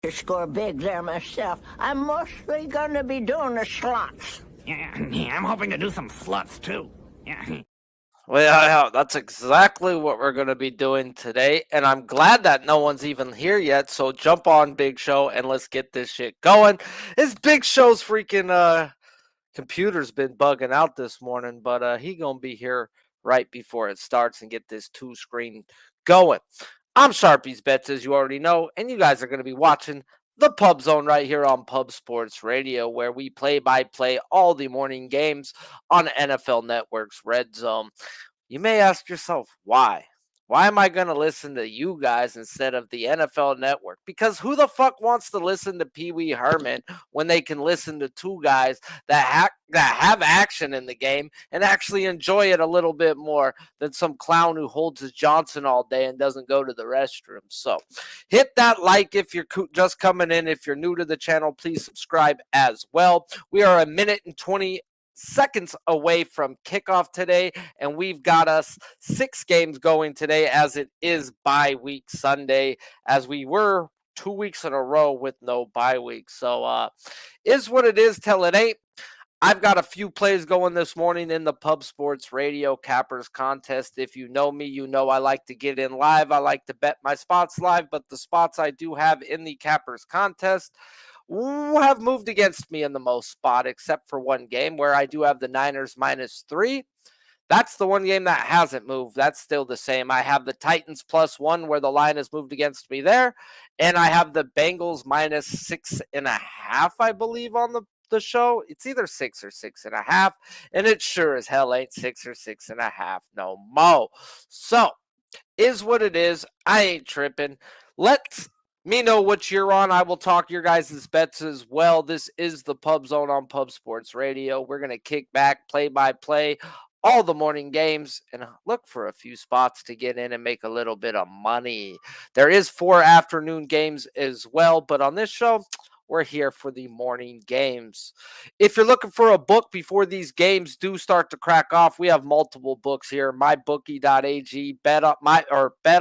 to score big there myself. I'm mostly gonna be doing the slots. Yeah, I'm hoping to do some sluts too. Yeah. Well, yeah, that's exactly what we're going to be doing today. And I'm glad that no one's even here yet. So jump on, Big Show, and let's get this shit going. This Big Show's freaking computer's been bugging out this morning, but he going to be here right before it starts and get this two-screen going. I'm Sharpie's Bets, as you already know, and you guys are going to be watching the Pub Zone right here on Pub Sports Radio, where we play-by-play all the morning games on NFL Network's Red Zone. You may ask yourself, why? Why am I going to listen to you guys instead of the NFL Network? Because who the fuck wants to listen to Pee Wee Herman when they can listen to two guys that have action in the game and actually enjoy it a little bit more than some clown who holds his Johnson all day and doesn't go to the restroom? So hit that like if you're just coming in. If you're new to the channel, please subscribe as well. We are a minute and 20 seconds away from kickoff today, and we've got us 6 games going today, as it is bye week Sunday, as we were 2 weeks in a row with no bye week. So is what it is till it ain't. I've got a few plays going this morning in the Pub Sports Radio Cappers contest. If you know me, you know I like to get in live. I like to bet my spots live, but the spots I do have in the Cappers contest have moved against me in the most spot, except for one game where I do have the Niners -3. That's the one game that hasn't moved. That's still the same. I have the Titans +1 where the line has moved against me there. And I have the Bengals -6.5, I believe, on the show. It's either 6 or 6.5. And it sure as hell ain't 6 or 6.5 no mo. So, is what it is. I ain't tripping. Let's me know what you're on. I will talk your guys' bets as well. This is the Pub Zone on Pub Sports Radio. We're going to kick back, play-by-play, all the morning games, and look for a few spots to get in and make a little bit of money. There is 4 afternoon games as well, but on this show, we're here for the morning games. If you're looking for a book before these games do start to crack off, we have multiple books here. MyBookie.ag, Bet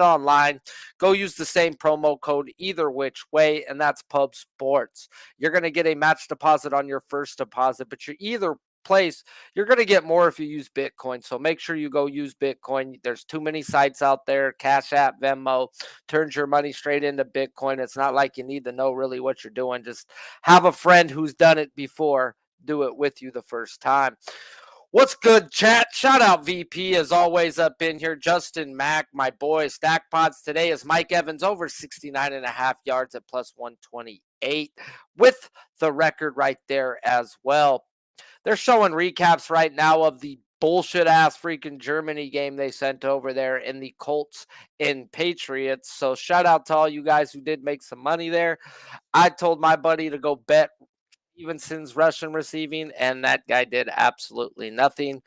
Online. Go use the same promo code either which way, and that's Pub Sports. You're going to get a match deposit on your first deposit, but you're going to get more if you use Bitcoin. So make sure you go use Bitcoin. There's too many sites out there. Cash App, Venmo turns your money straight into Bitcoin. It's not like you need to know really what you're doing. Just have a friend who's done it before do it with you the first time. What's good, chat? Shout out VP as always up in here. Justin Mack, my boy. Stack Pods today is Mike Evans over 69.5 yards at +128 with the record right there as well. They're showing recaps right now of the bullshit-ass freaking Germany game they sent over there in the Colts and Patriots. So shout out to all you guys who did make some money there. I told my buddy to go bet Stevenson's rushing receiving, and that guy did absolutely nothing.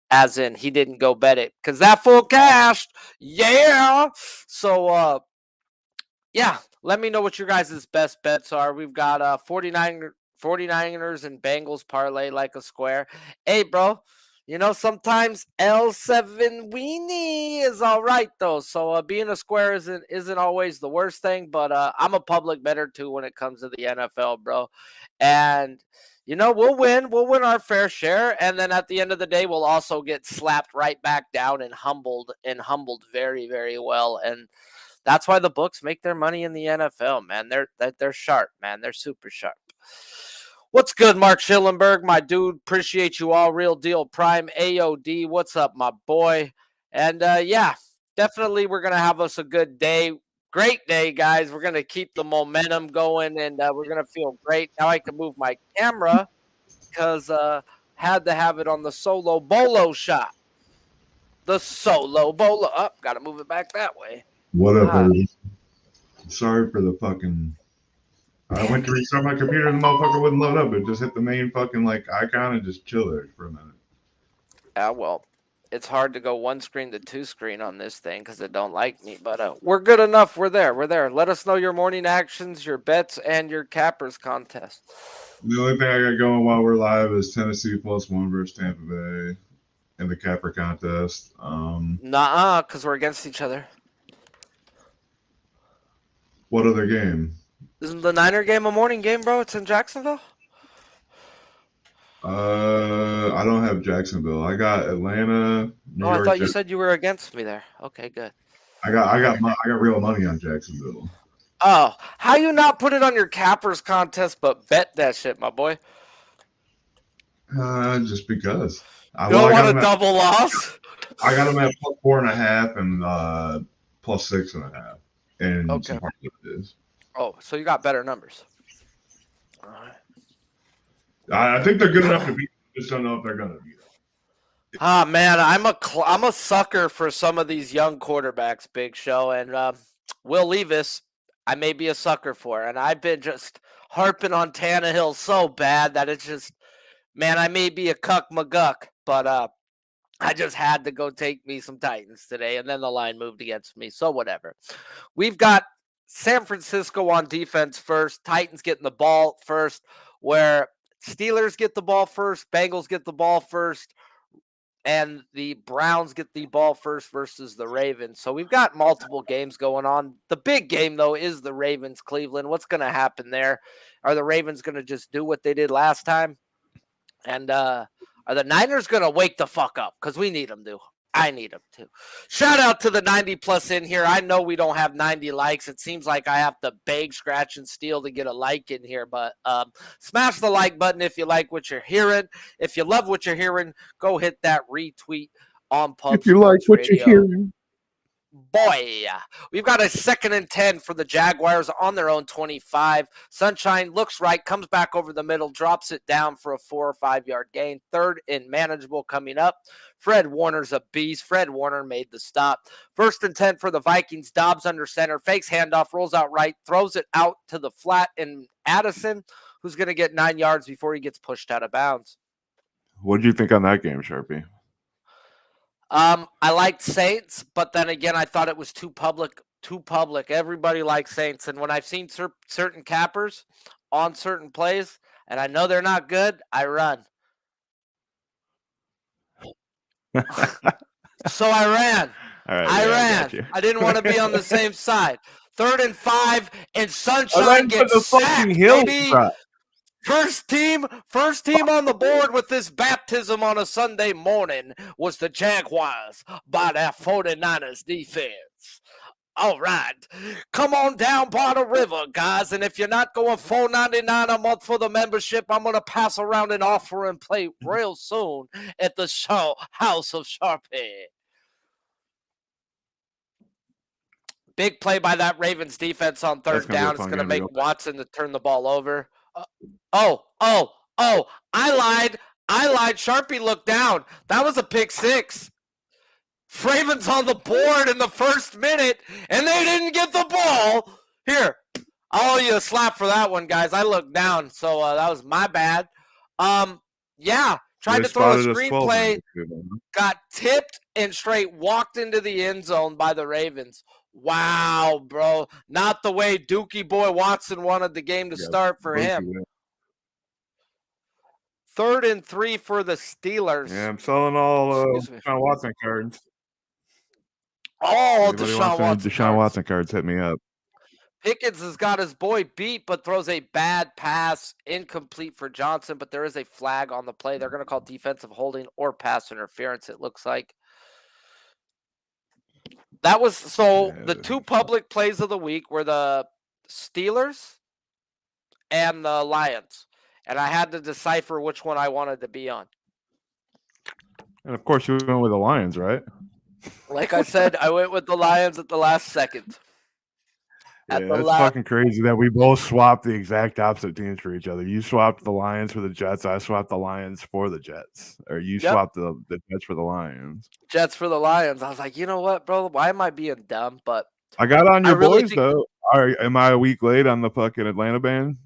As in, he didn't go bet it because that fool cashed. Yeah. So, yeah, let me know what your guys' best bets are. We've got 49ers and Bengals parlay like a square. Hey, bro, you know, sometimes L7 weenie is all right, though. So being a square isn't always the worst thing, but I'm a public bettor, too, when it comes to the NFL, bro. And, you know, we'll win. We'll win our fair share. And then at the end of the day, we'll also get slapped right back down and humbled very, very well. And that's why the books make their money in the NFL, man. They're sharp, man. They're super sharp. What's good, Mark Schillenberg, my dude? Appreciate you all. Real Deal Prime AOD. What's up, my boy? And yeah, definitely we're gonna have us a good day. Great day, guys. We're gonna keep the momentum going, and we're gonna feel great. Now I can move my camera because had to have it on the solo bolo shot. The solo bolo. Up, gotta move it back that way. What up, everybody? Sorry for the fucking. I went to restart my computer and the motherfucker wouldn't load up. It just hit the main fucking like icon and just chill there for a minute. Yeah, well, it's hard to go one screen to two screen on this thing because it don't like me. But we're good enough. We're there. We're there. Let us know your morning actions, your bets, and your cappers contest. The only thing I got going while we're live is Tennessee +1 versus Tampa Bay in the capper contest. Nuh-uh, because we're against each other. What other game? Isn't the Niner game a morning game, bro? It's in Jacksonville? I don't have Jacksonville. I got Atlanta, New Oh, I York. thought you said you were against me there. Okay, good. I got real money on Jacksonville. Oh, how you not put it on your cappers contest, but bet that shit, my boy? Just because. You don't want a double loss? I got them at plus 4.5 and plus 6.5, and some parlays. Oh, so you got better numbers. All right. I think they're good enough to beat. Just don't know if they're gonna beat them. Ah, man, I'm a sucker for some of these young quarterbacks, Big Show, and Will Levis, I may be a sucker for, and I've been just harping on Tannehill so bad that it's just, man, I may be a cuck McGuck, but I just had to go take me some Titans today, and then the line moved against me, so whatever. We've got San Francisco on defense first, Titans getting the ball first, where Steelers get the ball first, Bengals get the ball first, and the Browns get the ball first versus the Ravens. So we've got multiple games going on. The big game, though, is the Ravens-Cleveland. What's going to happen there? Are the Ravens going to just do what they did last time? And are the Niners going to wake the fuck up? Because we need them to. I need them to. Shout out to the 90+ in here. I know we don't have 90 likes. It seems like I have to beg, scratch, and steal to get a like in here. But smash the like button if you like what you're hearing. If you love what you're hearing, go hit that retweet on PUBZONE. If you like what you're hearing. Boy, we've got a 2nd and 10 for the Jaguars on their own 25. Sunshine looks right, comes back over the middle, drops it down for a 4 or 5 yard gain. 3rd and manageable coming up. Fred Warner's a beast. Fred Warner made the stop. 1st and 10 for the Vikings. Dobbs under center, fakes handoff, rolls out right, throws it out to the flat, and Addison, who's going to get 9 yards before he gets pushed out of bounds. What did you think on that game, Sharpie? I liked Saints, but then again, I thought it was too public. Everybody likes Saints, and when I've seen certain cappers on certain plays, and I know they're not good, I run. So I ran. All right, I ran. I didn't want to be on the same side. 3rd and 5, and Sunshine gets sacked, baby. First team on the board with this baptism on a Sunday morning was the Jaguars by that 49ers defense. All right, come on down by the river, guys, and if you're not going $4.99 a month for the membership, I'm going to pass around an offer and play real soon at the House of Sharpie. Big play by that Ravens defense on 3rd down. It's going to make Watson to turn the ball over. I lied. Sharpie looked down. That was a pick 6. Ravens on the board in the 1st minute, and they didn't get the ball. Here, I'll owe you a slap for that one, guys. I looked down, so that was my bad. Tried to throw a screenplay, got tipped, and straight walked into the end zone by the Ravens. Wow, bro. Not the way Dookie Boy Watson wanted the game to start for him. 3rd and 3 for the Steelers. Yeah, I'm selling all Deshaun Watson cards. All Deshaun Watson cards, hit me up. Pickens has got his boy beat, but throws a bad pass, incomplete for Johnson, but there is a flag on the play. They're going to call defensive holding or pass interference, it looks like. That was the 2 public plays of the week were the Steelers and the Lions. And I had to decipher which one I wanted to be on. And of course, you went with the Lions, right? Like I said, I went with the Lions at the last second. It's fucking crazy that we both swapped the exact opposite teams for each other. You swapped the Lions for the Jets. I swapped the Lions for the Jets. Or you swapped the Jets for the Lions. Jets for the Lions. I was like, you know what, bro? Why am I being dumb? But I got on your boys, though. Am I a week late on the fucking Atlanta bandwagon?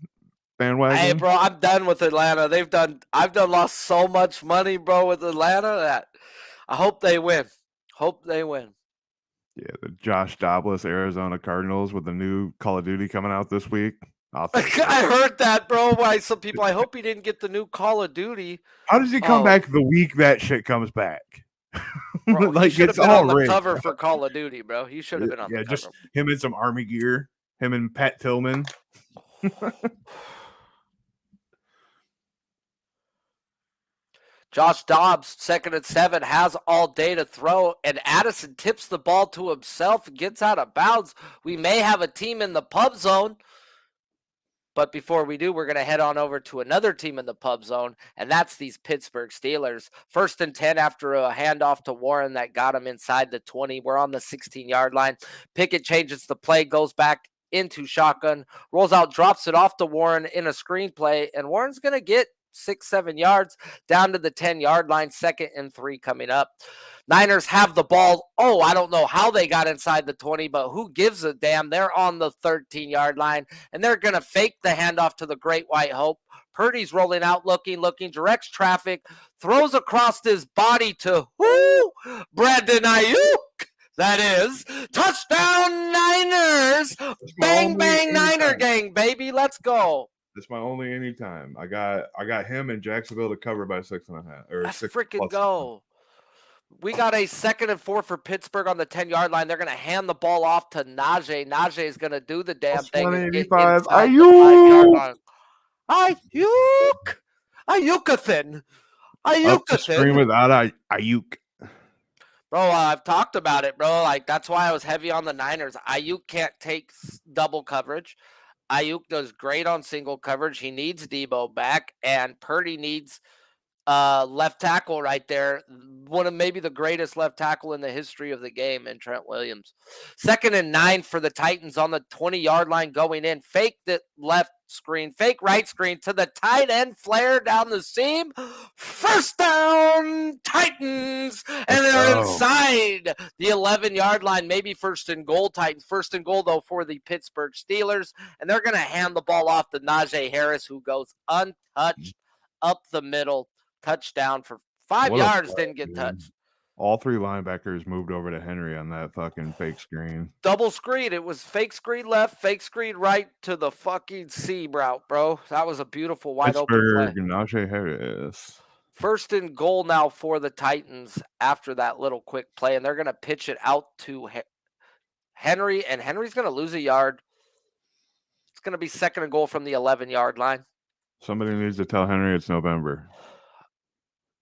Hey, bro, I'm done with Atlanta. I've lost so much money, bro, with Atlanta that I hope they win. Yeah, the Josh Dobbs Arizona Cardinals with the new Call of Duty coming out this week. I heard that, bro. By some people, I hope he didn't get the new Call of Duty. How does he come back the week that shit comes back? Bro, like, he should have been on the cover for Call of Duty, bro. He should have been on the cover. Just him in some Army gear. Him and Pat Tillman. Josh Dobbs, 2nd and 7, has all day to throw, and Addison tips the ball to himself and gets out of bounds. We may have a team in the pub zone, but before we do, we're going to head on over to another team in the pub zone, and that's these Pittsburgh Steelers. 1st and 10 after a handoff to Warren that got him inside the 20. We're on the 16-yard line. Pickett changes the play, goes back into shotgun, rolls out, drops it off to Warren in a screen play, and Warren's going to get 6-7 yards down to the 10-yard line. 2nd and 3 coming up. Niners have the ball. Oh, I don't know how they got inside the 20, but who gives a damn? They're on the 13-yard line, and they're going to fake the handoff to the Great White Hope. Purdy's rolling out, looking, directs traffic, throws across his body to who? Brandon Ayuk. That is touchdown Niners. Bang, bang, Niner gang, baby. Let's go. It's my only anytime. I got him and Jacksonville to cover by 6.5. Let's freaking go. We got a 2nd and 4 for Pittsburgh on the 10-yard line. They're going to hand the ball off to Najee. Najee is going to do the damn thing. 185. Ayuk. Ayukathan. Up the screen without Ayuk. Bro, I've talked about it, bro. Like, that's why I was heavy on the Niners. Ayuk can't take double coverage. Ayuk does great on single coverage. He needs Debo back, and Purdy needs left tackle right there. One of maybe the greatest left tackle in the history of the game in Trent Williams. 2nd and 9 for the Titans on the 20-yard line going in. Fake the left screen, fake right screen to the tight end, flare down the seam. 1st down, Titans, and they're inside the 11-yard line. Maybe 1st and goal, Titans. 1st and goal, though, for the Pittsburgh Steelers, and they're going to hand the ball off to Najee Harris, who goes untouched up the middle. Touchdown for 5 yards, didn't get touched. All 3 linebackers moved over to Henry on that fucking fake screen. Double screen. It was fake screen left, fake screen right to the fucking seam route, bro. That was a beautiful wide open play. Najee Harris. 1st and goal now for the Titans after that little quick play, and they're going to pitch it out to Henry, and Henry's going to lose a yard. It's going to be 2nd and goal from the 11-yard line. Somebody needs to tell Henry it's November.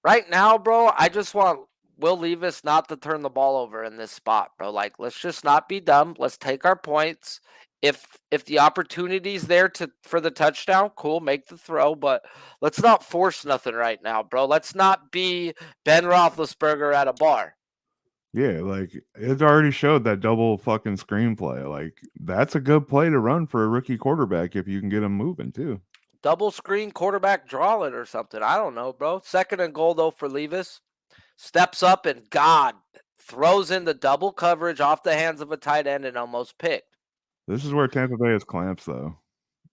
Right now, bro, I just want Will Levis not to turn the ball over in this spot, bro. Like, let's just not be dumb. Let's take our points. If the opportunity's there for the touchdown, cool, make the throw, but let's not force nothing right now, bro. Let's not be Ben Roethlisberger at a bar. Yeah, like, it already showed that double fucking screenplay. Like, that's a good play to run for a rookie quarterback if you can get him moving, too. Double screen quarterback draw it or something. I don't know, bro. 2nd and goal, though, for Levis. Steps up and God throws in the double coverage off the hands of a tight end and almost picked. This is where Tampa Bay has clamps, though.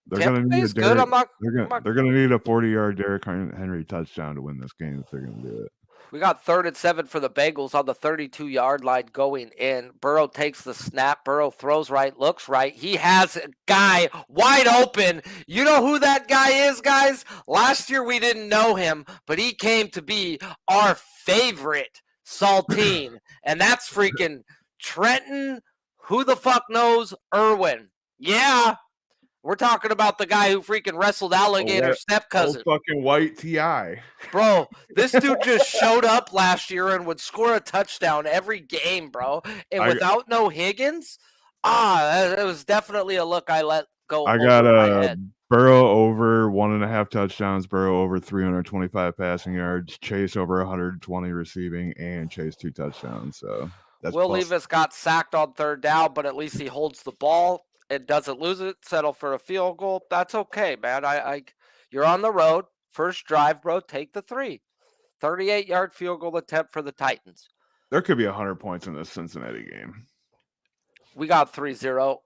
They're going to need they're going to need a 40-yard Derrick Henry touchdown to win this game if they're going to do it. We got 3rd and 7 for the Bengals on the 32-yard line going in. Burrow takes the snap. Burrow throws right, looks right. He has a guy wide open. You know who that guy is, guys? Last year we didn't know him, but he came to be our favorite Saltine. And that's freaking Trenton, who the fuck knows, Irwin. Yeah. We're talking about the guy who freaking wrestled alligator step cousin. Fucking white T.I. Bro, this dude just showed up last year and would score a touchdown every game, bro. And without no Higgins, it was definitely a look I let go. I got Burrow over 1.5 touchdowns, Burrow over 325 passing yards, Chase over 120 receiving, and Chase 2 touchdowns. So that's Will Levis got sacked on 3rd down, but at least he holds the ball. It doesn't lose it, settle for a field goal. That's okay, man. You're on the road. First drive, bro. Take the 3. 38-yard field goal attempt for the Titans. There could be 100 points in this Cincinnati game. We got 3-0.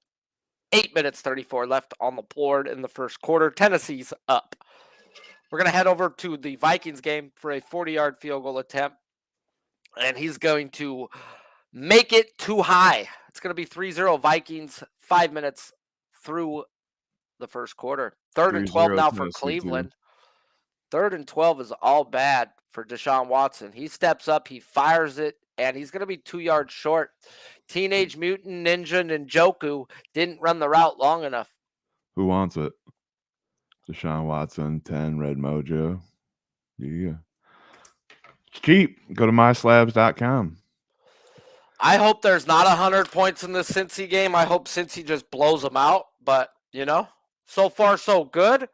8 minutes, 34 left on the board in the first quarter. Tennessee's up. We're going to head over to the Vikings game for a 40-yard field goal attempt. And he's going to make it too high. It's going to be 3-0 Vikings, 5 minutes through the first quarter. 3rd and 12 now for Cleveland. 3rd and 12 is all bad for Deshaun Watson. He steps up, he fires it, and he's going to be 2 yards short. Teenage Mutant Ninja Njoku didn't run the route long enough. Who wants it? Deshaun Watson, 10, Red Mojo. Yeah. It's cheap. Go to myslabs.com. I hope there's not 100 points in this Cincy game. I hope Cincy just blows them out. But, so far so good.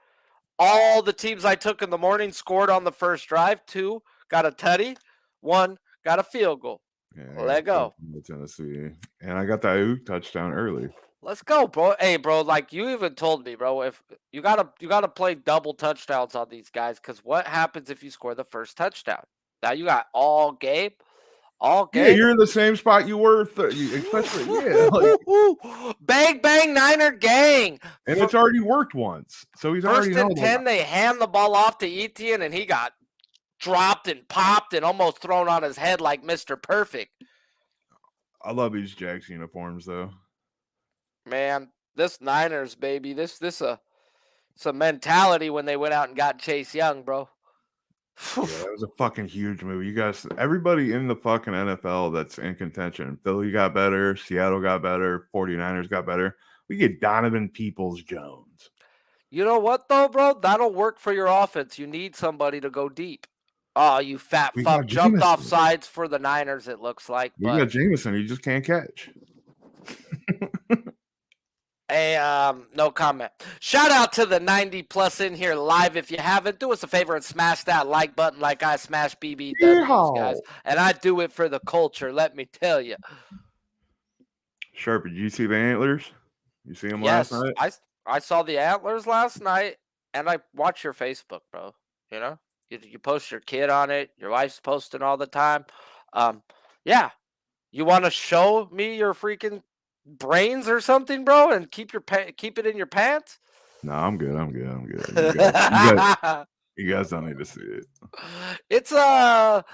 All the teams I took in the morning scored on the first drive. 2 got a tutty. 1 got a field goal. Yeah, Let go. Tennessee. And I got the Ayuk touchdown early. Let's go, bro. Hey, bro, like you even told me, bro, if you gotta play double touchdowns on these guys, because what happens if you score the first touchdown? Now you got all game. Yeah, you're in the same spot you were, especially bang bang Niner gang, and it's already worked once, so he's first already and 10. They hand the ball off to Etienne, and he got dropped and popped and almost thrown on his head like Mr. Perfect. I love these Jags uniforms, though. Man, this Niners, baby, this a mentality when they went out and got Chase Young, bro. Yeah, that was a fucking huge move. You guys, everybody in the fucking NFL that's in contention. Philly got better. Seattle got better. 49ers got better. We get Donovan Peoples-Jones. You know what, though, bro? That'll work for your offense. You need somebody to go deep. Oh, you fat fuck. Jumped off sides for the Niners, it looks like. We got Jameson. He just can't catch. Hey, no comment. Shout out to the 90 plus in here live. If you haven't, do us a favor and smash that like button like I smash BBWs, guys. And I do it for the culture, let me tell you. Sharp, did you see the antlers? You see them last night? I saw the antlers last night, and I watch your Facebook, bro. You post your kid on it. Your wife's posting all the time. Yeah. You want to show me your freaking brains or something, bro, and keep it in your pants? No, I'm good. You guys don't need to see it. It's 3rd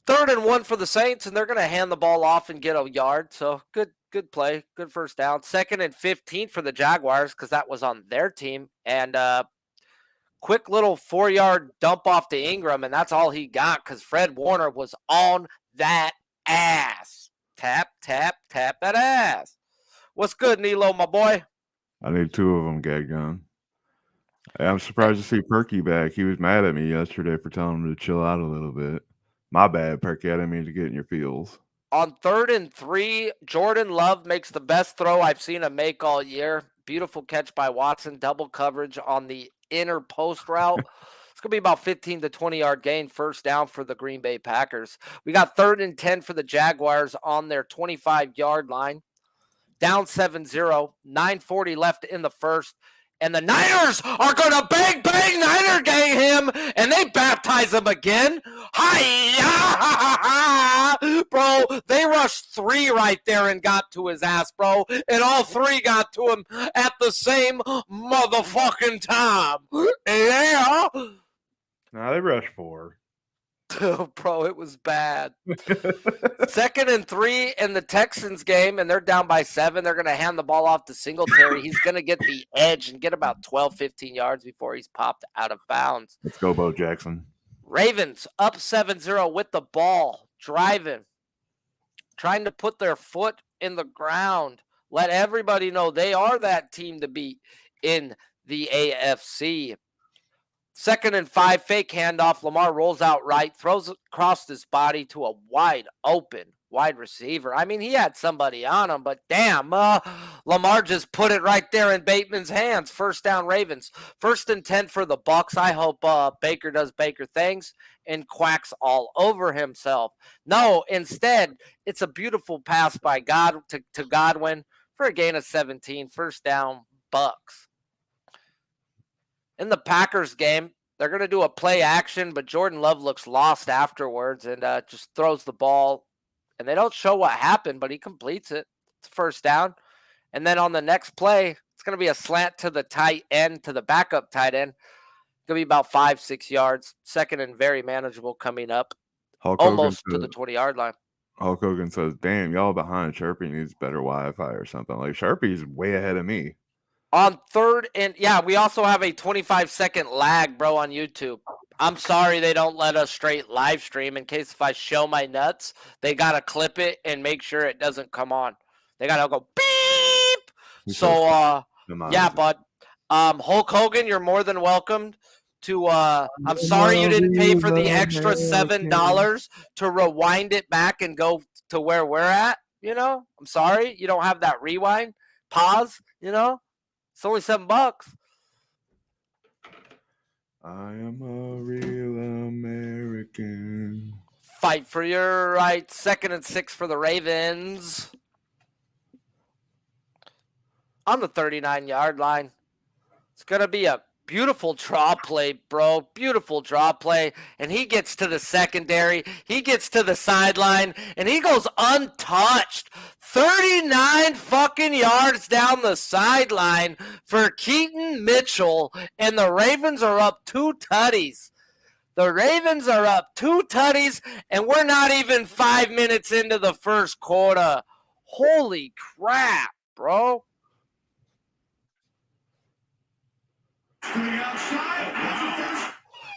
and 1 for the Saints, and they're gonna hand the ball off and get a yard. So good play, good first down. 2nd and 15 for the Jaguars because that was on their team, and quick little 4-yard dump off to Ingram, and that's all he got because Fred Warner was on that ass. Tap, tap, tap that ass. What's good, Nilo, my boy? I need 2 of them, Gag Gun. Hey, I'm surprised to see Perky back. He was mad at me yesterday for telling him to chill out a little bit. My bad, Perky. I didn't mean to get in your feels. On 3rd and 3, Jordan Love makes the best throw I've seen him make all year. Beautiful catch by Watson. Double coverage on the inner post route. It's going to be about 15 to 20-yard gain, first down for the Green Bay Packers. We got 3rd and 10 for the Jaguars on their 25-yard line. Down 7-0, 9:40 left in the first. And the Niners are going to bang Niner gang him, and they baptize him again. Hi-ya! Bro, they rushed 3 right there and got to his ass, bro. And all 3 got to him at the same motherfucking time. Yeah. Nah, they rushed 4. Bro, it was bad. 2nd and 3 in the Texans game, and they're down by 7. They're going to hand the ball off to Singletary. He's going to get the edge and get about 12, 15 yards before he's popped out of bounds. Let's go, Bo Jackson. Ravens up 7-0 with the ball, driving, trying to put their foot in the ground. Let everybody know they are that team to beat in the AFC. 2nd and 5, fake handoff. Lamar rolls out right, throws across his body to a wide open wide receiver. I mean, he had somebody on him, but damn, Lamar just put it right there in Bateman's hands. First down, Ravens. 1st and 10 for the Bucs. I hope Baker does Baker things and quacks all over himself. No, instead, it's a beautiful pass by to Godwin for a gain of 17. First down, Bucs. In the Packers game, they're going to do a play action, but Jordan Love looks lost afterwards and just throws the ball. And they don't show what happened, but he completes it. It's first down. And then on the next play, it's going to be a slant to the tight end, to the backup tight end. It's going to be about 5-6 yards. 2nd and very manageable coming up. Almost to the 20-yard line. Hulk Hogan says, damn, y'all behind. Sharpie needs better Wi-Fi or something. Like, Sharpie's way ahead of me. On 3rd and, yeah, we also have a 25-second lag, bro, on YouTube. I'm sorry they don't let us straight live stream. In case if I show my nuts, they got to clip it and make sure it doesn't come on. They got to go beep. So, yeah, bud, Hulk Hogan, you're more than welcome to. I'm sorry you didn't pay for the extra $7 to rewind it back and go to where we're at. You know, I'm sorry you don't have that rewind, pause. You know, it's only $7. I am a real American. Fight for your right. 2nd and 6 for the Ravens. On the 39-yard line. It's going to be a beautiful draw play, bro. Beautiful draw play. And he gets to the secondary. He gets to the sideline. And he goes untouched. 39 fucking yards down the sideline for Keaton Mitchell. And the Ravens are up 2 tutties. The Ravens are up 2 tutties. And we're not even 5 minutes into the first quarter. Holy crap, bro.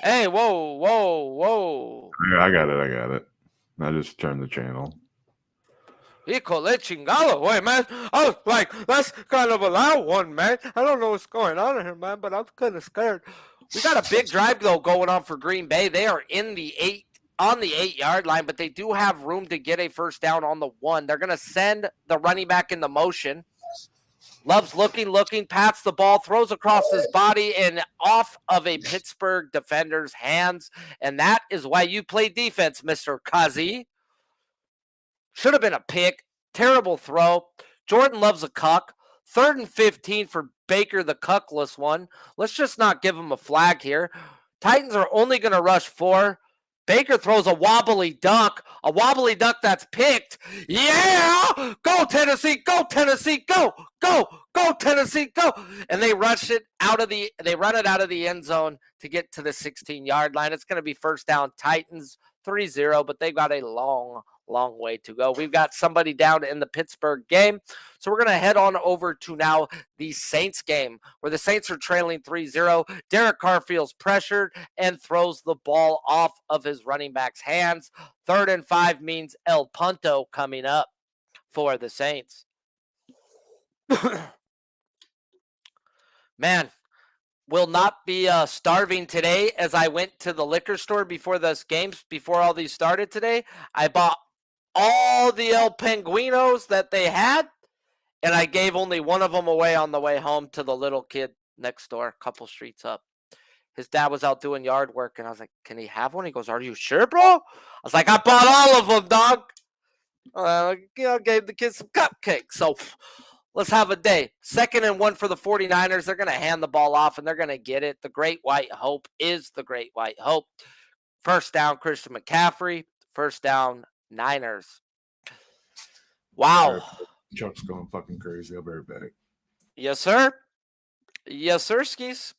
Hey, whoa. I got it. I just turned the channel. Hijo le chingado. Wait, man. I was like, that's kind of a loud one, man. I don't know what's going on here, man, but I'm kind of scared. We got a big drive, though, going on for Green Bay. They are on the 8-yard line, but they do have room to get a first down on the 1. They're going to send the running back in the motion. Love's looking, pats the ball, throws across his body and off of a Pittsburgh defender's hands. And that is why you play defense, Mr. Kazi. Should have been a pick. Terrible throw. Jordan Love's a cuck. 3rd and 15 for Baker, the cuckless one. Let's just not give him a flag here. Titans are only going to rush 4. Baker throws a wobbly duck that's picked. Yeah! Go Tennessee, go Tennessee, go Tennessee, go! And they run it out of the end zone to get to the 16-yard line. It's going to be first down. Titans 3-0, but they got a long way to go. We've got somebody down in the Pittsburgh game. So we're going to head on over to now the Saints game where the Saints are trailing 3-0. Derek Carr feels pressured and throws the ball off of his running back's hands. 3rd and 5 means El Punto coming up for the Saints. Man, will not be starving today. As I went to the liquor store before all these started today, I bought all the El Penguinos that they had, and I gave only one of them away on the way home to the little kid next door, a couple streets up. His dad was out doing yard work, and I was like, can he have one? He goes, are you sure, bro? I was like, I bought all of them, dog. Gave the kids some cupcakes. So let's have a day. 2nd and 1 for the 49ers. They're going to hand the ball off, and they're going to get it. The Great White Hope is the Great White Hope. First down, Christian McCaffrey. First down, Niners. Wow. Chuck's going fucking crazy. I'll be right back. Yes, sir. Yes, sir, skis.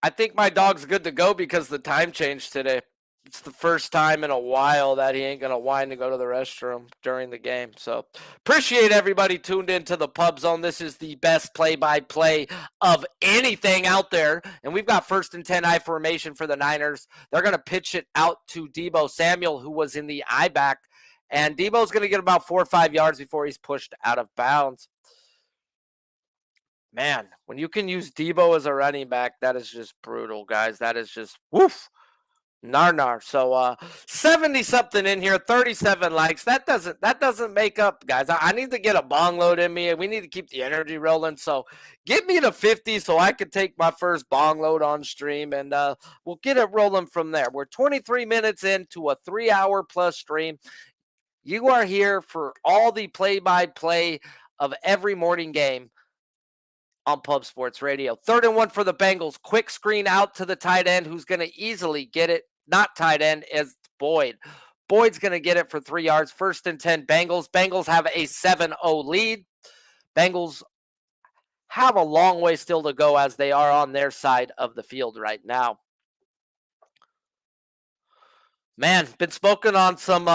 I think my dog's good to go because the time changed today. It's the first time in a while that he ain't going to whine to go to the restroom during the game. So appreciate everybody tuned into the Pub Zone. This is the best play-by-play of anything out there. And we've got 1st and 10 I formation for the Niners. They're going to pitch it out to Deebo Samuel, who was in the I back. And Deebo's going to get about 4 or 5 yards before he's pushed out of bounds. Man, when you can use Deebo as a running back, that is just brutal, guys. That is just woof. Nar. So 70-something in here, 37 likes. That doesn't make up, guys. I need to get a bong load in me. We need to keep the energy rolling. So get me to 50 so I can take my first bong load on stream, and we'll get it rolling from there. We're 23 minutes into a 3-hour plus stream. You are here for all the play-by-play of every morning game on Pub Sports Radio. 3rd and 1 for the Bengals. Quick screen out to the tight end who's going to easily get it. Not tight end, as Boyd. Boyd's going to get it for 3 yards. 1st and 10 Bengals. Bengals have a 7-0 lead. Bengals have a long way still to go as they are on their side of the field right now. Man, been smoking on some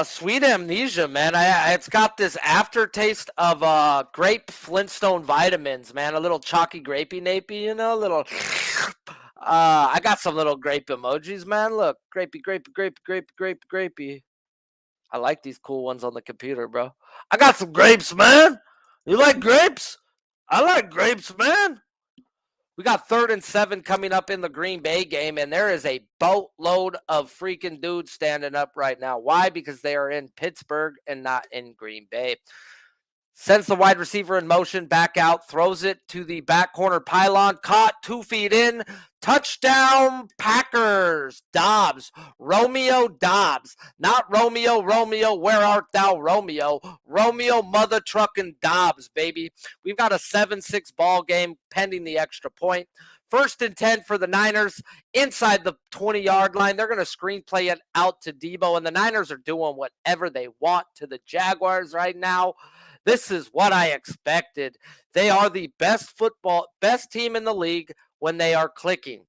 sweet amnesia, man. It's got this aftertaste of grape Flintstone vitamins, man. A little chalky grapey napey, you know, little. I got some little grape emojis, man. Look, grapey. I like these cool ones on the computer, bro. I got some grapes, man. You like grapes? I like grapes, man. We got 3rd and 7 coming up in the Green Bay game, and there is a boatload of freaking dudes standing up right now. Why? Because they are in Pittsburgh and not in Green Bay. Sends the wide receiver in motion, back out, throws it to the back corner pylon, caught 2 feet in, touchdown Packers. Dobbs, Romeo Dobbs, not Romeo, where art thou, Romeo? Romeo mother trucking Dobbs, baby. We've got a 7-6 ball game pending the extra point. 1st and 10 for the Niners inside the 20-yard line. They're going to screenplay it out to Debo, and the Niners are doing whatever they want to the Jaguars right now. This is what I expected. They are the best team in the league when they are clicking.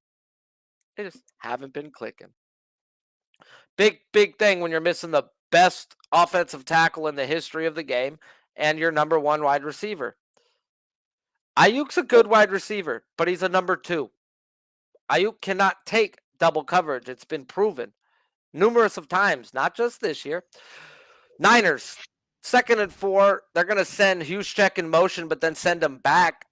They just haven't been clicking. Big thing when you're missing the best offensive tackle in the history of the game and your number 1 wide receiver. Ayuk's a good wide receiver, but he's a number 2. Ayuk cannot take double coverage. It's been proven numerous of times, not just this year. Niners, 2nd and 4. They're going to send Juszczyk in motion, but then send him back.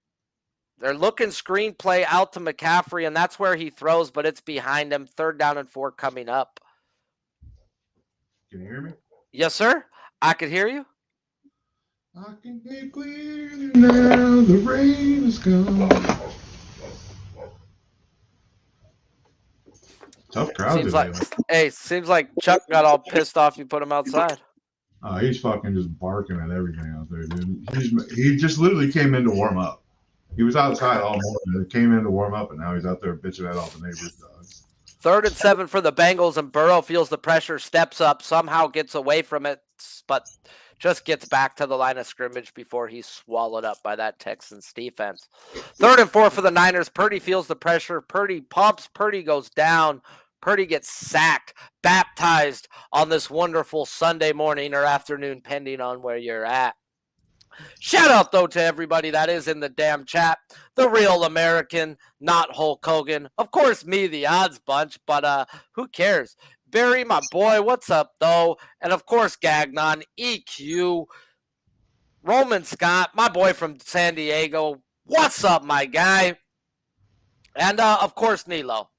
They're looking screenplay out to McCaffrey, and that's where he throws, but it's behind him. 3rd down and 4 coming up. Can you hear me? Yes, sir. I can hear you. I can hear clearly now. The rain is gone. Tough crowd today. Seems like Chuck got all pissed off you put him outside. He's fucking just barking at everything out there, dude. He just literally came in to warm up. He was outside all morning. Came in to warm up, and now he's out there bitching at all the neighbors' dogs. 3rd and 7 for the Bengals, and Burrow feels the pressure, steps up, somehow gets away from it, but just gets back to the line of scrimmage before he's swallowed up by that Texans defense. 3rd and 4 for the Niners. Purdy feels the pressure. Purdy pumps. Purdy goes down. Purdy gets sacked, baptized on this wonderful Sunday morning or afternoon, depending on where you're at. Shout out, though, to everybody that is in the damn chat. The real American, not Hulk Hogan. Of course, me, the odds bunch, but who cares? Barry, my boy, what's up, though? And, of course, Gagnon, EQ, Roman Scott, my boy from San Diego. What's up, my guy? And, of course, Nilo.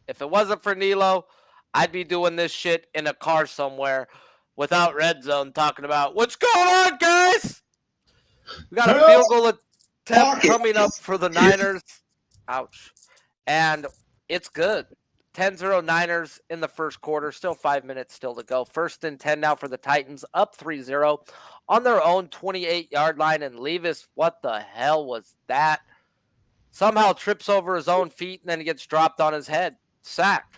If it wasn't for Nilo, I'd be doing this shit in a car somewhere without Red Zone talking about, what's going on, guys? We got a field goal attempt coming up for the Niners. Ouch. And it's good. 10-0 Niners in the first quarter. Still 5 minutes still to go. 1st and 10 now for the Titans. Up 3-0 on their own 28-yard line. And Levis, what the hell was that? Somehow trips over his own feet and then he gets dropped on his head. Sacked.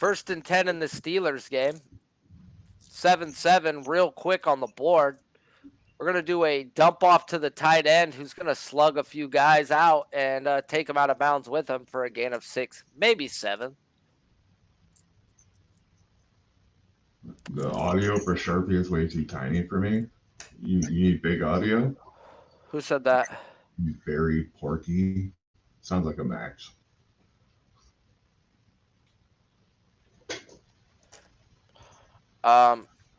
1st and 10 in the Steelers game. 7-7 real quick on the board. We're going to do a dump off to the tight end who's going to slug a few guys out and take them out of bounds with him for a gain of 6, maybe 7. The audio for Sharpie is way too tiny for me. You need big audio. Who said that? Very porky. Sounds like a Max.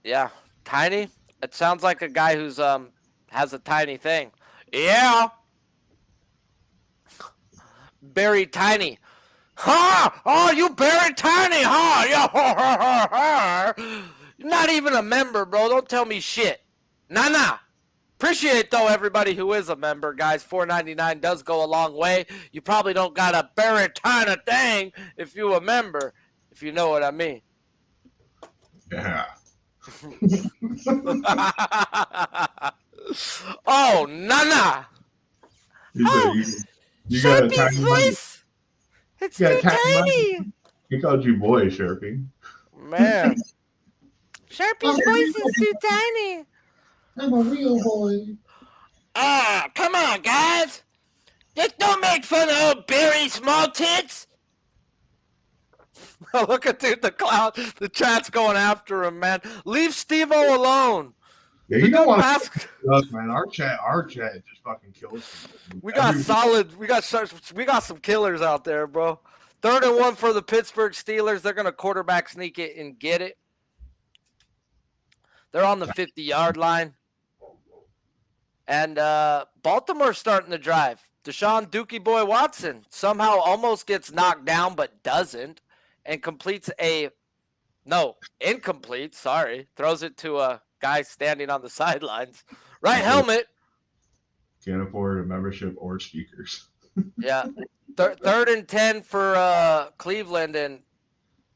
Yeah, tiny. It sounds like a guy who's has a tiny thing. Yeah. Very tiny. Ha! Oh, you very tiny, huh? Yeah. You're not even a member, bro. Don't tell me shit. Nah. Appreciate, though, everybody who is a member, guys. $4.99 does go a long way. You probably don't got a very tiny thing if you a member, if you know what I mean. Yeah. Oh, Nana. You got a Sharpie's tiny voice. It's too tiny. He called you boy, Sharpie. Man. Sharpie's voice is too tiny. I'm a real boy. Come on, guys. Just don't make fun of old Barry Small Tits. Look at the cloud. The chat's going after him, man. Leave Steve-O alone. Yeah, you don't want to us, man. Our chat just fucking kills people. We got some killers out there, bro. 3rd and 1 for the Pittsburgh Steelers. They're gonna quarterback sneak it and get it. They're on the 50-yard line. And Baltimore's starting to drive. Deshaun Dookie Boy Watson somehow almost gets knocked down but doesn't and completes incomplete, throws it to a guy standing on the sidelines. Right helmet. Can't afford a membership or speakers. Yeah. Third and 10 for Cleveland, and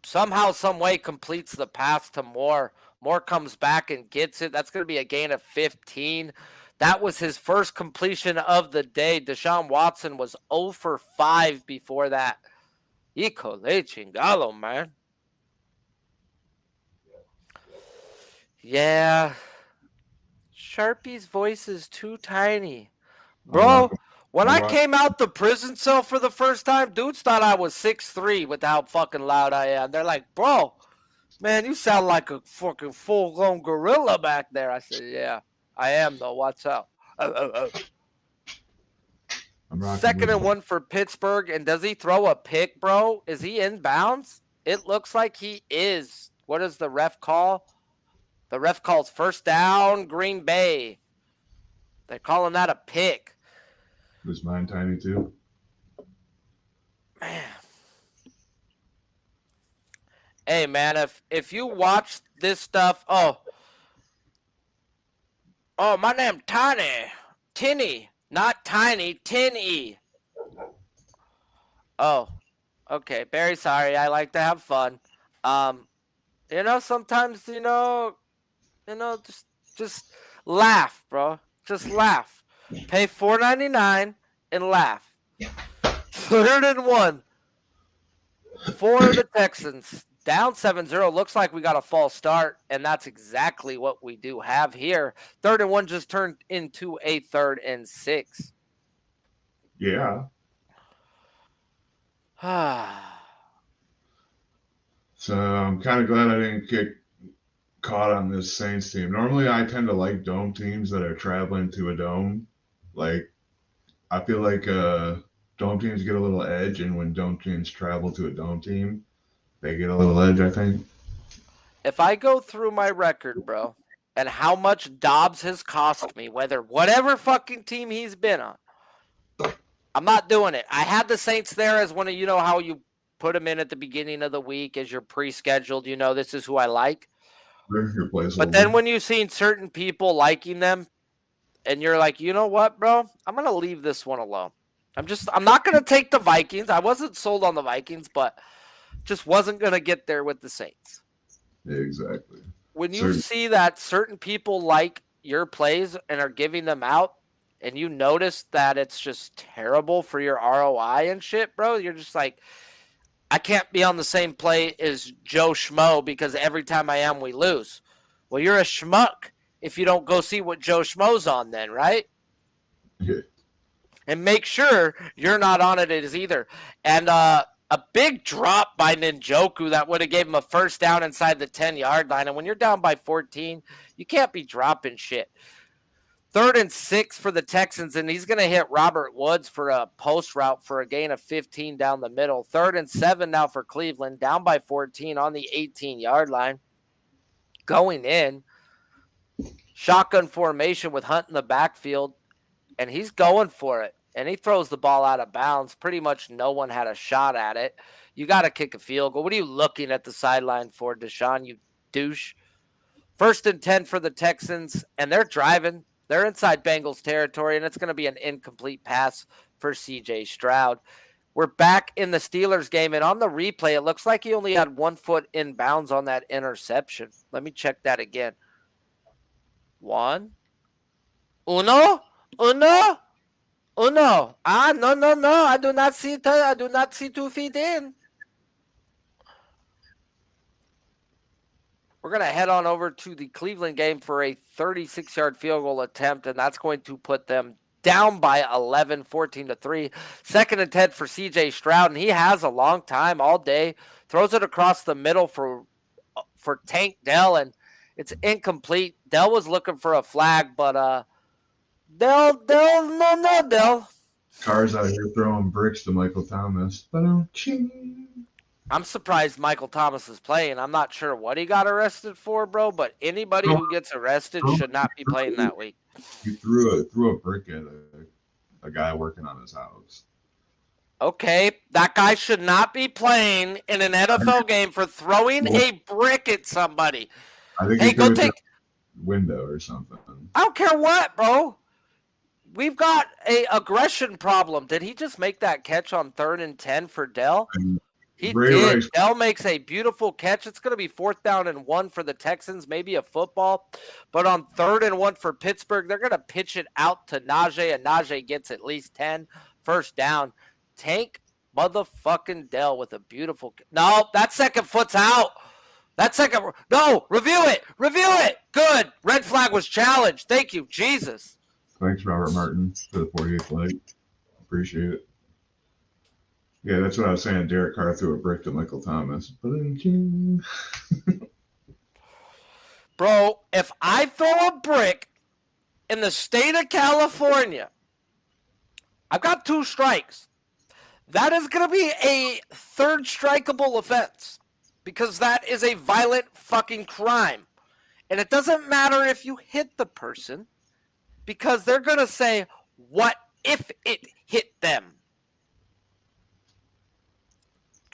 somehow, some way completes the pass to Moore. Moore comes back and gets it. That's going to be a gain of 15. That was his first completion of the day. Deshaun Watson was 0 for 5 before that. Hijo de chingalo, man. Yeah. Sharpie's voice is too tiny. Bro, when I came out the prison cell for the first time, dudes thought I was 6'3" with how fucking loud I am. They're like, bro, man, you sound like a fucking full-grown gorilla back there. I said, yeah, I am, though. What's up? Second and 1 for Pittsburgh. And does he throw a pick, bro? Is he in bounds? It looks like he is. What does the ref call? The ref calls first down, Green Bay. They're calling that a pick. Was mine tiny too? Man. Hey, man, if you watch this stuff, oh, my name Tiny. Tinny. Not Tiny, Tinny. Oh, okay. Very sorry. I like to have fun. Sometimes, just laugh, bro. Just laugh. Pay $4.99 and laugh. 3rd and 1 for the Texans. Down 7-0. Looks like we got a false start, and that's exactly what we do have here. 3rd and 1 just turned into a 3rd and 6. Yeah. So I'm kind of glad I didn't get caught on this Saints team. Normally, I tend to like dome teams that are traveling to a dome. Like, I feel like dome teams get a little edge, and when dome teams travel to a dome team, they get a little edge, I think. If I go through my record, bro, and how much Dobbs has cost me, whatever fucking team he's been on, I'm not doing it. I had the Saints there as one of, how you put them in at the beginning of the week as you're pre-scheduled. This is who I like. But then when you've seen certain people liking them, and you're like, you know what, bro? I'm going to leave this one alone. I'm not going to take the Vikings. I wasn't sold on the Vikings, but just wasn't going to get there with the Saints. Yeah, exactly. When you see that certain people like your plays and are giving them out, and you notice that it's just terrible for your ROI and shit, bro, you're just like, I can't be on the same play as Joe Schmo because every time I am, we lose. Well, you're a schmuck if you don't go see what Joe Schmo's on then, right? Yeah. And make sure you're not on it as either. And a big drop by Njoku that would have gave him a first down inside the 10-yard line. And when you're down by 14, you can't be dropping shit. 3rd and 6 for the Texans, and he's going to hit Robert Woods for a post route for a gain of 15 down the middle. 3rd and 7 now for Cleveland, down by 14 on the 18-yard line. Going in, shotgun formation with Hunt in the backfield, and he's going for it. And he throws the ball out of bounds. Pretty much no one had a shot at it. You got to kick a field goal. What are you looking at the sideline for, Deshaun, you douche? 1st and 10 for the Texans, and they're driving. They're inside Bengals territory, and it's going to be an incomplete pass for C.J. Stroud. We're back in the Steelers game, and on the replay, it looks like he only had 1 foot in bounds on that interception. Let me check that again. 1. Uno. No. I do not see 2 feet in. We're going to head on over to the Cleveland game for a 36-yard field goal attempt, and that's going to put them down by 11, 14-3. 2nd and 10 for C.J. Stroud, and he has a long time all day. Throws it across the middle for Tank Dell, and it's incomplete. Dell was looking for a flag, but Dell. Cars out here throwing bricks to Michael Thomas. Ba-dum, ching. I'm surprised Michael Thomas is playing. I'm not sure what he got arrested for, bro, but anybody who gets arrested should not be playing that week. He threw a brick at a guy working on his house. Okay, that guy should not be playing in an NFL game for throwing a brick at somebody. I think Hey, go take window or something. I don't care what, bro. We've got a aggression problem. Did he just make that catch on 3rd and 10 for Dell? He did. Dell makes a beautiful catch. It's going to be 4th down and 1 for the Texans, maybe a football. But on 3rd and 1 for Pittsburgh, they're going to pitch it out to Najee, and Najee gets at least 10 first down. Tank motherfucking Dell with a beautiful. No, that second foot's out. No, review it. Good. Red flag was challenged. Thank you, Jesus. Thanks, Robert Martin, for the 48th light. Appreciate it. Yeah, that's what I was saying. Derek Carr threw a brick to Michael Thomas. Bro, if I throw a brick in the state of California, I've got 2 strikes. That is going to be a 3rd strikeable offense because that is a violent fucking crime. And it doesn't matter if you hit the person because they're going to say, what if it hit them?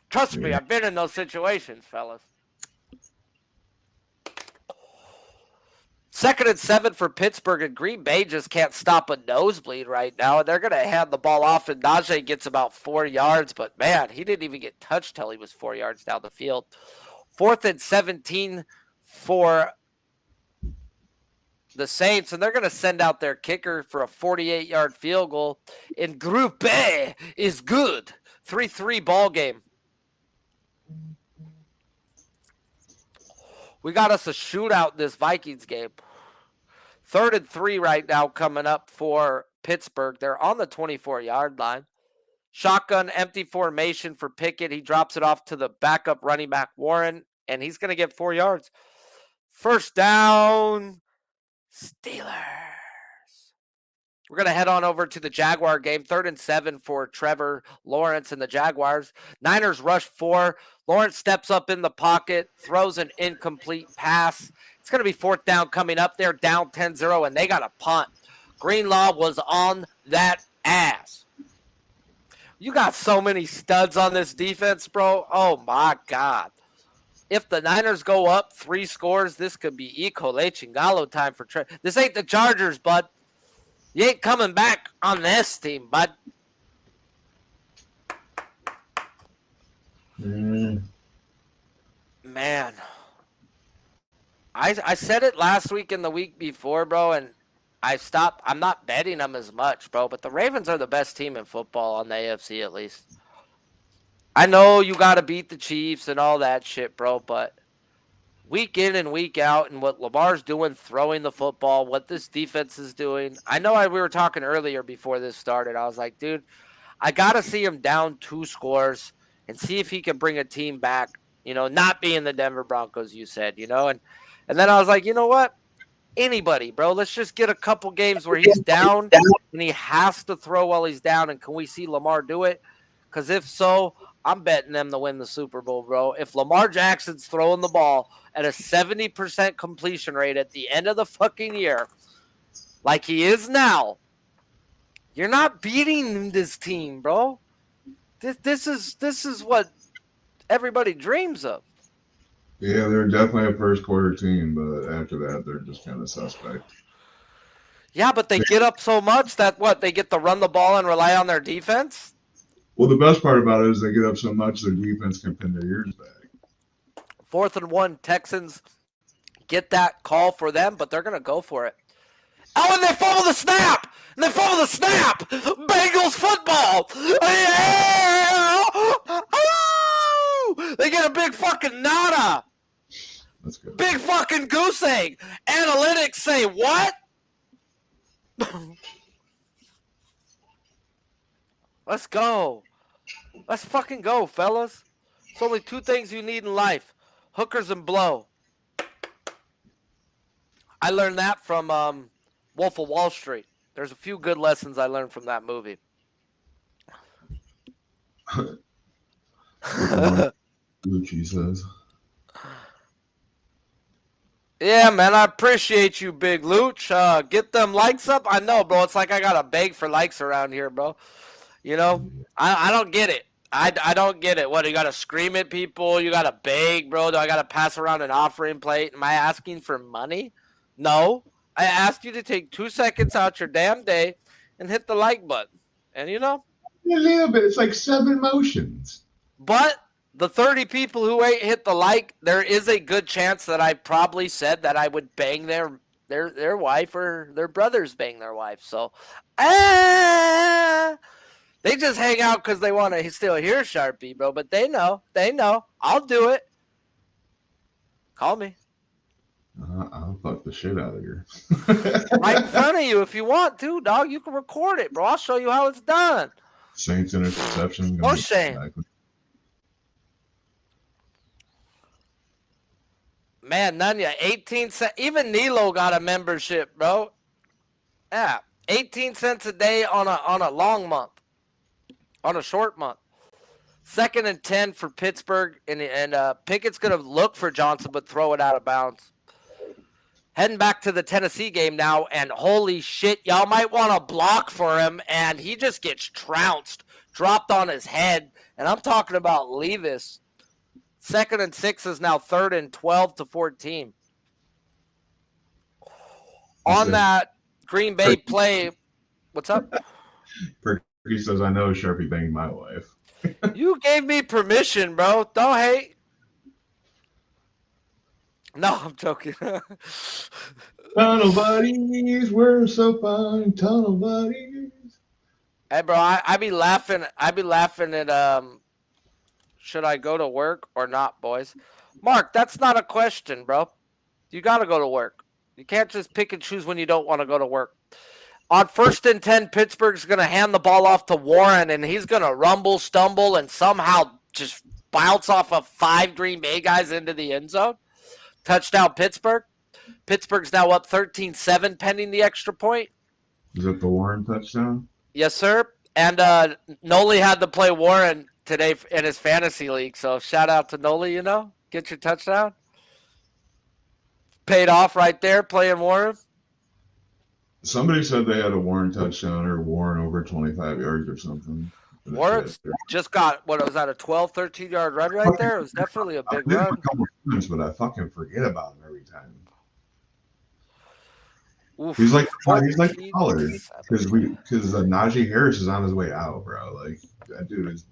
Trust me, I've been in those situations, fellas. 2nd and 7 for Pittsburgh, and Green Bay just can't stop a nosebleed right now. And they're going to hand the ball off, and Najee gets about 4 yards. But, man, he didn't even get touched till he was 4 yards down the field. 4th and 17 for the Saints, and they're going to send out their kicker for a 48-yard field goal. And Group A is good. 3-3 ball game. We got us a shootout in this Vikings game. 3rd and 3 right now coming up for Pittsburgh. They're on the 24-yard line. Shotgun empty formation for Pickett. He drops it off to the backup running back Warren, and he's going to get 4 yards. First down, Steelers. We're going to head on over to the Jaguar game. 3rd and 7 for Trevor Lawrence and the Jaguars. Niners rush 4. Lawrence steps up in the pocket, throws an incomplete pass. It's going to be 4th down coming up. They're down 10-0, and they got a punt. Greenlaw was on that ass. You got so many studs on this defense, bro. Oh, my God. If the Niners go up 3 scores, this could be Ecole Chingalo time for Trevor. This ain't the Chargers, bud. You ain't coming back on this team, bud. Man. I said it last week and the week before, bro, and I stopped. I'm not betting them as much, bro, but the Ravens are the best team in football on the AFC at least. I know you got to beat the Chiefs and all that shit, bro, but week in and week out and what Lamar's doing throwing the football, what this defense is doing. I know we were talking earlier before this started. I was like, dude, I got to see him down 2 scores and see if he can bring a team back, you know, not being the Denver Broncos, you said, you know. And then I was like, you know what? Anybody, bro. Let's just get a couple games where he's down and he has to throw while he's down. And can we see Lamar do it? Because if so, I'm betting them to win the Super Bowl, bro. If Lamar Jackson's throwing the ball at a 70% completion rate at the end of the fucking year, like he is now, you're not beating this team, bro. This is what everybody dreams of. Yeah, they're definitely a first quarter team, but after that, they're just kind of suspect. Yeah, but they get up so much that they get to run the ball and rely on their defense? Well, the best part about it is they get up so much their defense can pin their ears back. 4th and 1, Texans get that call for them, but they're going to go for it. Oh, and they fumble the snap! Bengals football! Yeah! Oh! They get a big fucking nada! That's good. Big fucking goose egg! Analytics say what? Let's go. Let's fucking go, fellas. It's only 2 things you need in life. Hookers and blow. I learned that from Wolf of Wall Street. There's a few good lessons I learned from that movie. Lucci says. Yeah, man, I appreciate you, Big Luch. Get them likes up. I know, bro. It's like I gotta beg for likes around here, bro. You know, I don't get it. I don't get it. What, you gotta scream at people? You gotta beg, bro? Do I gotta pass around an offering plate? Am I asking for money? No. I asked you to take 2 seconds out your damn day and hit the like button. And you know, A little bit. It's like 7 motions. but the 30 people who ain't hit the like, there is a good chance that I probably said that I would bang their wife or their brothers bang their wife. So, they just hang out because they want to still hear Sharpie, bro. But they know. I'll do it. Call me. I'll fuck the shit out of you. Right in front of you if you want to, dog. You can record it, bro. I'll show you how it's done. Saints interception. No shame. Man, none yet. 18 cents. Even Nilo got a membership, bro. Yeah, 18 cents a day on a long month, on a short month. 2nd and 10 for Pittsburgh, and Pickett's gonna look for Johnson, but throw it out of bounds. Heading back to the Tennessee game now, and holy shit, y'all might want to block for him, and he just gets trounced, dropped on his head, and I'm talking about Levis. 2nd and 6 is now 3rd and 12 to 14. On that Green Bay play, what's up? Perky says, I know Sharpie banged my wife. You gave me permission, bro. Don't hate. No, I'm joking. Tunnel buddies, we're so fine. Tunnel buddies. Hey, bro, I be laughing. I be laughing at should I go to work or not, boys? Mark, that's not a question, bro. You got to go to work. You can't just pick and choose when you don't want to go to work. On 1st and 10, Pittsburgh's going to hand the ball off to Warren, and he's going to rumble, stumble, and somehow just bounce off of 5 Green Bay guys into the end zone. Touchdown, Pittsburgh. Pittsburgh's now up 13-7 pending the extra point. Is it the Warren touchdown? Yes, sir. And Noli had to play Warren today in his fantasy league, so shout out to Noli, you know. Get your touchdown. Paid off right there playing Warren. Somebody said they had a Warren touchdown or Warren over 25 yards or something. Warren's just got, what was that, a 12, 13-yard run right there? It was definitely a big run. A couple times, but I fucking forget about him every time. Oof. He's like Pollard because Najee Harris is on his way out, bro. Like that dude is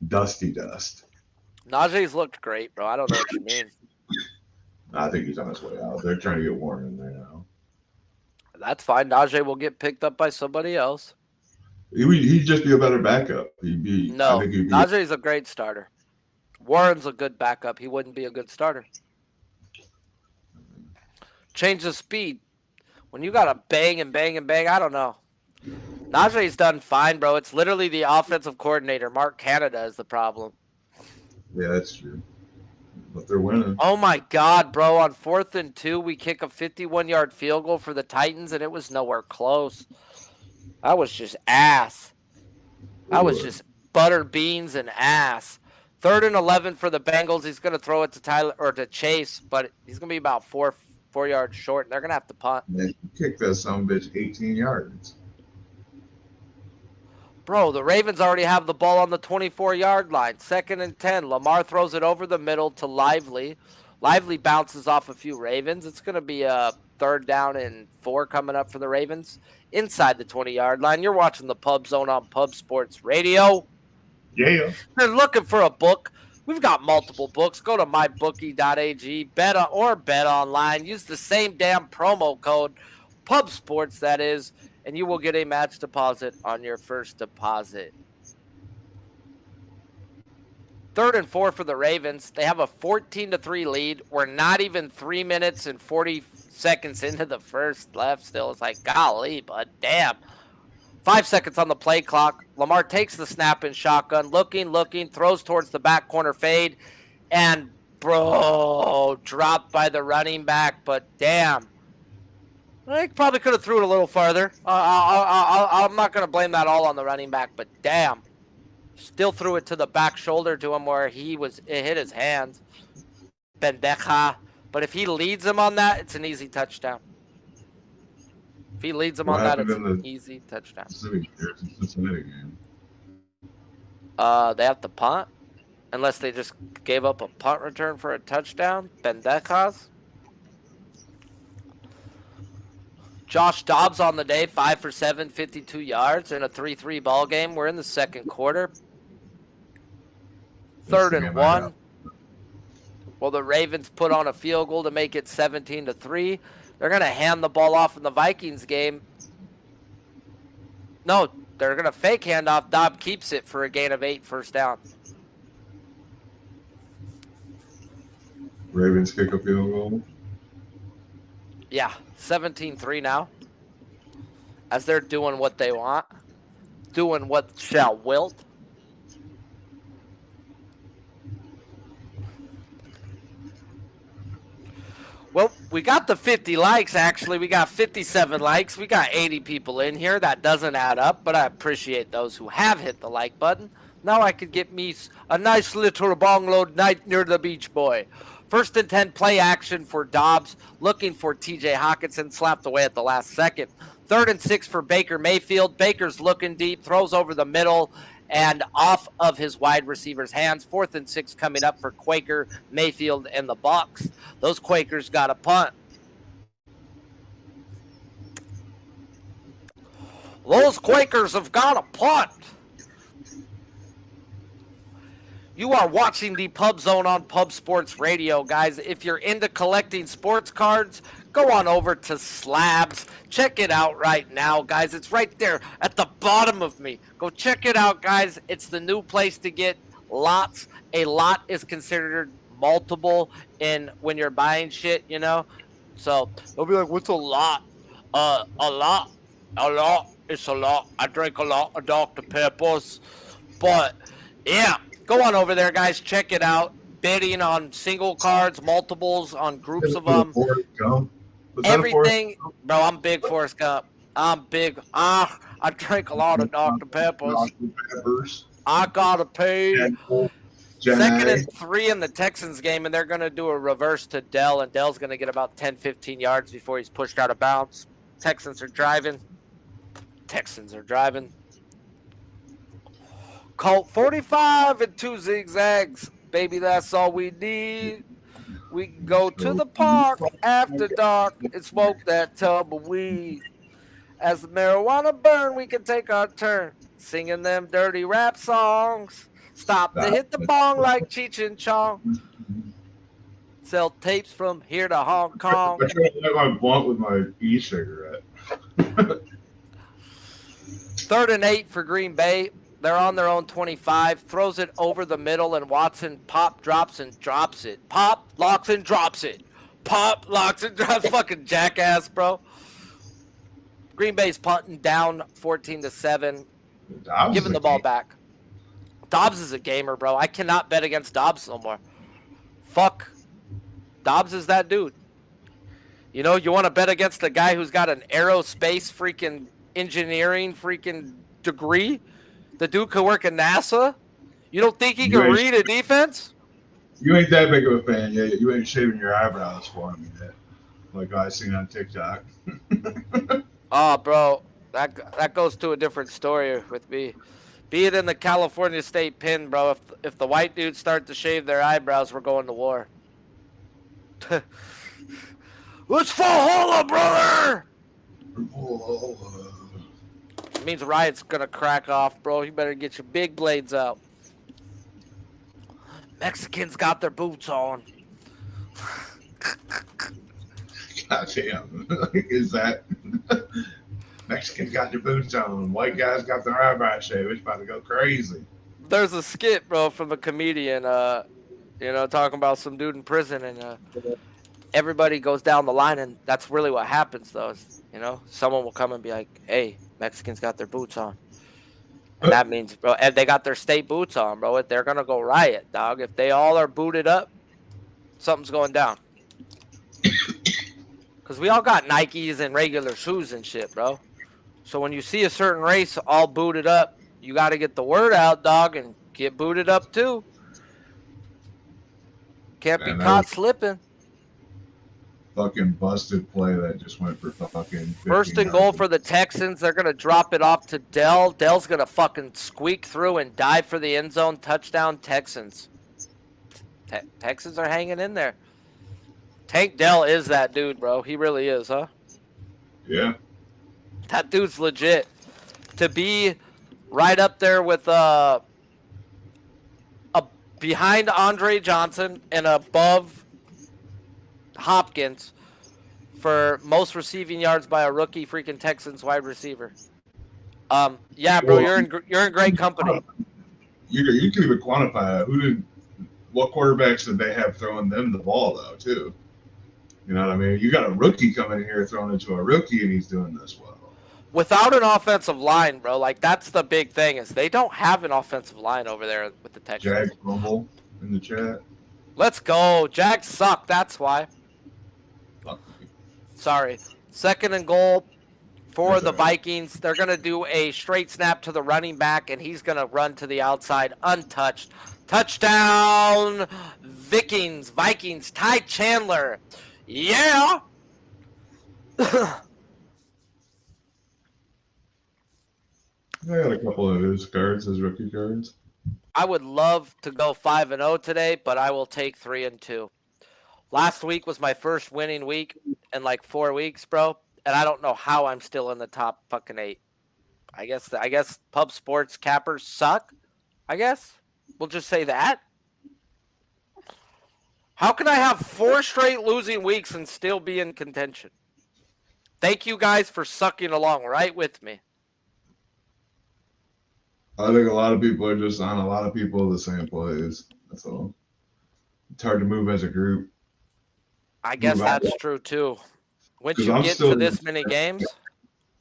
dusty dust. Najee's looked great, bro. I don't know what you mean. I think he's on his way out. They're trying to get Warren in there now. That's fine. Najee will get picked up by somebody else. He'd just be a better backup. Najee's a great starter. Warren's a good backup. He wouldn't be a good starter. Change the speed. When you got to bang and bang and bang, I don't know. Najee's done fine, bro. It's literally the offensive coordinator. Mark Canada is the problem. Yeah, that's true. But they're winning. Oh, my God, bro. On 4th and 2, we kick a 51-yard field goal for the Titans, and it was nowhere close. That was just ass. That was just butter beans and ass. 3rd and 11 for the Bengals. He's going to throw it to Tyler or to Chase, but he's going to be about four yards short, and they're going to have to punt. Man, kick that sumbitch 18 yards. Bro, the Ravens already have the ball on the 24-yard line. 2nd and 10. Lamar throws it over the middle to Lively. Lively bounces off a few Ravens. It's going to be a 3rd down and 4 coming up for the Ravens inside the 20-yard line. You're watching the Pub Zone on Pub Sports Radio. Yeah. They're looking for a book. We've got multiple books. Go to mybookie.ag, bet online. Use the same damn promo code, Pub Sports, that is, and you will get a match deposit on your first deposit. 3rd and 4 for the Ravens. They have a 14-3 lead. We're not even 3 minutes and 40 seconds into the first left still. It's like, golly, but damn. 5 seconds on the play clock. Lamar takes the snap in shotgun. Looking, throws towards the back corner fade. And, bro, dropped by the running back. But, damn. I probably could have threw it a little farther. I'm not going to blame that all on the running back. But, damn. Still threw it to the back shoulder to him where it hit his hand. Bendeja. But if he leads him on that, it's an easy touchdown. If he leads him on that, it's an easy touchdown. Cincinnati game. They have to punt. Unless they just gave up a punt return for a touchdown. Bendejas. Josh Dobbs on the day, 5 for 7, 52 yards in a 3-3 ball game. We're in the second quarter. 3rd and 1. Well, the Ravens put on a field goal to make it 17-3. They're going to hand the ball off in the Vikings game. No, they're going to fake handoff. Dobbs keeps it for a gain of 8, first down. Ravens kick a field goal. Yeah, 17-3 now. As they're doing what they want. Doing what shall wilt. Well, we got the 50 likes, actually. We got 57 likes. We got 80 people in here. That doesn't add up, but I appreciate those who have hit the like button. Now I could get me a nice little bongload night near the beach, boy. 1st and 10 play action for Dobbs, looking for TJ Hawkinson, slapped away at the last second. 3rd and 6 for Baker Mayfield. Baker's looking deep, throws over the middle and off of his wide receiver's hands. 4th and 6 coming up for Quaker, Mayfield, and the Bucs. Those Quakers got a punt. Those Quakers have got a punt. You are watching the Pub Zone on Pub Sports Radio, guys. If you're into collecting sports cards, go on over to Slabs. Check it out right now, guys. It's right there at the bottom of me. Go check it out, guys. It's the new place to get lots. A lot is considered multiple in when you're buying shit, you know? So they'll be like, what's a lot? A lot. It's a lot. I drink a lot of Dr. Peppers. But, yeah. Go on over there, guys. Check it out. Bidding on single cards, multiples, on groups of them. Everything. Bro, I'm big Forrest Gump. I'm big. I drink a lot of Dr. Peppers. I got to pay. 2nd and 3 in the Texans game, and they're going to do a reverse to Dell, and Dell's going to get about 10, 15 yards before he's pushed out of bounds. Texans are driving. Colt 45 and 2 zigzags. Baby, that's all we need. We can go to the park after dark and smoke that tub of weed. As the marijuana burn, we can take our turn singing them dirty rap songs. Stop to hit the bong like Cheech and Chong. Sell tapes from here to Hong Kong. I tried to have my blunt with my e-cigarette. 3rd and 8 for Green Bay. They're on their own 25. Throws it over the middle, and Watson drops and drops it. Pop, locks, and drops it. Pop, locks, and drops. Fucking jackass, bro. Green Bay's punting down 14-7. Giving the ball back. Dobbs is a gamer, bro. I cannot bet against Dobbs no more. Fuck. Dobbs is that dude. You know, you want to bet against a guy who's got an aerospace freaking engineering freaking degree? The dude could work at NASA? You don't think he can read a defense? You ain't that big of a fan yet. You ain't shaving your eyebrows for me yet. Like I seen on TikTok. Oh, bro. That goes to a different story with me. Be it in the California State Pen, bro. If the white dudes start to shave their eyebrows, we're going to war. Let's Valhalla, brother! It means riot's gonna crack off, bro. You better get your big blades out. Mexicans got their boots on. Goddamn. Is that Mexicans got their boots on, white guys got their eyebrows shaved. It's about to go crazy. There's a skit, bro, from a comedian, talking about some dude in prison, and everybody goes down the line, and that's really what happens, though. Is, someone will come and be like, hey, Mexicans got their boots on. And that means, bro, and they got their state boots on, bro. They're going to go riot, dog. If they all are booted up, something's going down. Because we all got Nikes and regular shoes and shit, bro. So when you see a certain race all booted up, You got to get the word out, dog, and get booted up too. Can't be caught slipping. Fucking busted play that just went for fucking 15 First and goal yards. for the Texans. They're going to drop it off to Dell. Dell's going to fucking squeak through and dive for the end zone. Touchdown, Texans. Texans are hanging in there. Tank Dell is that dude, bro. He really is, huh? Yeah. That dude's legit. To be right up there with behind Andre Johnson and above Hopkins for most receiving yards by a rookie freaking Texans wide receiver. Yeah, bro, you're in great company. You can even quantify what quarterbacks did they have throwing them the ball though too. You know what I mean? You got a rookie coming here throwing it to a rookie and he's doing this well. Without an offensive line, bro, like that's the big thing is they don't have an offensive line over there with the Texans. Jags Rumble in the chat. Let's go. Jags suck. That's why. Sorry. Second and goal for the Vikings. They're going to do a straight snap to the running back, and he's going to run to the outside untouched. Touchdown, Vikings. Ty Chandler. Yeah. I got a couple of his cards, his rookie cards. I would love to go 5-0 today, but I will take 3-2. Last week was my first winning week in like 4 weeks, bro. And I don't know how I'm still in the top fucking 8. I guess Pub Sports cappers suck. I guess we'll just say that. How can I have 4 straight losing weeks and still be in contention? Thank you guys for sucking along right with me. I think a lot of people are just on a lot of people the same plays. That's all. It's hard to move as a group. I guess that's true too. Once you get to this many games,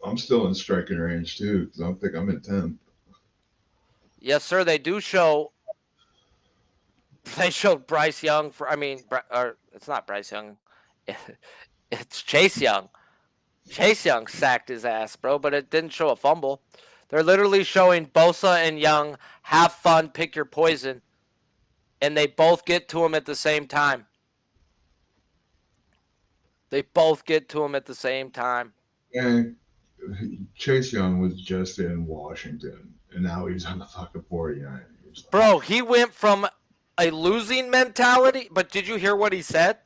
I'm still in striking range too because I think I'm at 10. Yes, sir. They do show. They showed Bryce Young or it's not Bryce Young. It's Chase Young. Chase Young sacked his ass, bro, but it didn't show a fumble. They're literally showing Bosa and Young have fun, pick your poison, and they both get to him at the same time. And Chase Young was just in Washington, and now he's on the fucking 49ers. Bro, he went from a losing mentality, but did you hear what he said?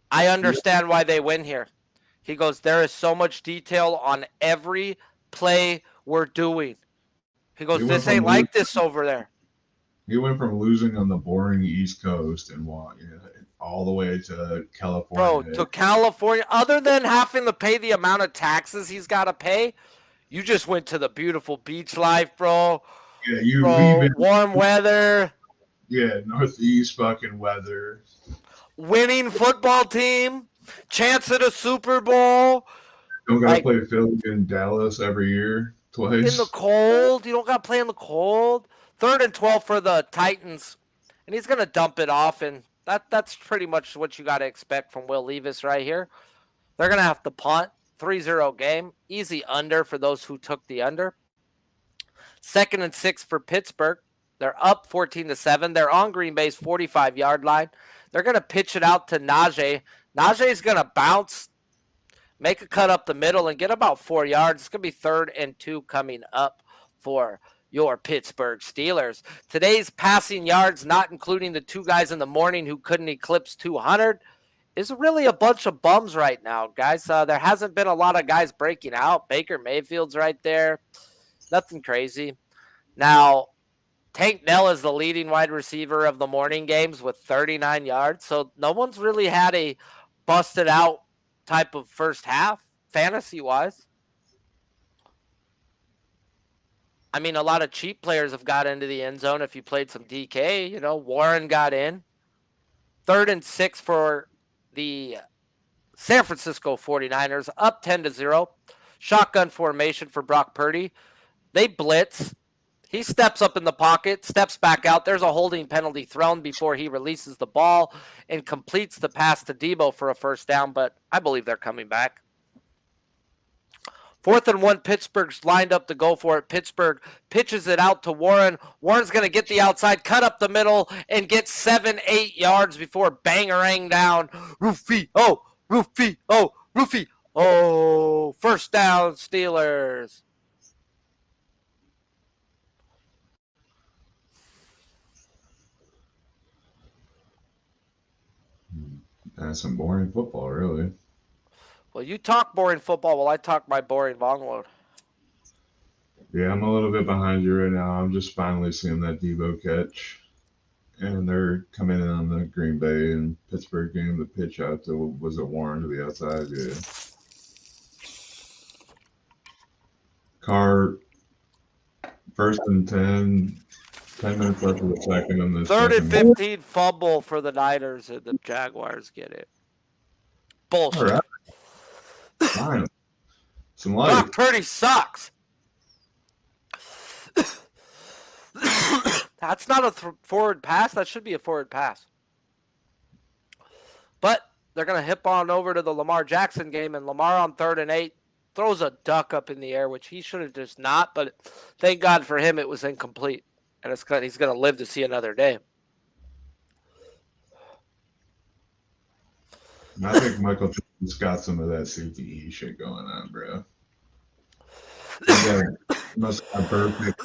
I understand why they win here. He goes, there is so much detail on every play we're doing. He goes, this ain't like this over there. He went from losing on the boring East Coast and all the way to California. Bro, to California. Other than having to pay the amount of taxes he's got to pay, you just went to the beautiful beach life, bro. Yeah, warm weather. Yeah, Northeast fucking weather. Winning football team. Chance at a Super Bowl. Don't gotta play Philly in Dallas every year, twice. In the cold. You don't gotta play in the cold. 3rd and 12 for the Titans. And he's gonna dump it off, and that's pretty much what you gotta expect from Will Levis right here. They're gonna have to punt. 3-0 game. Easy under for those who took the under. 2nd and 6 for Pittsburgh. They're up 14-7. They're on Green Bay's 45-yard line. They're gonna pitch it out to Najee. Najee's gonna bounce, make a cut up the middle, and get about 4 yards. It's going to be 3rd and 2 coming up for your Pittsburgh Steelers. Today's passing yards, not including the 2 guys in the morning who couldn't eclipse 200, is really a bunch of bums right now, guys. There hasn't been a lot of guys breaking out. Baker Mayfield's right there. Nothing crazy. Now, Tank Dell is the leading wide receiver of the morning games with 39 yards, so no one's really had a busted out type of first half, fantasy-wise. I mean, a lot of cheap players have got into the end zone if you played some DK. Warren got in. 3rd and 6 for the San Francisco 49ers, up 10-0. Shotgun formation for Brock Purdy. They blitz. He steps up in the pocket, steps back out. There's a holding penalty thrown before he releases the ball and completes the pass to Debo for a first down, but I believe they're coming back. 4th and 1, Pittsburgh's lined up to go for it. Pittsburgh pitches it out to Warren. Warren's going to get the outside, cut up the middle, and get 7-8 yards before bangerang down. Roofie, Roofie. Oh, first down, Steelers. That's some boring football, really. Well, you talk boring football while I talk my boring long load. Yeah, I'm a little bit behind you right now. I'm just finally seeing that Debo catch. And they're coming in on the Green Bay and Pittsburgh game. The pitch out to, was it Warren to the outside? Yeah. Carr, 1st and 10, 10 minutes left of the second. And the 3rd and second. 15 fumble for the Niners, and the Jaguars get it. Bullshit. All right. Fine. Some life. Brock Purdy sucks. That's not a forward pass. That should be a forward pass. But they're going to hip on over to the Lamar Jackson game, and Lamar on 3rd and 8 throws a duck up in the air, which he should have just not, but thank God for him it was incomplete, and he's going to live to see another day. I think Michael Jordan's got some of that CTE shit going on, bro. Yeah, must have perfect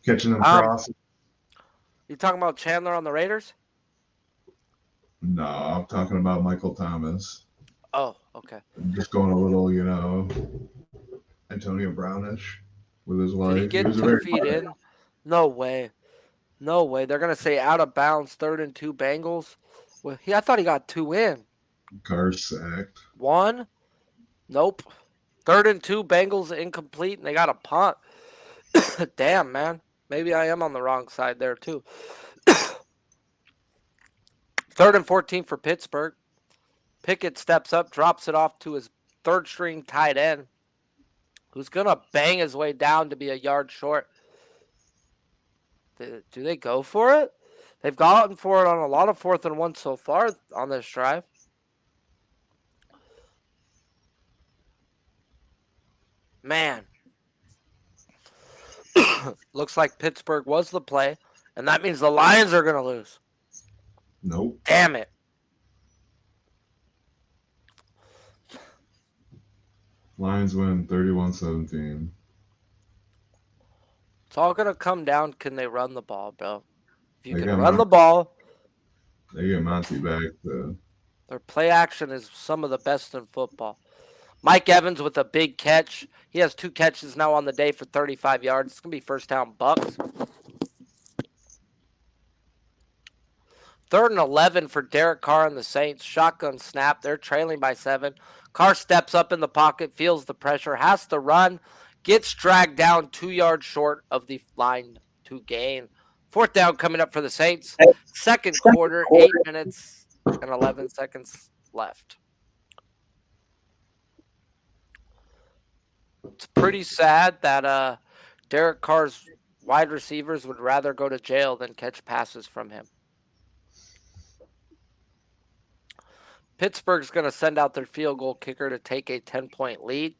catching them crosses. You talking about Chandler on the Raiders? No, I'm talking about Michael Thomas. Oh, okay. Just going a little, Antonio Brownish with his life. Did he get 2 feet in? No way. No way. They're going to say out of bounds, 3rd and 2 Bengals. Well, I thought he got 2 in. Carr sacked. 1? Nope. 3rd and 2 Bengals incomplete, and they got a punt. Damn, man. Maybe I am on the wrong side there, too. 3rd and 14 for Pittsburgh. Pickett steps up, drops it off to his 3rd-string tight end, who's going to bang his way down to be a yard short. Do they go for it? They've gotten for it on a lot of 4th and 1 so far on this drive. Man. Looks like Pittsburgh was the play, and that means the Lions are going to lose. Nope. Damn it. Lions win 31-17. It's all going to come down, can they run the ball, bro? If you They can got run the ball, They get Monty back. their play action is some of the best in football. Mike Evans with a big catch. He has 2 catches now on the day for 35 yards. It's going to be first down Bucks. 3rd and 11 for Derek Carr and the Saints. Shotgun snap. They're trailing by 7. Carr steps up in the pocket, feels the pressure, has to run, gets dragged down 2 yards short of the line to gain. 4th down coming up for the Saints. 2nd quarter, 8 minutes and 11 seconds left. It's pretty sad that Derek Carr's wide receivers would rather go to jail than catch passes from him. Pittsburgh's going to send out their field goal kicker to take a 10-point lead.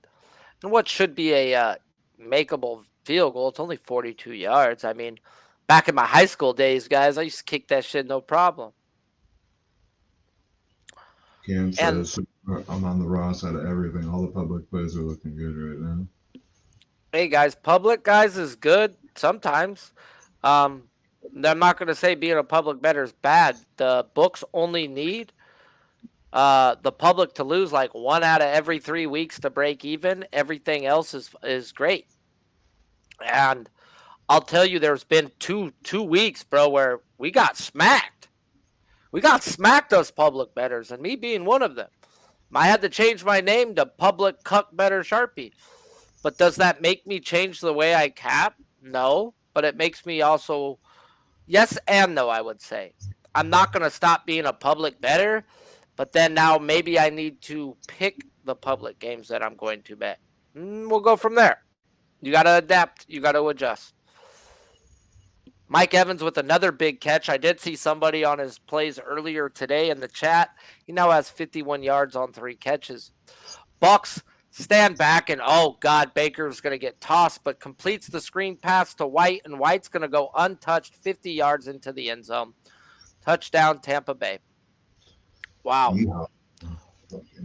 And what should be a makeable field goal, it's only 42 yards. I mean, back in my high school days, guys, I used to kick that shit no problem. Cam says, I'm on the raw side of everything. All the public plays are looking good right now. Hey, guys, public, guys, is good sometimes. I'm not going to say being a public bettor is bad. The books only need the public to lose like 1 out of every 3 weeks to break even. Everything else is great. And I'll tell you, there's been two weeks, bro, where we got smacked. We got smacked, us public bettors, and me being one of them. I had to change my name to Public Cuck Better Sharpie. But does that make me change the way I cap? No. But it makes me also, yes and no, I would say. I'm not going to stop being a public bettor, but then now maybe I need to pick the public games that I'm going to bet. We'll go from there. You got to adapt. You got to adjust. Mike Evans with another big catch. I did see somebody on his plays earlier today in the chat. He now has 51 yards on 3 catches. Bucks stand back, and oh God, Baker's going to get tossed, but completes the screen pass to White, and White's going to go untouched 50 yards into the end zone. Touchdown, Tampa Bay. Wow. Yeah.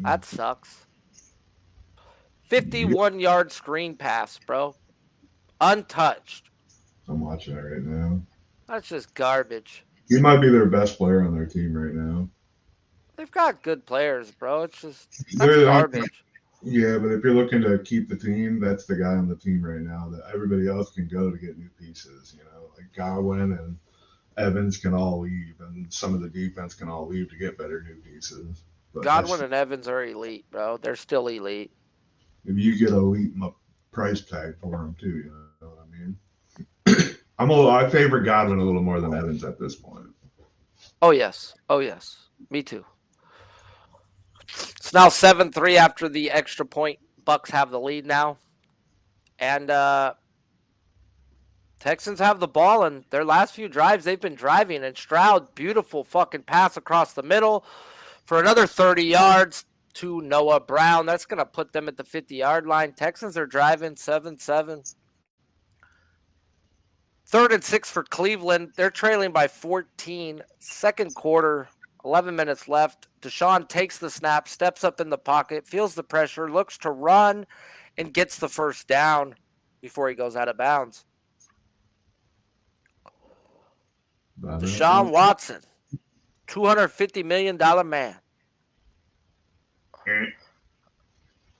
That sucks. 51-yard screen pass, bro. Untouched. I'm watching it right now. That's just garbage. He might be their best player on their team right now. They've got good players, bro. It's just They're- garbage. Yeah, but if you're looking to keep the team, that's the guy on the team right now that everybody else can go to get new pieces. You know, like Godwin and Evans can all leave, and some of the defense can all leave to get better new pieces. But Godwin and Evans are elite, bro. They're still elite. if you get elite price tag for them too, you know what I mean? I favor Godwin a little more than Evans at this point. Oh yes. Me too. It's now 7-3 after the extra point. Bucks have the lead now. And Texans have the ball, and their last few drives, they've been driving. And Stroud, beautiful fucking pass across the middle for another 30 yards to Noah Brown. That's going to put them at the 50-yard line. Texans are driving 7-7. 3rd and 6 for Cleveland. They're trailing by 14. Second quarter, 11 minutes left. Deshaun takes the snap, steps up in the pocket, feels the pressure, looks to run, and gets the first down before he goes out of bounds. Deshaun Watson, $250 million man.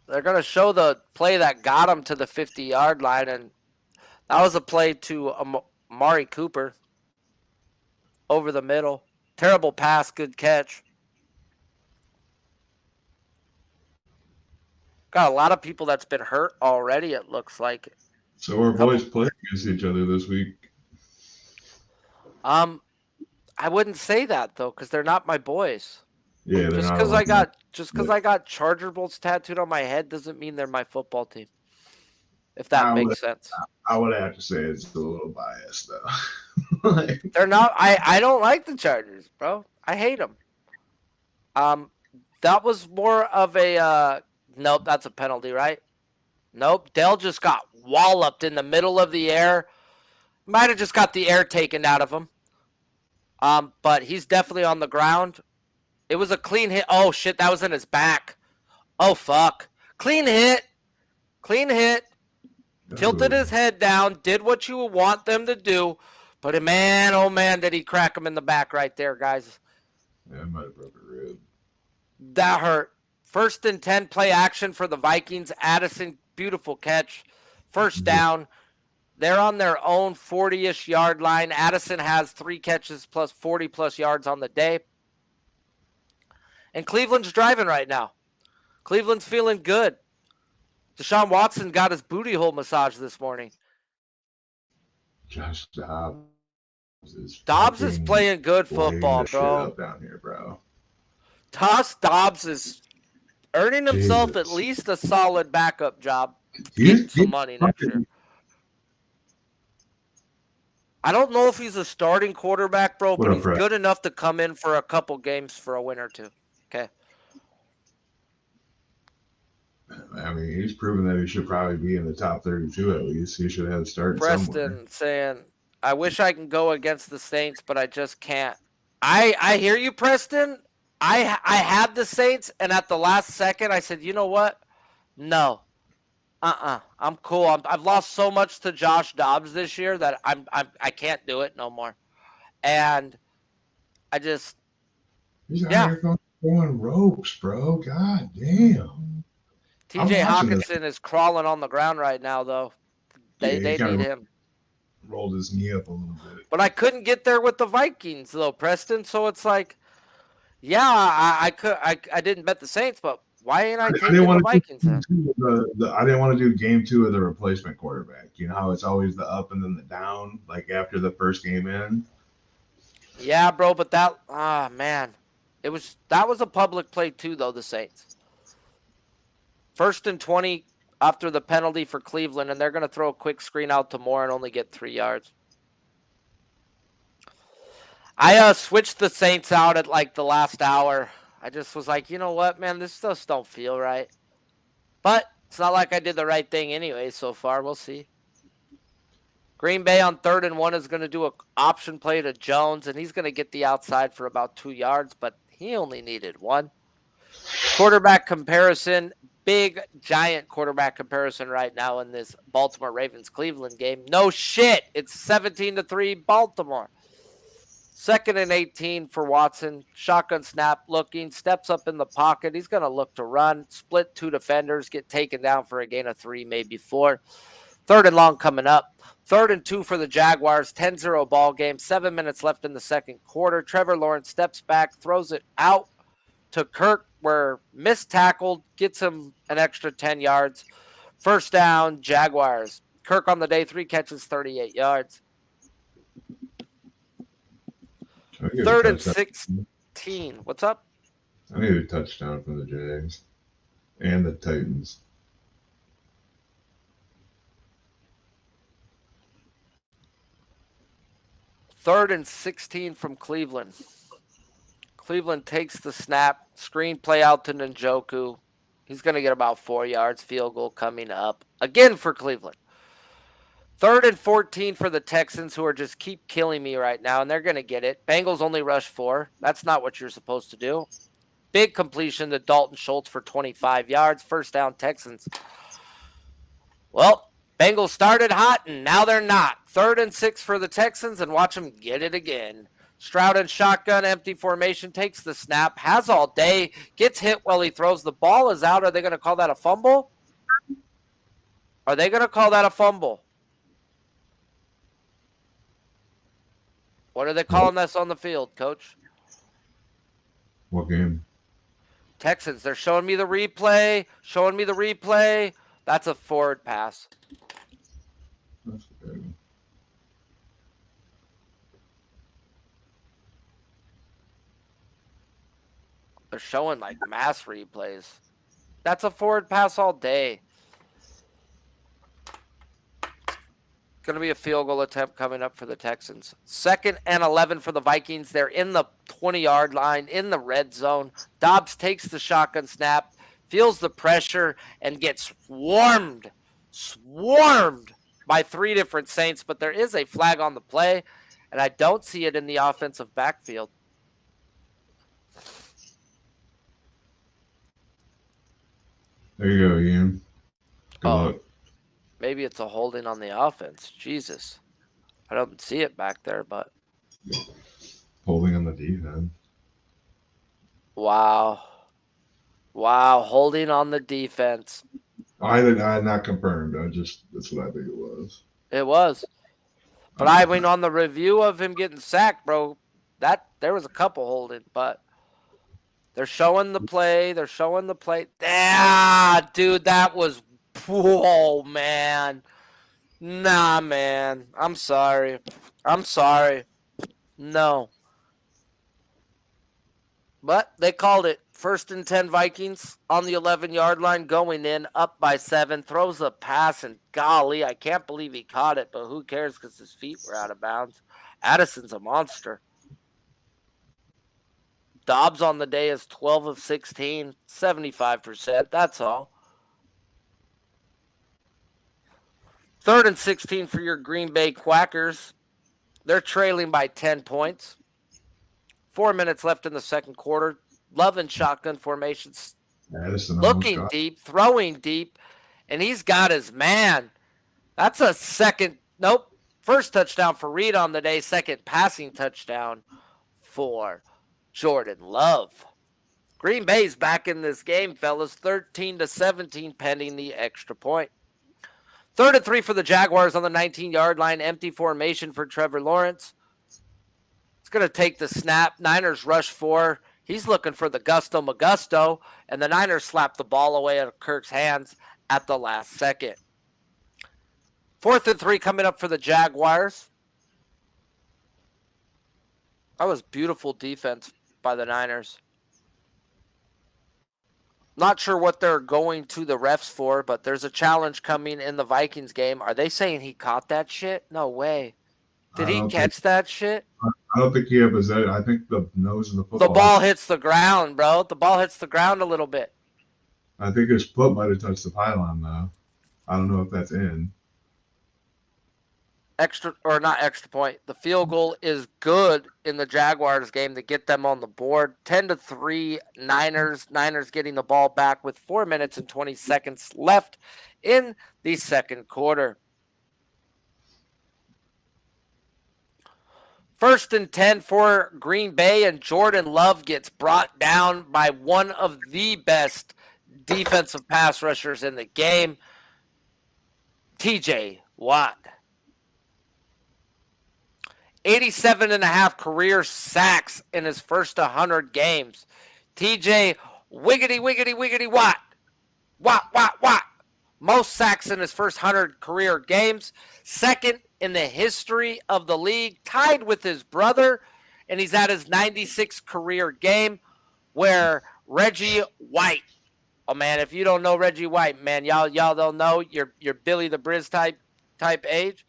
They're going to show the play that got him to the 50-yard line, and that was a play to Amari Cooper over the middle. Terrible pass, good catch. Got a lot of people that's been hurt already, it looks like. So our boys play against each other this week. I wouldn't say that though, because they're not my boys. Yeah, Just because I got Charger bolts tattooed on my head doesn't mean they're my football team. If that makes sense. I would have to say it's a little biased though. They're not. I don't like the Chargers, bro. I hate them. That was more of a nope. That's a penalty, right? Nope. Dell just got walloped in the middle of the air. Might have just got the air taken out of him. But he's definitely on the ground. It was a clean hit. Oh shit, that was in his back. Oh fuck. Clean hit. Tilted his head down, did what you want them to do, but man, oh man, did he crack him in the back right there, guys. Yeah, I might have broke a rib. That hurt. 1st and 10, play action for the Vikings. Addison, beautiful catch. First down. They're on their own 40-ish yard line. Addison has 3 catches plus 40-plus yards on the day. And Cleveland's driving right now. Cleveland's feeling good. Deshaun Watson got his booty hole massage this morning. Josh Dobbs is playing good football, bro. Down here, bro. Dobbs is earning himself at least a solid backup job. He's Getting some money next year. I don't know if he's a starting quarterback, bro, but he's good enough to come in for a couple games for a win or two. Okay. I mean, he's proven that he should probably be in the top 32 at least. He should have started Preston somewhere. saying, I wish I can go against the Saints, but I just can't. I hear you, Preston. I had the Saints, and at the last second, I said, you know what? No. I'm cool. I've lost so much to Josh Dobbs this year that I can't do it no more. And I just He's out here throwing ropes, bro. God damn. TJ Hawkinson is crawling on the ground right now, though. They need him. Rolled his knee up a little bit. But I couldn't get there with the Vikings, though, Preston. So it's like, yeah, I didn't bet the Saints, but why ain't I taking the Vikings then? I didn't want to do game 2 of the replacement quarterback. You know how it's always the up and then the down, like after the first game in? Yeah, bro, but man. That was a public play too, though, the Saints. 1st and 20 after the penalty for Cleveland, and they're going to throw a quick screen out to Moore and only get 3 yards. I switched the Saints out at like the last hour. I just was like, you know what, man, this just don't feel right. But It's not like I did the right thing anyway so far. We'll see. Green Bay on 3rd and 1 is going to do an option play to Jones, and he's going to get the outside for about 2 yards, but he only needed 1. Quarterback comparison, big, giant quarterback comparison right now in this Baltimore Ravens-Cleveland game. No shit. It's 17-3 Baltimore. 2nd and 18 for Watson. Shotgun snap looking. Steps up in the pocket. He's going to look to run. Split 2 defenders. Get taken down for a gain of 3, maybe 4. 3rd and long coming up. 3rd and 2 for the Jaguars. 10-0 ball game. 7 minutes left in the second quarter. Trevor Lawrence steps back. Throws it out to Kirk, where missed tackled, gets him an extra 10 yards. First down, Jaguars. Kirk on the day, 3 catches, 38 yards. 3rd and 16. What's up? I need a touchdown from the Jags and the Titans. Third and 16 from Cleveland. Cleveland takes the snap, screen play out to Njoku. He's going to get about 4 yards, field goal coming up. Again for Cleveland. 3rd and 14 for the Texans, who are just keep killing me right now, and they're going to get it. Bengals only rush 4. That's not what you're supposed to do. Big completion to Dalton Schultz for 25 yards. First down, Texans. Well, Bengals started hot, and now they're not. 3rd and 6 for the Texans, and watch them get it again. Stroud in shotgun, empty formation, takes the snap, has all day, gets hit while he throws. The ball is out. Are they going to call that a fumble? Are they going to call that a fumble? What are they calling this on the field, Coach? What game? Texans. They're showing me the replay. That's a forward pass. That's good. They're showing like mass replays. That's a forward pass all day. Going to be a field goal attempt coming up for the Texans. 2nd and 11 for the Vikings. They're in the 20-yard line, in the red zone. Dobbs takes the shotgun snap, feels the pressure, and gets swarmed by 3 different Saints. But there is a flag on the play, and I don't see it in the offensive backfield. There you go, Ian. Good luck. Maybe it's a holding on the offense. Jesus. I don't see it back there, but. Holding on the defense. Wow. Holding on the defense. I had not confirmed. That's what I think it was. It was. But I mean, on the review of him getting sacked, bro, there was a couple holding, but they're showing the play. Ah, dude, that was. Whoa, man. Nah, man. I'm sorry. No. But they called it. 1st and 10 Vikings on the 11-yard line, going in, up by 7. Throws a pass, and golly, I can't believe he caught it, but who cares because his feet were out of bounds. Addison's a monster. Dobbs on the day is 12 of 16, 75%. That's all. 3rd and 16 for your Green Bay Quackers. They're trailing by 10 points. 4 minutes left in the second quarter. Love and shotgun formations. Looking deep, throwing deep, and he's got his man. That's a first touchdown for Reed on the day, second passing touchdown for Jordan Love. Green Bay's back in this game, fellas. 13-17 pending the extra point. 3rd and 3 for the Jaguars on the 19-yard line. Empty formation for Trevor Lawrence. It's going to take the snap. Niners rush 4. He's looking for the Gusto Magusto, and the Niners slap the ball away out of Kirk's hands at the last second. 4th and 3 coming up for the Jaguars. That was beautiful defense by the Niners. Not sure what they're going to the refs for, but there's a challenge coming in the Vikings game. Are they saying he caught that shit? No way. Did he catch that shit? I don't think he ever said it. I think the nose of the football. The ball hits the ground, bro. The ball hits the ground a little bit. I think his foot might have touched the pylon, though. I don't know if that's in. Extra or not extra point. The field goal is good in the Jaguars game to get them on the board. 10-3 Niners. Niners getting the ball back with 4 minutes and 20 seconds left in the second quarter. 1st and 10 for Green Bay, and Jordan Love gets brought down by one of the best defensive pass rushers in the game, TJ Watt. 87.5 career sacks in his first 100 games. TJ wiggity Watt. Watt. Most sacks in his first 100 career games. Second in the history of the league, tied with his brother, and he's at his 96th career game, where Reggie White. Oh man, if you don't know Reggie White, man, y'all don't know. You're Billy the Briz type age.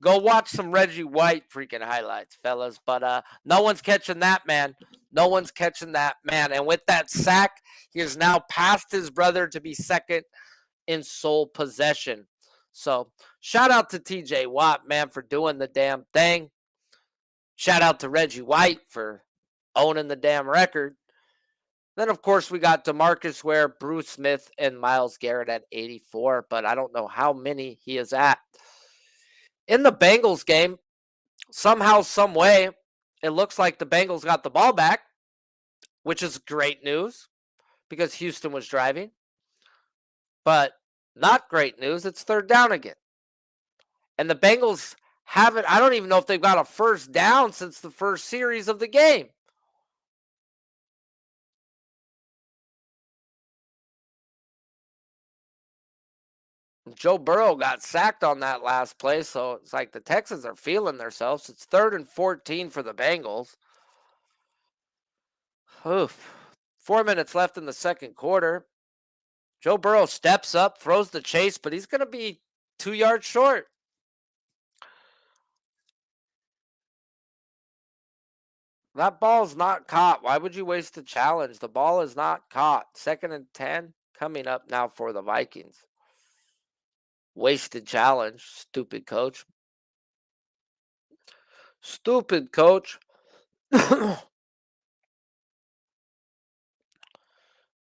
Go watch some Reggie White freaking highlights, fellas. But no one's catching that man. No one's catching that man. And with that sack, he has now passed his brother to be second in sole possession. So shout out to TJ Watt, man, for doing the damn thing. Shout out to Reggie White for owning the damn record. Then, of course, we got DeMarcus Ware, Bruce Smith, and Myles Garrett at 84, but I don't know how many he is at. In the Bengals game, somehow, some way, it looks like the Bengals got the ball back, which is great news because Houston was driving. But not great news. It's 3rd down again. And the Bengals haven't, I don't even know if they've got a first down since the first series of the game. Joe Burrow got sacked on that last play, so it's like the Texans are feeling themselves. It's 3rd and 14 for the Bengals. Oof. 4 minutes left in the second quarter. Joe Burrow steps up, throws the chase, but he's going to be 2 yards short. That ball's not caught. Why would you waste the challenge? The ball is not caught. 2nd and 10 coming up now for the Vikings. Wasted challenge. Stupid coach. Stupid coach.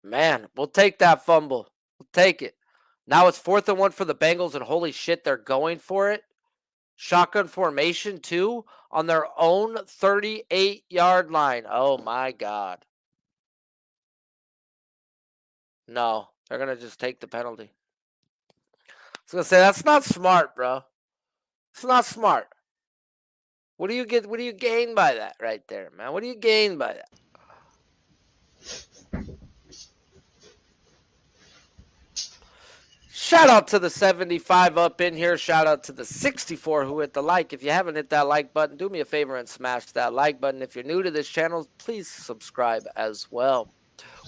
Man, we'll take that fumble. We'll take it. Now it's 4th and 1 for the Bengals, and holy shit, they're going for it. Shotgun formation, too, on their own 38-yard line. Oh, my God. No, they're going to just take the penalty. I was going to say, that's not smart, bro. It's not smart. What do you gain by that right there, man? What do you gain by that? Shout out to the 75 up in here. Shout out to the 64 who hit the like. If you haven't hit that like button, do me a favor and smash that like button. If you're new to this channel, please subscribe as well.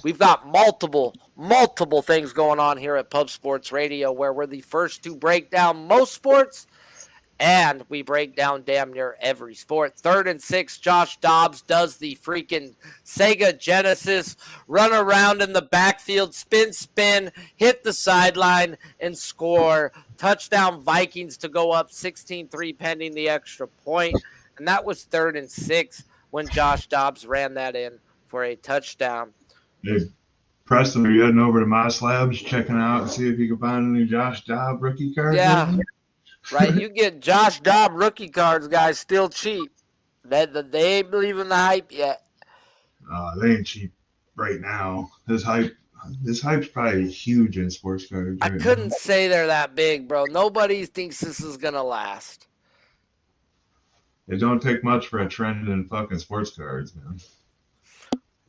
We've got multiple things going on here at Pub Sports Radio, where we're the first to break down most sports, and we break down damn near every sport. 3rd and 6, Josh Dobbs does the freaking Sega Genesis, run around in the backfield, spin, hit the sideline, and score. Touchdown Vikings to go up 16-3 pending the extra point. And that was 3rd and 6 when Josh Dobbs ran that in for a touchdown. Hey, Preston, are you heading over to my slabs, checking out and see if you can find any Josh Dobbs rookie cards? Yeah. Right, you get Josh Dobbs rookie cards, guys, still cheap. They ain't believing the hype yet. They ain't cheap right now. This hype's probably huge in sports cards. I couldn't say they're that big, bro. Nobody thinks this is gonna last. It don't take much for a trend in fucking sports cards, man.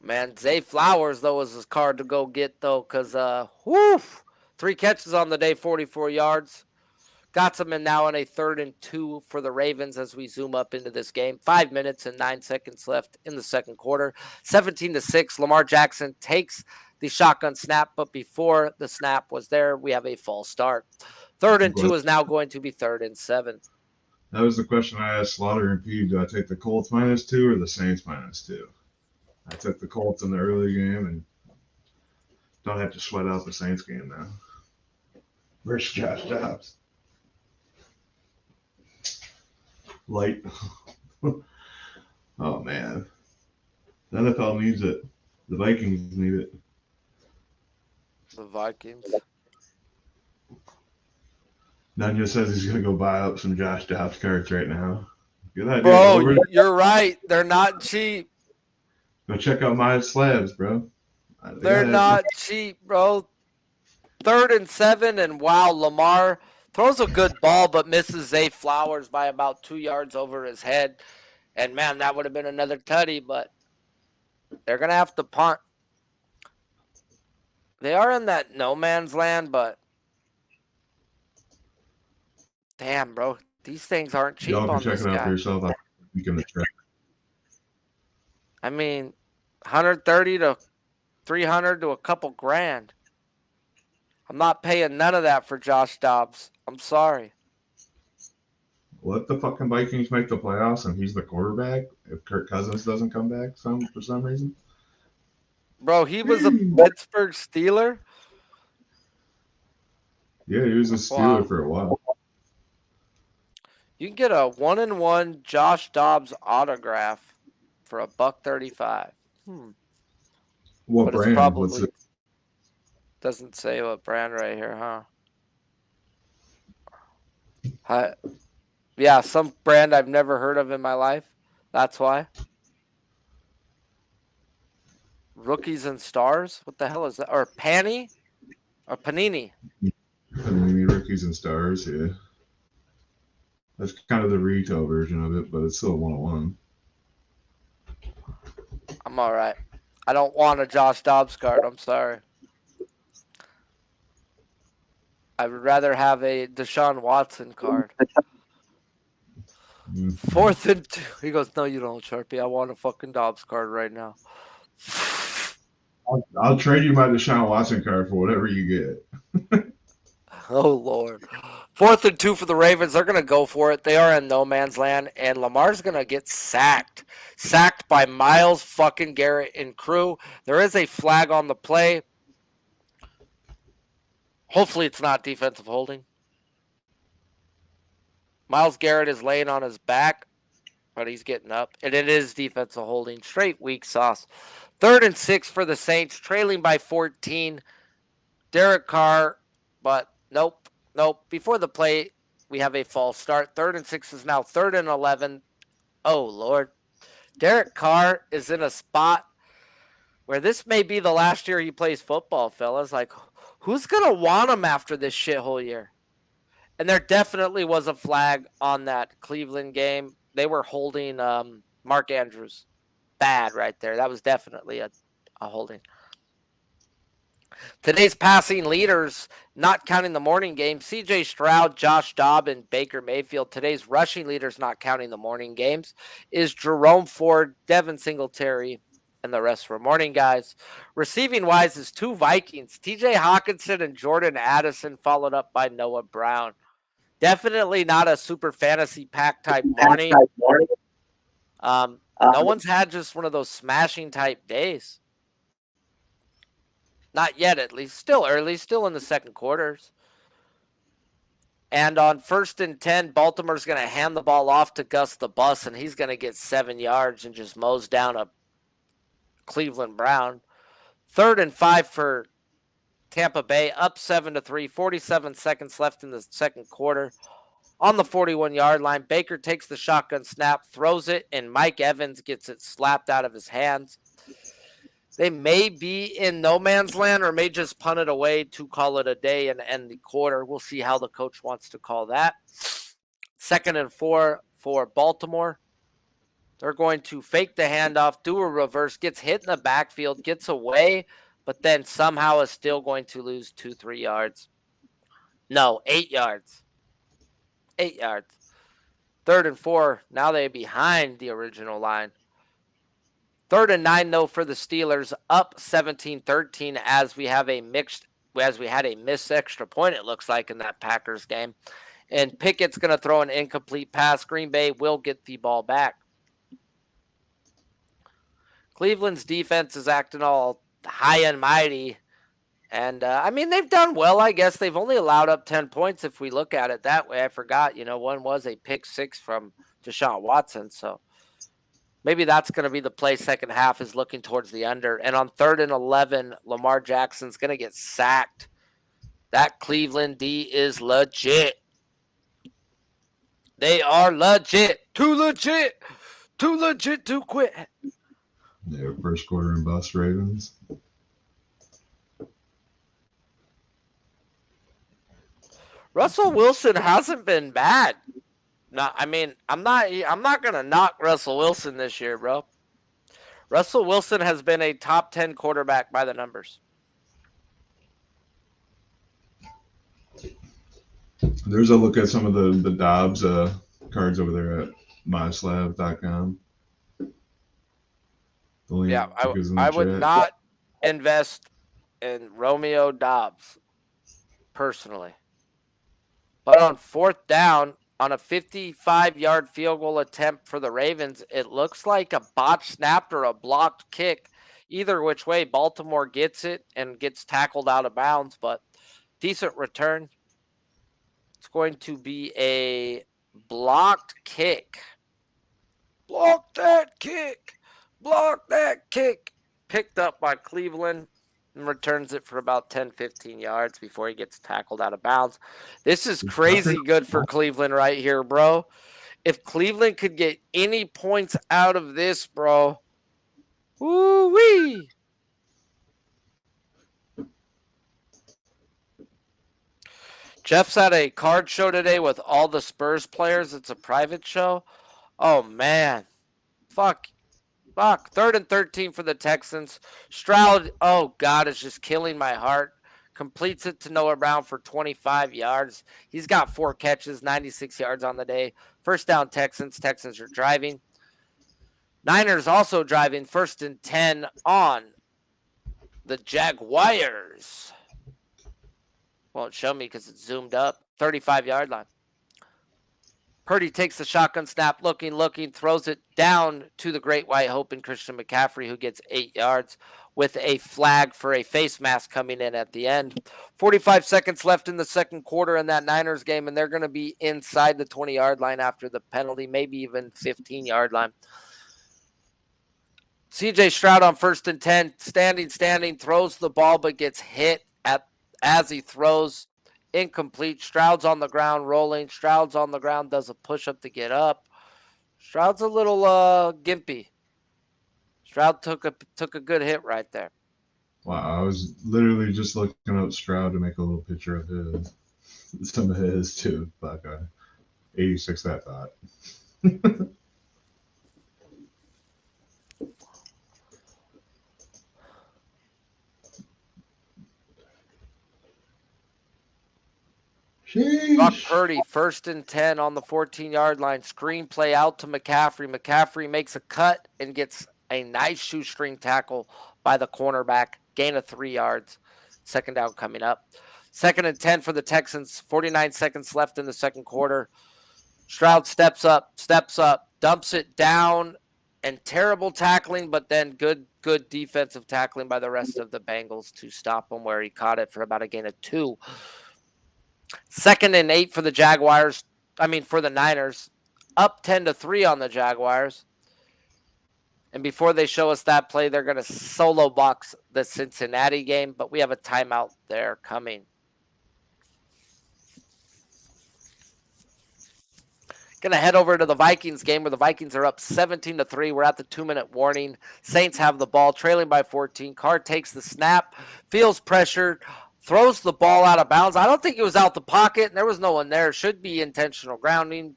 Man, Zay Flowers, though, was his card to go get, though, because, 3 catches on the day, 44 yards. Got some in now on a 3rd and 2 for the Ravens as we zoom up into this game. 5 minutes and 9 seconds left in the second quarter. 17-6, Lamar Jackson takes the shotgun snap, but before the snap was there, we have a false start. 3rd and 2 is now going to be 3rd and 7. That was the question I asked Slaughter and Pete. Do I take the Colts -2 or the Saints -2? I took the Colts in the early game, and Don't have to sweat out the Saints game now. Versus Josh Dobbs. Light. Oh, man. The NFL needs it. The Vikings need it. The Vikings. Nunya says he's going to go buy up some Josh Dobbs cards right now. Good idea. Bro, you're right. They're not cheap. Go check out my slabs, bro. They're not cheap, bro. 3rd and 7, and wow, Lamar throws a good ball but misses Zay Flowers by about 2 yards over his head. And, man, that would have been another tutty, but they're going to have to punt. They are in that no man's land, but damn, bro, these things aren't cheap Y'all can on check this it out guy. for yourself. You can check. I mean, 130 to 300 to a couple grand. I'm not paying none of that for Josh Dobbs. I'm sorry. Let the fucking Vikings make the playoffs and he's the quarterback if Kirk Cousins doesn't come back for some reason. Bro, he was a Pittsburgh Steeler. Yeah, he was a Steeler for a while. You can get a 1-in-1 Josh Dobbs autograph for $135. What But brand? it's probably What's it? doesn't say what brand right here, huh? Yeah, some brand I've never heard of in my life. That's why. Rookies and Stars? What the hell is that? Or Panini? Or Panini? Panini Rookies and Stars, yeah. That's kind of the retail version of it, but it's still a 101. I'm all right. I don't want a Josh Dobbs card. I'm sorry. I would rather have a Deshaun Watson card. 4th and 2. He goes, no, you don't, Sharpie. I want a fucking Dobbs card right now. I'll trade you my Deshaun Watson card for whatever you get. Oh, Lord. 4th and 2 for the Ravens. They're going to go for it. They are in no man's land, and Lamar's going to get sacked. Sacked by Myles fucking Garrett and crew. There is a flag on the play. Hopefully it's not defensive holding. Myles Garrett is laying on his back, but he's getting up. And it is defensive holding. Straight weak sauce. 3rd and 6 for the Saints, trailing by 14. Derek Carr, but nope. Before the play, we have a false start. 3rd and 6 is now 3rd and 11. Oh, Lord. Derek Carr is in a spot where this may be the last year he plays football, fellas. Like, who's going to want him after this shithole year? And there definitely was a flag on that Cleveland game. They were holding Mark Andrews. Bad right there. That was definitely a holding. Today's passing leaders, not counting the morning game, C.J. Stroud, Josh Dobbs, and Baker Mayfield. Today's rushing leaders, not counting the morning games, is Jerome Ford, Devin Singletary, and the rest were morning guys. Receiving-wise is 2 Vikings, T.J. Hawkinson and Jordan Addison, followed up by Noah Brown. Definitely not a super fantasy pack type morning. No one's had just one of those smashing type days. Not yet, at least. Still early, still in the second quarters. And on 1st and 10, Baltimore's going to hand the ball off to Gus the Bus, and he's going to get 7 yards and just mows down a Cleveland Brown. 3rd and 5 for Tampa Bay, up 7-3, 47 seconds left in the second quarter. On the 41-yard line, Baker takes the shotgun snap, throws it, and Mike Evans gets it slapped out of his hands. They may be in no man's land or may just punt it away to call it a day and end the quarter. We'll see how the coach wants to call that. 2nd and 4 for Baltimore. They're going to fake the handoff, do a reverse, gets hit in the backfield, gets away, but then somehow is still going to lose 2-3 yards. No, 8 yards. 8 yards. 3rd and 4. Now they're behind the original line. 3rd and 9, though, for the Steelers, up 17-13 as we had a missed extra point, it looks like, in that Packers game. And Pickett's going to throw an incomplete pass. Green Bay will get the ball back. Cleveland's defense is acting all high and mighty And, I mean, they've done well, I guess. They've only allowed up 10 points if we look at it that way. I forgot, one was a pick 6 from Deshaun Watson. So maybe that's going to be the play second half, is looking towards the under. And on 3rd and 11, Lamar Jackson's going to get sacked. That Cleveland D is legit. They are legit. Too legit. Too legit to quit. Yeah, first quarter and bust Ravens. Russell Wilson hasn't been bad. No, I mean, I'm not gonna knock Russell Wilson this year, bro. Russell Wilson has been a top 10 quarterback by the numbers. There's a look at some of the Dobbs cards over there at myslab.com. Yeah, I would not invest in Romeo Dobbs personally. But on 4th down, on a 55-yard field goal attempt for the Ravens, it looks like a botched snap or a blocked kick. Either which way, Baltimore gets it and gets tackled out of bounds, but decent return. It's going to be a blocked kick. Block that kick. Block that kick. Picked up by Cleveland and returns it for about 10, 15 yards before he gets tackled out of bounds. This is crazy good for Cleveland right here, bro. If Cleveland could get any points out of this, bro, woo-wee. Jeff's at a card show today with all the Spurs players. It's a private show. Oh, man. Fuck. 3rd and 13 for the Texans. Stroud, oh, God, is just killing my heart. Completes it to Noah Brown for 25 yards. He's got 4 catches, 96 yards on the day. First down, Texans. Texans are driving. Niners also driving. 1st and 10 on the Jaguars. Won't show me because it's zoomed up. 35-yard line. Purdy takes the shotgun snap, looking, throws it down to the great white hope in Christian McCaffrey, who gets 8 yards with a flag for a face mask coming in at the end. 45 seconds left in the second quarter in that Niners game, and they're going to be inside the 20-yard line after the penalty, maybe even 15-yard line. CJ Stroud on 1st and 10, standing, throws the ball but gets hit as he throws. Incomplete. Stroud's on the ground rolling. Stroud's on the ground, does a push-up to get up. Stroud's a little gimpy. Stroud took a good hit right there. Wow, I was literally just looking up Stroud to make a little picture of his. Some of his too. Black guy. 86 that thought. Brock Purdy, 1st and 10 on the 14-yard line. Screen play out to McCaffrey. McCaffrey makes a cut and gets a nice shoestring tackle by the cornerback. Gain of 3 yards. 2nd down coming up. 2nd and 10 for the Texans. 49 seconds left in the second quarter. Stroud steps up, dumps it down, and terrible tackling, but then good defensive tackling by the rest of the Bengals to stop him, where he caught it for about a gain of 2. 2nd and 8 for the Jaguars. For the Niners. Up 10-3 on the Jaguars. And before they show us that play, they're going to solo box the Cincinnati game, but we have a timeout there coming. Going to head over to the Vikings game, where the Vikings are up 17-3. We're at the 2-minute warning. Saints have the ball, trailing by 14. Carr takes the snap, feels pressured, throws the ball out of bounds. I don't think it was out the pocket, and there was no one there. It should be intentional grounding,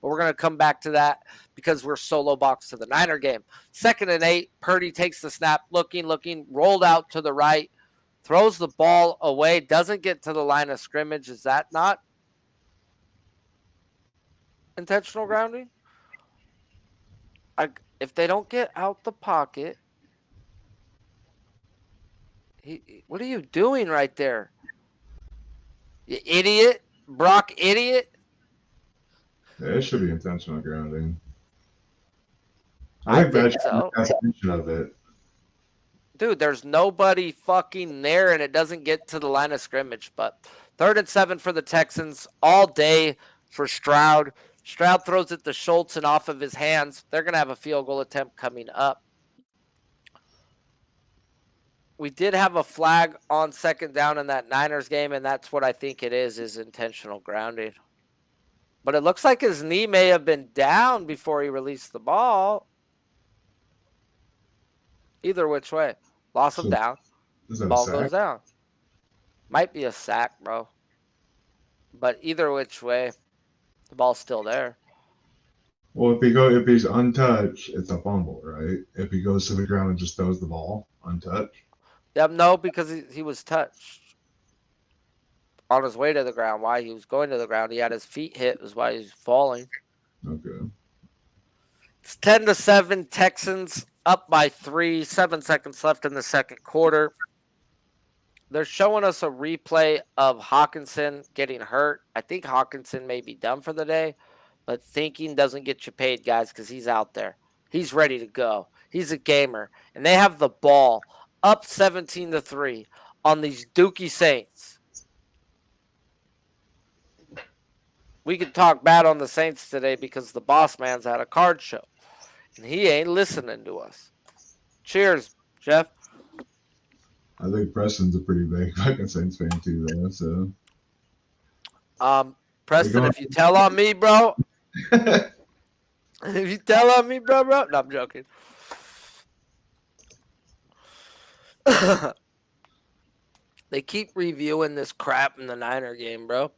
but we're going to come back to that because we're solo box to the Niner game. 2nd and 8, Purdy takes the snap, looking, rolled out to the right, throws the ball away, doesn't get to the line of scrimmage. Is that not intentional grounding? If they don't get out the pocket, what are you doing right there? You idiot. Brock, idiot. Yeah, it should be intentional grounding. I think that's the definition of it. Dude, there's nobody fucking there, and it doesn't get to the line of scrimmage. But 3rd and 7 for the Texans all day for Stroud. Stroud throws it to Schultz and off of his hands. They're going to have a field goal attempt coming up. We did have a flag on 2nd down in that Niners game, and that's what I think it is intentional grounding. But it looks like his knee may have been down before he released the ball. Either which way. Loss of down. Ball goes down. Might be a sack, bro. But either which way, the ball's still there. Well, if he's untouched, it's a fumble, right? If he goes to the ground and just throws the ball untouched. Yep, no, because he was touched on his way to the ground. Why he was going to the ground, he had his feet hit, is why he's falling. Okay. It's 10-7, Texans up by 3, 7 seconds left in the second quarter. They're showing us a replay of Hawkinson getting hurt. I think Hawkinson may be done for the day, but thinking doesn't get you paid, guys, because he's out there. He's ready to go. He's a gamer. And they have the ball up 17-3 on these Dookie Saints. We could talk bad on the Saints today because the boss man's had a card show. And he ain't listening to us. Cheers, Jeff. I think Preston's a pretty big fucking Saints fan too, though. So, Preston, if you tell on me, bro. If you tell on me, bro. No, I'm joking. They keep reviewing this crap in the Niner game, bro.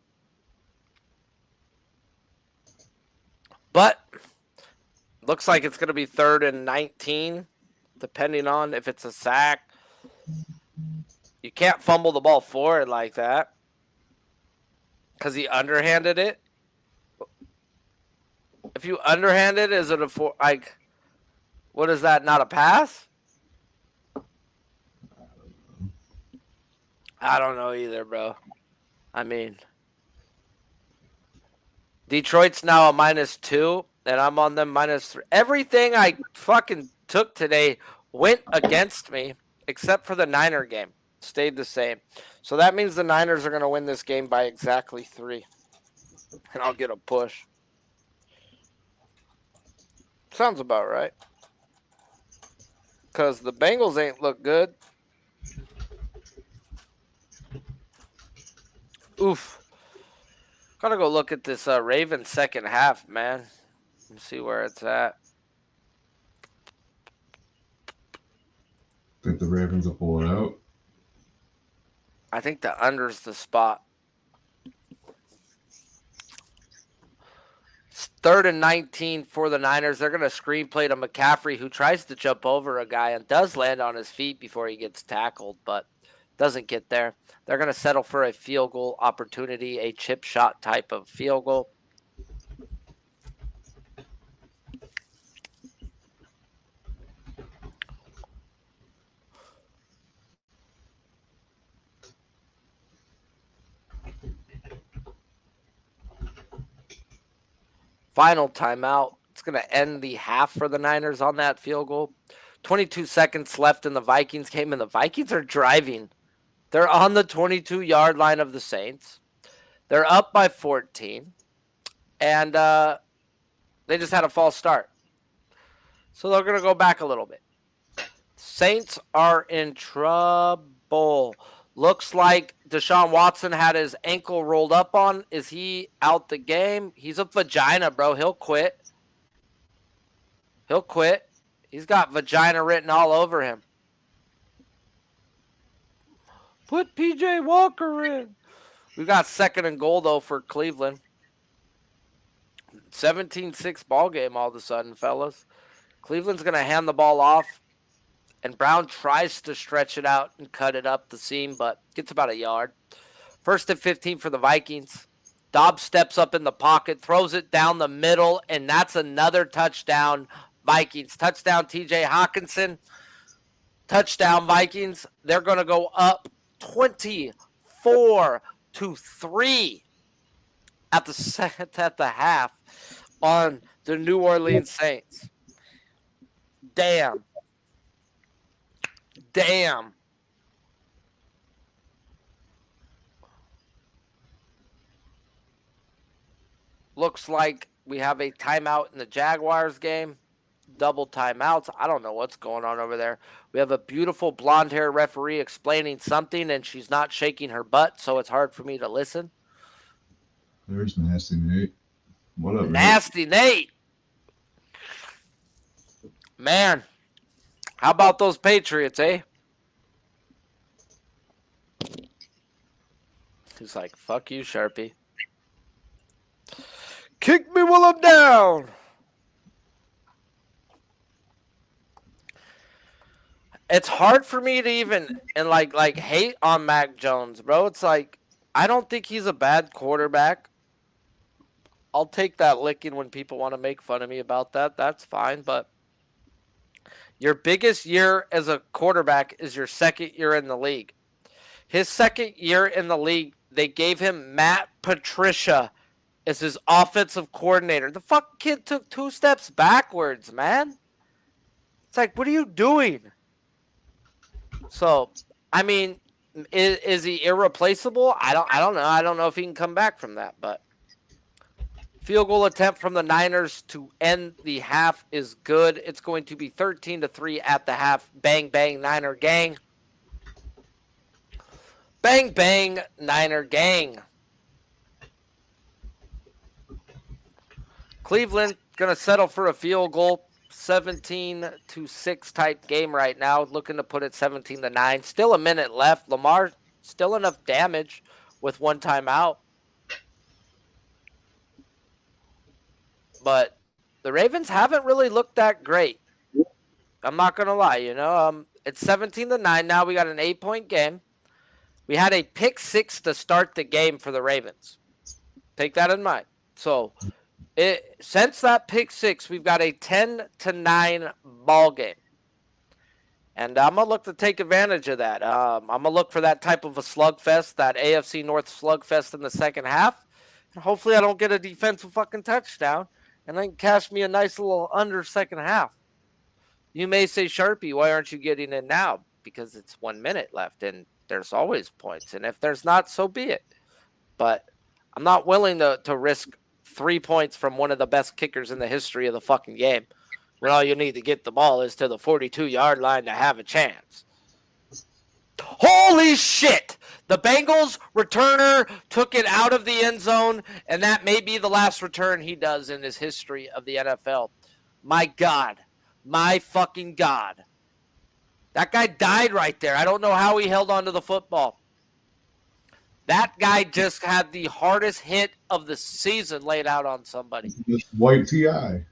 But looks like it's going to be 3rd and 19, depending on if it's a sack. You can't fumble the ball forward like that because he underhanded it. If you underhanded, is it what is that, not a pass? I don't know either, bro. I mean, Detroit's now a -2, and I'm on them -3. Everything I fucking took today went against me, except for the Niner game. Stayed the same. So that means the Niners are going to win this game by exactly 3. And I'll get a push. Sounds about right. Because the Bengals ain't look good. Oof. Gotta go look at this Ravens second half, man. Let's see where it's at. think the Ravens will pull it out. I think the under's the spot. It's 3rd and 19 for the Niners. They're going to screen play to McCaffrey, who tries to jump over a guy and does land on his feet before he gets tackled, but doesn't get there. They're going to settle for a field goal opportunity, a chip shot type of field goal. Final timeout. It's going to end the half for the Niners on that field goal. 22 seconds left in the Vikings game, and the Vikings are driving. They're on the 22-yard line of the Saints. They're up by 14, and they just had a false start. So they're going to go back a little bit. Saints are in trouble. Looks like Deshaun Watson had his ankle rolled up on. Is he out the game? He's a vagina, bro. He'll quit. He'll quit. He's got vagina written all over him. Put P.J. Walker in. We got 2nd and goal, though, for Cleveland. 17-6 ball game all of a sudden, fellas. Cleveland's going to hand the ball off. And Brown tries to stretch it out and cut it up the seam, but gets about a yard. 1st and 15 for the Vikings. Dobbs steps up in the pocket, throws it down the middle, and that's another touchdown, Vikings. Touchdown, T.J. Hawkinson. Touchdown, Vikings. They're going to go up 24-3 at the half on the New Orleans Saints. Damn. damn. Looks like we have a timeout in the Jaguars game. Double timeouts. I don't know what's going on over there. We have a beautiful blonde hair referee explaining something, and she's not shaking her butt, so it's hard for me to listen. There's Nasty Nate. What up, Nasty Nate? Man, how about those Patriots, eh? He's like, fuck you, Sharpie. Kick me while I'm down. It's hard for me to even and like hate on Mac Jones, bro. It's like I don't think he's a bad quarterback. I'll take that licking when people want to make fun of me about that. That's fine, but your biggest year as a quarterback is your second year in the league. His second year in the league, they gave him Matt Patricia as his offensive coordinator. The fucking kid took 2 steps backwards, man. It's like, what are you doing? So, I mean, is he irreplaceable? I don't know. I don't know if he can come back from that, but field goal attempt from the Niners to end the half is good. It's going to be 13-3 at the half. Bang, bang, Niner gang. Bang, bang, Niner gang. Cleveland going to settle for a field goal. 17-6 type game right now. Looking to put it 17-9. Still a minute left. Lamar, still enough damage with 1 timeout. But the Ravens haven't really looked that great. I'm not going to lie, you know. It's 17-9 now. We got an 8-point game. We had a pick 6 to start the game for the Ravens. Take that in mind. So, since that pick 6, we've got a 10-9 ball game. And I'm going to look to take advantage of that. I'm going to look for that type of a slugfest, that AFC North slugfest in the second half. And hopefully I don't get a defensive fucking touchdown. And then cash me a nice little under second half. You may say, Sharpie, why aren't you getting in now? Because it's 1 minute left and there's always points. And if there's not, so be it. But I'm not willing to risk 3 points from one of the best kickers in the history of the fucking game when all you need to get the ball is to the 42-yard line to have a chance. Holy shit! The Bengals returner took it out of the end zone, and that may be the last return he does in his history of the NFL. My God. My fucking God. That guy died right there. I don't know how he held on to the football. That guy just had the hardest hit of the season laid out on somebody. This white TI.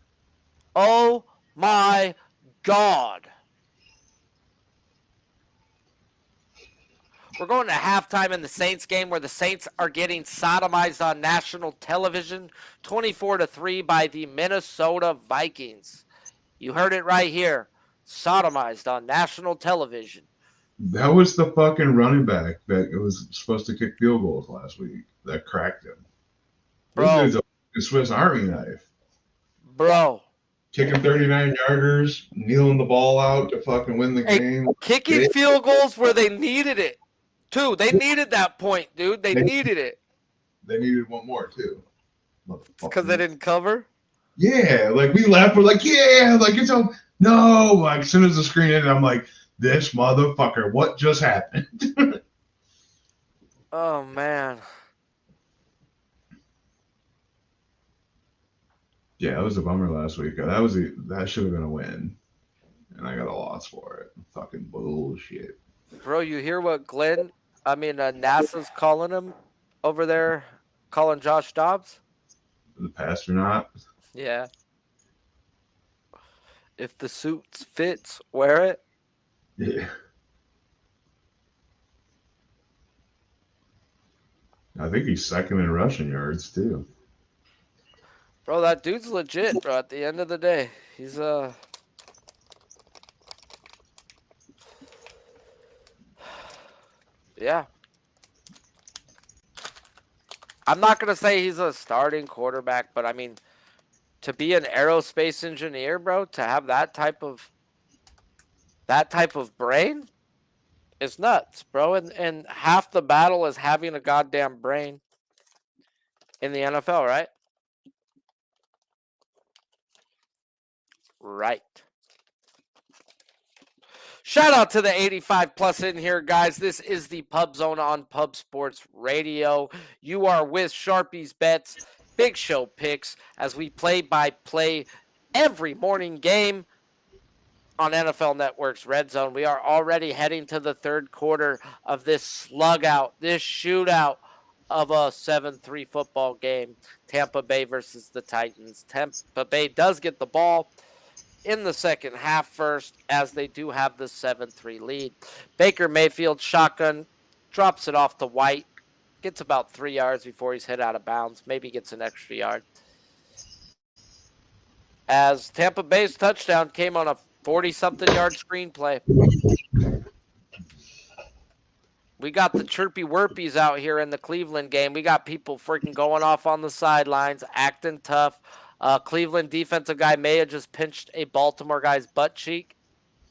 Oh, my God. We're going to halftime in the Saints game where the Saints are getting sodomized on national television, 24-3 by the Minnesota Vikings. You heard it right here. Sodomized on national television. That was the fucking running back that was supposed to kick field goals last week that cracked him. Bro. This is a Swiss Army knife. Bro. Kicking 39-yarders, kneeling the ball out to fucking win the game. Kicking field goals where they needed it. Too. They needed that point, dude. They needed it. They needed one more, too. Because they didn't cover? Yeah. Like, we laughed. We're like, yeah. Like, it's all. No. Like, as soon as the screen ended, I'm like, this motherfucker. What just happened? Oh, man. Yeah, it was a bummer last week. That should have been a win. And I got a loss for it. Fucking bullshit. Bro, you hear what NASA's calling him over there, calling Josh Dobbs? The pastronaut? Yeah. If the suit fits, wear it. Yeah. I think he's second in rushing yards, too. Bro, that dude's legit, bro. At the end of the day, he's yeah. I'm not gonna say he's a starting quarterback, but I mean, to be an aerospace engineer, bro, to have that type of brain, It's nuts, bro. And half the battle is having a goddamn brain in the NFL, right? Right. Shout out to the 85 plus in here, guys. This is the Pub Zone on Pub Sports Radio. You are with Sharpie's Bets, Big Show Picks, as we play by play every morning game on NFL Network's Red Zone. We are already heading to the third quarter of this slug out, this shootout of a 7-3 football game. Tampa Bay versus the Titans. Tampa Bay does get the ball in the second half first, as they do have the 7-3 lead. Baker Mayfield shotgun, drops it off to White, gets about 3 yards before he's hit out of bounds, maybe gets an extra yard. As Tampa Bay's touchdown came on a 40-something yard screenplay. We got the chirpy worpies out here in the Cleveland game. We got people freaking going off on the sidelines, acting tough. Cleveland defensive guy may have just pinched a Baltimore guy's butt cheek.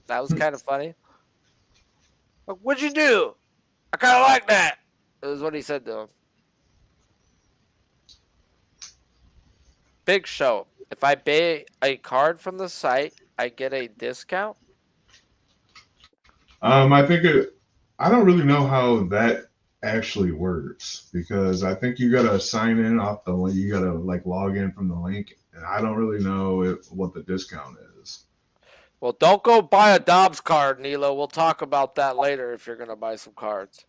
That was kind of funny. Like, what'd you do? I kind of like that. That was what he said to him. Big Show. If I buy a card from the site, I get a discount? I think I don't really know how that actually works, because I think you gotta sign in off the link. You gotta like log in from the link, and I don't really know what the discount is. Well, don't go buy a Dobbs card, Nilo. We'll talk about that later if you're gonna buy some cards.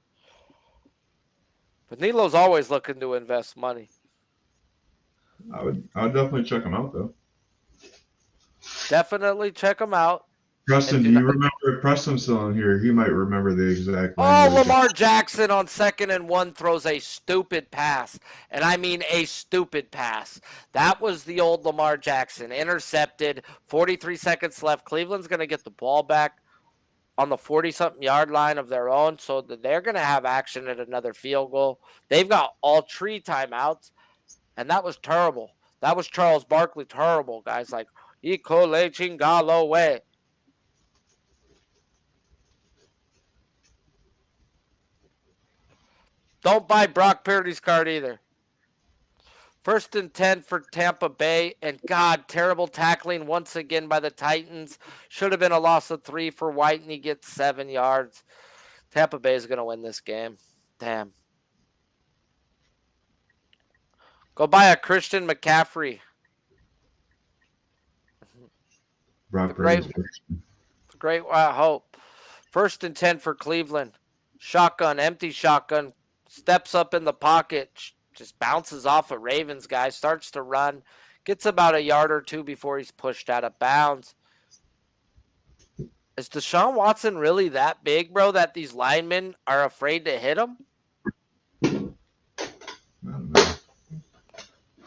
But Nilo's always looking to invest money. I would definitely check them out though. Definitely check them out. Preston, do you remember if Preston's still in here? He might remember the exact. Oh, Lamar Jackson on 2nd and 1 throws a stupid pass. And I mean a stupid pass. That was the old Lamar Jackson. Intercepted. 43 seconds left. Cleveland's going to get the ball back on the 40-something yard line of their own. So they're going to have action at another field goal. They've got all 3 timeouts. And that was terrible. That was Charles Barkley terrible, guys. Like, Ikole Chingalo way. Don't buy Brock Purdy's card either. 1st and 10 for Tampa Bay. And God, terrible tackling once again by the Titans. Should have been a loss of 3 for White, and he gets 7 yards. Tampa Bay is going to win this game. Damn. Go buy a Christian McCaffrey. Brock Great hope. 1st and 10 for Cleveland. Shotgun, empty shotgun. Steps up in the pocket. Just bounces off a Ravens guy. Starts to run. Gets about a yard or 2 before he's pushed out of bounds. Is Deshaun Watson really that big, bro, that these linemen are afraid to hit him? I don't know.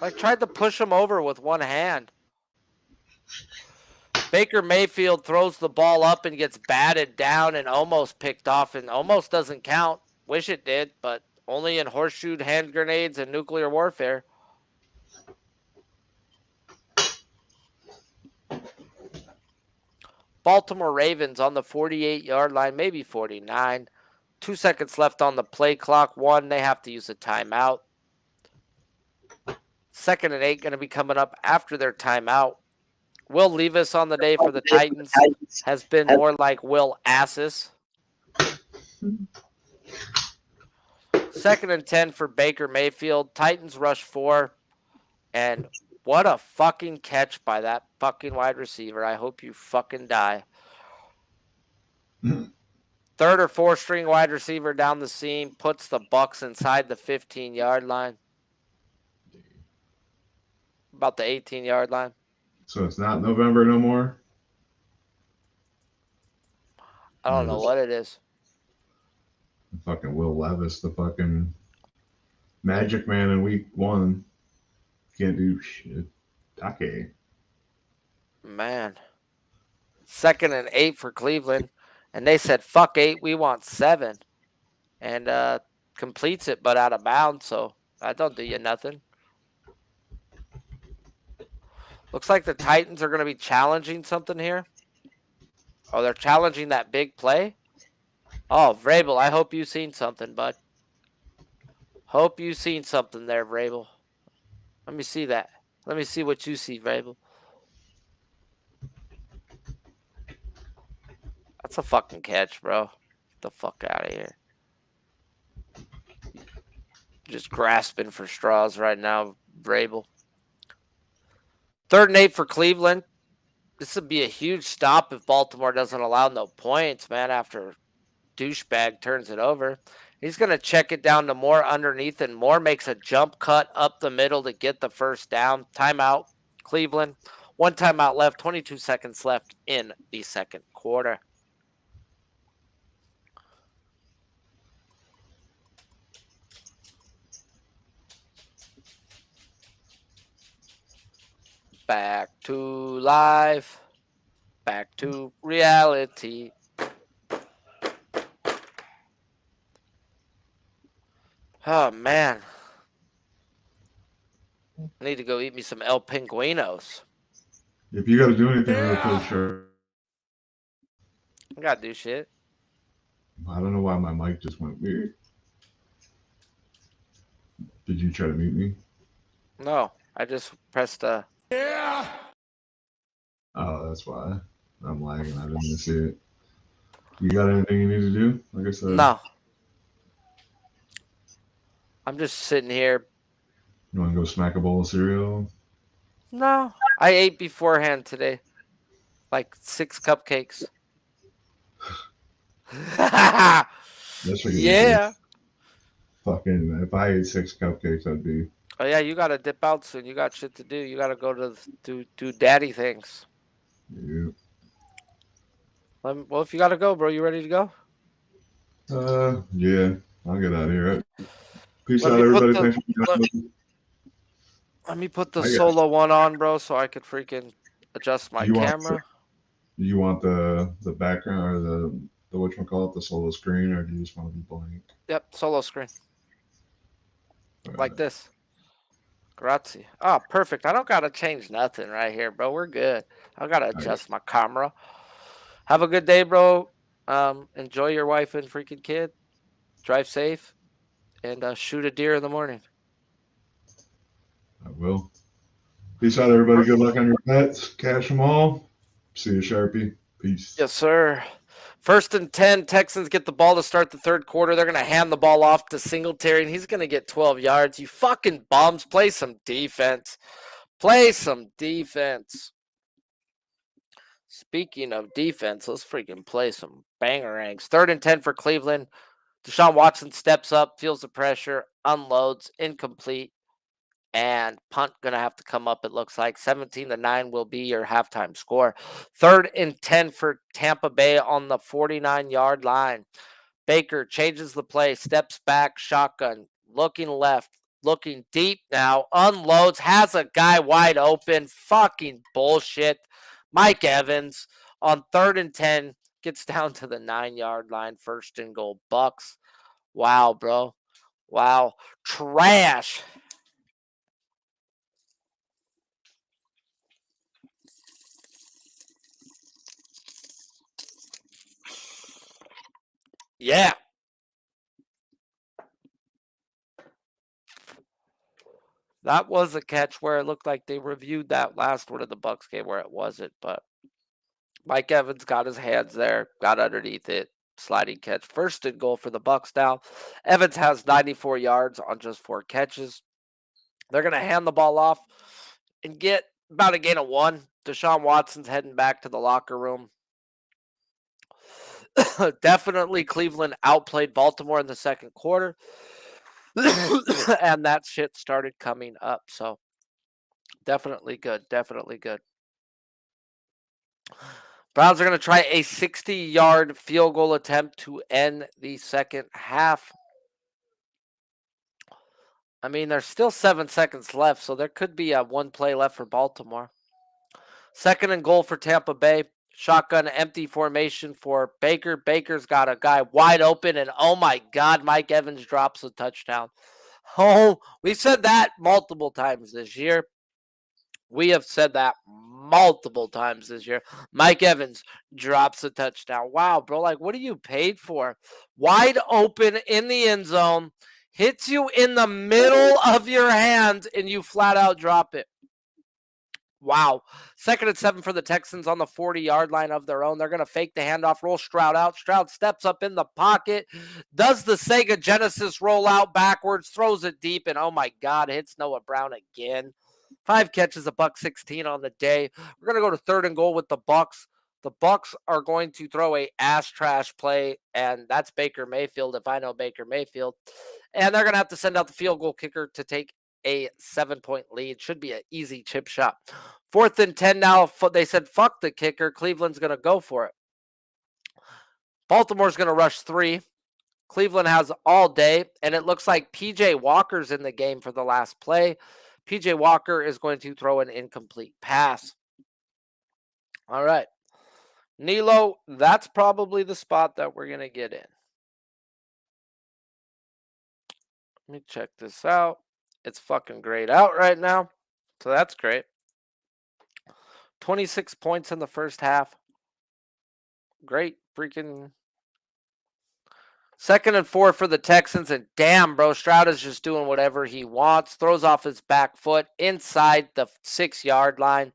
Like, tried to push him over with one hand. Baker Mayfield throws the ball up and gets batted down and almost picked off, and almost doesn't count. Wish it did, but only in horseshoe hand grenades and nuclear warfare. Baltimore Ravens on the 48-yard line, maybe 49. 2 seconds left on the play clock. 1, they have to use a timeout. 2nd and 8 going to be coming up after their timeout. Will Levis on the day for the Titans has been more like Will Assis. 2nd and 10 for Baker Mayfield. Titans rush 4. And what a fucking catch by that fucking wide receiver. I hope you fucking die. 3rd or 4th string wide receiver down the seam. Puts the Bucs inside the 15-yard line. About the 18-yard line. So it's not November no more? I don't know what it is. Fucking Will Levis, the fucking magic man in week 1. Can't do shit. Okay. Man. 2nd and 8 for Cleveland. And they said, fuck 8, we want 7. And completes it, but out of bounds. So that don't do you nothing. Looks like the Titans are going to be challenging something here. Oh, they're challenging that big play? Oh, Vrabel, I hope you seen something, bud. Hope you seen something there, Vrabel. Let me see that. Let me see what you see, Vrabel. That's a fucking catch, bro. Get the fuck out of here. Just grasping for straws right now, Vrabel. 3rd and 8 for Cleveland. This would be a huge stop if Baltimore doesn't allow no points, man, after douchebag turns it over. He's going to check it down to Moore underneath, and Moore makes a jump cut up the middle to get the first down. Timeout, Cleveland. 1 timeout left, 22 seconds left in the second quarter. Back to life. Back to reality. Oh, man. I need to go eat me some El Pinguinos. If you got to do anything real quick, sure. I got to do shit. I don't know why my mic just went weird. Did you try to mute me? No, I just pressed Oh, that's why. I'm lagging. I didn't see it. You got anything you need to do? Like I said. No. I'm just sitting here. You want to go smack a bowl of cereal? No. I ate beforehand today. Like 6 cupcakes. That's Yeah. Fucking, if I ate 6 cupcakes, I'd be. Oh, yeah, you got to dip out soon. You got shit to do. You got to go to do daddy things. Yeah. Well, if you got to go, bro, you ready to go? Yeah. I'll get out of here. Right? Peace Let out, me put everybody. the- Thanks for joining. Let me put the I got solo one on, bro, so I could freaking adjust my You want camera. You want the background or the whatchamacallit, the solo screen, or do you just want to be blank? Yep, solo screen. All Like right. this. Grazie. Oh, perfect. I don't got to change nothing right here, bro. We're good. I got to adjust my camera. Have a good day, bro. Enjoy your wife and freaking kid. Drive safe. And shoot a deer in the morning. I will. Peace out, everybody. Good luck on your bets. Cash them all. See you, Sharpie. Peace. Yes, sir. 1st and 10. Texans get the ball to start the third quarter. They're going to hand the ball off to Singletary, and he's going to get 12 yards. You fucking bums. Play some defense. Play some defense. Speaking of defense, let's freaking play some bangerangs. 3rd and 10 for Cleveland. Deshaun Watson steps up, feels the pressure, unloads, incomplete, and punt going to have to come up, it looks like. 17-9 will be your halftime score. 3rd and 10 for Tampa Bay on the 49-yard line. Baker changes the play, steps back, shotgun, looking left, looking deep now, unloads, has a guy wide open. Fucking bullshit. Mike Evans on 3rd and 10 gets down to the 9-yard line. 1st and goal, Bucks. Wow, bro. Wow. Trash. Yeah. That was a catch where it looked like they reviewed that last one of the Bucks game where it wasn't, but Mike Evans got his hands there, got underneath it, sliding catch. 1st and goal for the Bucks now. Evans has 94 yards on just 4 catches. They're going to hand the ball off and get about a gain of 1. Deshaun Watson's heading back to the locker room. Definitely Cleveland outplayed Baltimore in the second quarter. And that shit started coming up. So definitely good. Definitely good. Browns are going to try a 60-yard field goal attempt to end the second half. I mean, there's still 7 seconds left, so there could be a 1 play left for Baltimore. 2nd and goal for Tampa Bay. Shotgun empty formation for Baker. Baker's got a guy wide open, and oh my God, Mike Evans drops a touchdown. Oh, we've said that multiple times this year. We have said that multiple times this year. Mike Evans drops a touchdown. Wow, bro. Like, what are you paid for? Wide open in the end zone, hits you in the middle of your hand, and you flat out drop it. Wow. 2nd and 7 for the Texans on the 40-yard line of their own. They're going to fake the handoff, roll Stroud out. Stroud steps up in the pocket, does the Sega Genesis roll out backwards, throws it deep, and oh my God, hits Noah Brown again. 5 catches, $116 on the day. We're going to go to 3rd and goal with the Bucs. The Bucs are going to throw a ass trash play, and that's Baker Mayfield if I know Baker Mayfield. And they're going to have to send out the field goal kicker to take a 7-point lead. Should be an easy chip shot. 4th and 10 now. They said, fuck the kicker. Cleveland's going to go for it. Baltimore's going to rush 3. Cleveland has all day, and it looks like P.J. Walker's in the game for the last play. P.J. Walker is going to throw an incomplete pass. All right. Nilo, that's probably the spot that we're going to get in. Let me check this out. It's fucking grayed out right now, so that's great. 26 points in the first half. Great freaking. 2nd and 4 for the Texans, and damn, bro, Stroud is just doing whatever he wants. Throws off his back foot inside the 6-yard line.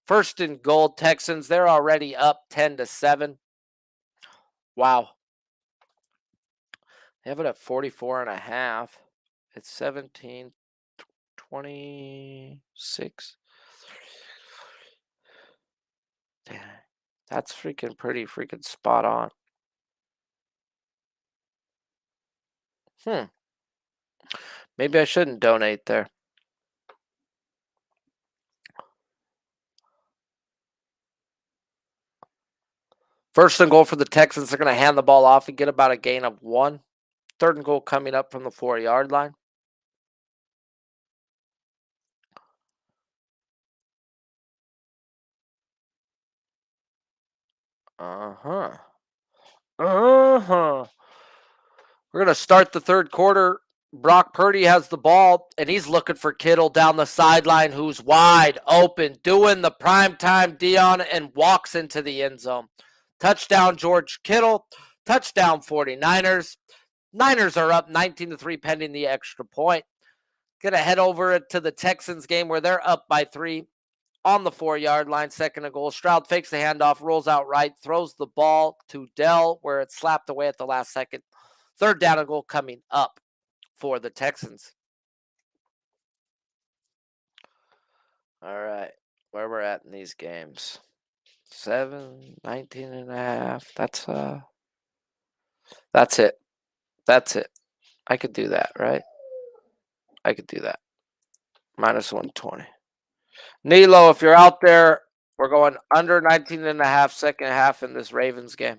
1st and goal, Texans. They're already up 10-7. Wow. They have it at 44.5. It's 17, 26. Damn, that's freaking pretty freaking spot on. Maybe I shouldn't donate there. First and goal for the Texans. They're going to hand the ball off and get about a gain of 1. 3rd and goal coming up from the 4-yard line. We're going to start the 3rd quarter. Brock Purdy has the ball, and he's looking for Kittle down the sideline, who's wide open, doing the primetime Dion, and walks into the end zone. Touchdown, George Kittle. Touchdown, 49ers. Niners are up 19-3 pending the extra point. Going to head over to the Texans game where they're up by 3 on the 4-yard line. 2nd and goal. Stroud fakes the handoff, rolls out right, throws the ball to Dell where it's slapped away at the last second. 3rd down and goal coming up for the Texans. All right, where we're at in these games. 7, 19.5. That's it. That's it. I could do that, right? I could do that. Minus 120. Nilo, if you're out there, we're going under 19.5 second half in this Ravens game.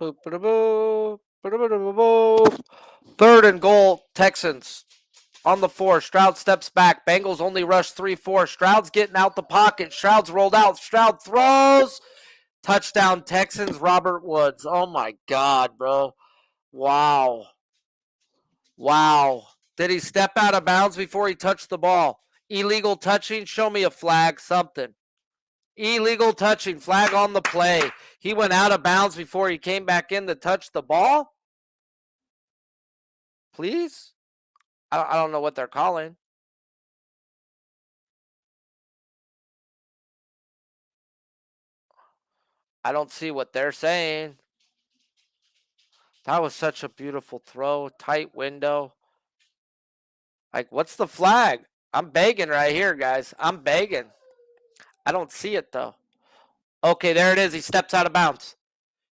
Boop, boop, boop, boop, boop, boop. 3rd and goal, Texans. On the 4, Stroud steps back. Bengals only rush 3-4. Stroud's getting out the pocket. Stroud's rolled out. Stroud throws. Touchdown, Texans, Robert Woods. Oh, my God, bro. Wow. Wow. Did he step out of bounds before he touched the ball? Illegal touching? Show me a flag, something. Illegal touching, flag on the play. He went out of bounds before he came back in to touch the ball? Please? I don't know what they're calling. I don't see what they're saying. That was such a beautiful throw. Tight window. Like, what's the flag? I'm begging right here, guys. I'm begging. I don't see it, though. Okay, there it is. He steps out of bounds.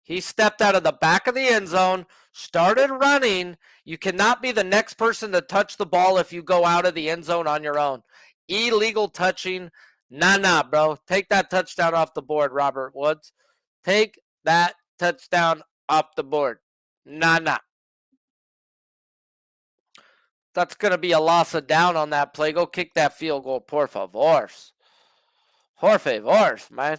He stepped out of the back of the end zone, started running. You cannot be the next person to touch the ball if you go out of the end zone on your own. Illegal touching. Nah, bro. Take that touchdown off the board, Robert Woods. Take that touchdown off the board. Nah. That's going to be a loss of down on that play. Go kick that field goal, por favors. Por favors, man.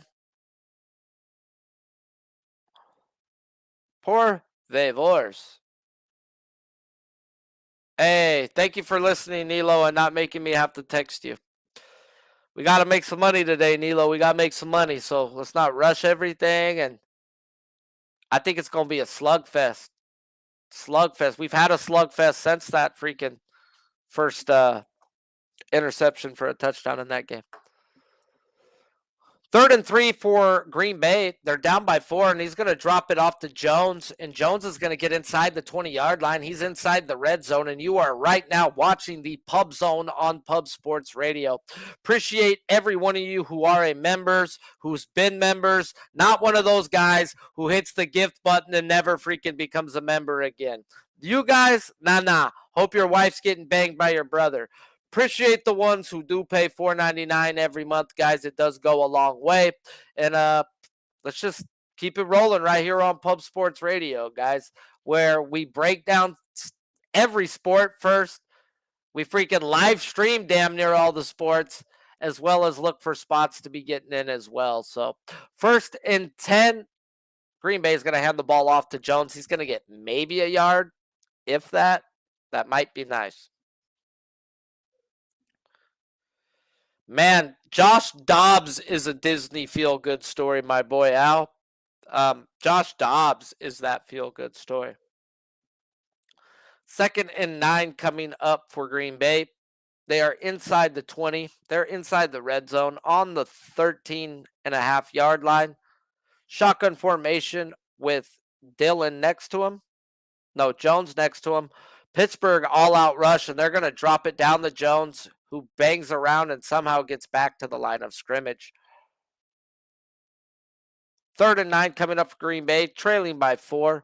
Por favors. Hey, thank you for listening, Nilo, and not making me have to text you. We got to make some money today, Nilo. We got to make some money, so let's not rush everything. And I think it's going to be a slugfest. Slugfest. We've had a slugfest since that freaking first interception for a touchdown in that game. 3rd and 3 for Green Bay. They're down by 4, and he's going to drop it off to Jones, and Jones is going to get inside the 20-yard line. He's inside the red zone, and you are right now watching the Pub Zone on Pub Sports Radio. Appreciate every one of you who are members, who's been members, not one of those guys who hits the gift button and never freaking becomes a member again. You guys, nah. Hope your wife's getting banged by your brother. Appreciate the ones who do pay $4.99 every month, guys. It does go a long way. And let's just keep it rolling right here on Pub Sports Radio, guys, where we break down every sport first. We freaking live stream damn near all the sports, as well as look for spots to be getting in as well. So 1st and 10, Green Bay is going to hand the ball off to Jones. He's going to get maybe a yard, if that. That might be nice. Man, Josh Dobbs is a Disney feel-good story, my boy Al. Josh Dobbs is that feel-good story. 2nd and 9 coming up for Green Bay. They are inside the 20. They're inside the red zone on the 13.5-yard line. Shotgun formation with Dylan next to him. No, Jones next to him. Pittsburgh all-out rush, and they're going to drop it down to Jones, who bangs around and somehow gets back to the line of scrimmage. 3rd and 9 coming up for Green Bay, trailing by 4.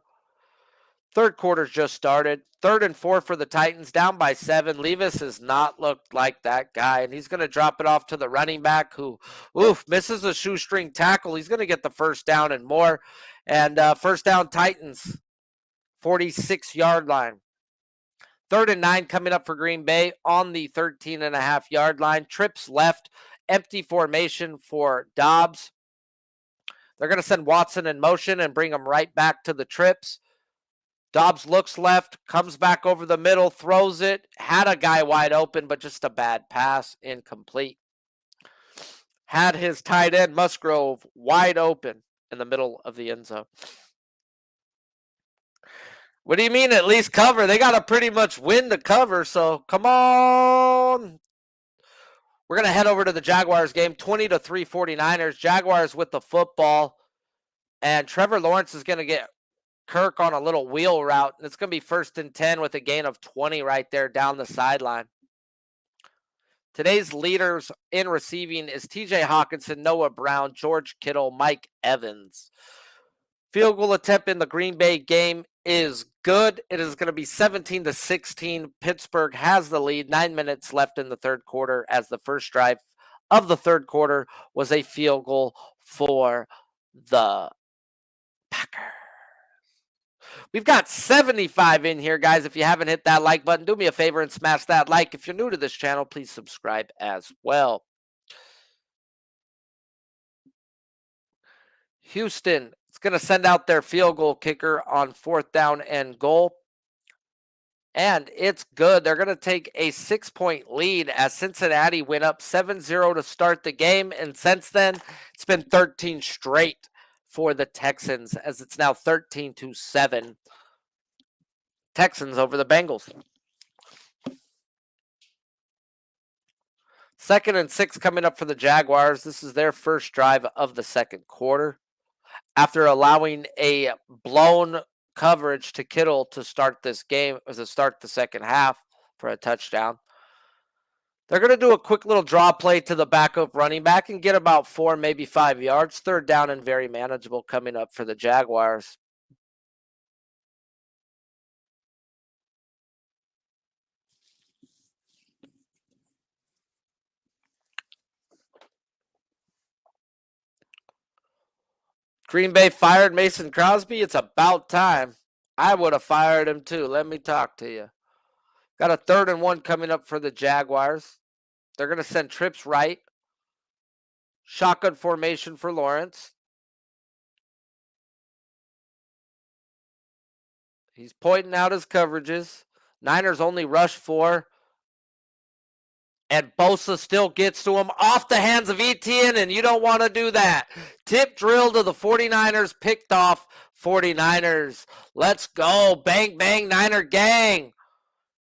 Third quarter's just started. 3rd and 4 for the Titans, down by 7. Levis has not looked like that guy, and he's going to drop it off to the running back who, misses a shoestring tackle. He's going to get the first down and more. And first down Titans, 46-yard line. 3rd and 9 coming up for Green Bay on the 13.5-yard line. Trips left, empty formation for Dobbs. They're going to send Watson in motion and bring him right back to the trips. Dobbs looks left, comes back over the middle, throws it. Had a guy wide open, but just a bad pass, incomplete. Had his tight end, Musgrove, wide open in the middle of the end zone. What do you mean at least cover? They got to pretty much win to cover, so come on. We're going to head over to the Jaguars game, 20-3 49ers. Jaguars with the football, and Trevor Lawrence is going to get Kirk on a little wheel route. It's going to be 1st and 10 with a gain of 20 right there down the sideline. Today's leaders in receiving is TJ Hawkinson, Noah Brown, George Kittle, Mike Evans. Field goal attempt in the Green Bay game is good. It is going to be 17-16. Pittsburgh has the lead. 9 minutes left in the third quarter, as the first drive of the third quarter was a field goal for the Packers. We've got 75 in here, guys. If you haven't hit that like button, do me a favor and smash that like. If you're new to this channel, please subscribe as well. Houston is going to send out their field goal kicker on 4th down and goal. And it's good. They're going to take a 6-point lead as Cincinnati went up 7-0 to start the game. And since then, it's been 13 straight for the Texans, as it's now 13-7. Texans over the Bengals. 2nd and 6 coming up for the Jaguars. This is their first drive of the second quarter, after allowing a blown coverage to Kittle to start this game, or to start the second half for a touchdown. They're going to do a quick little draw play to the backup running back and get about 4, maybe 5 yards. 3rd down and very manageable coming up for the Jaguars. Green Bay fired Mason Crosby. It's about time. I would have fired him too. Let me talk to you. Got a 3rd and 1 coming up for the Jaguars. They're going to send trips right. Shotgun formation for Lawrence. He's pointing out his coverages. Niners only rush 4. And Bosa still gets to him off the hands of Etienne, and you don't want to do that. Tip drill to the 49ers, picked off 49ers. Let's go. Bang, bang, Niner gang.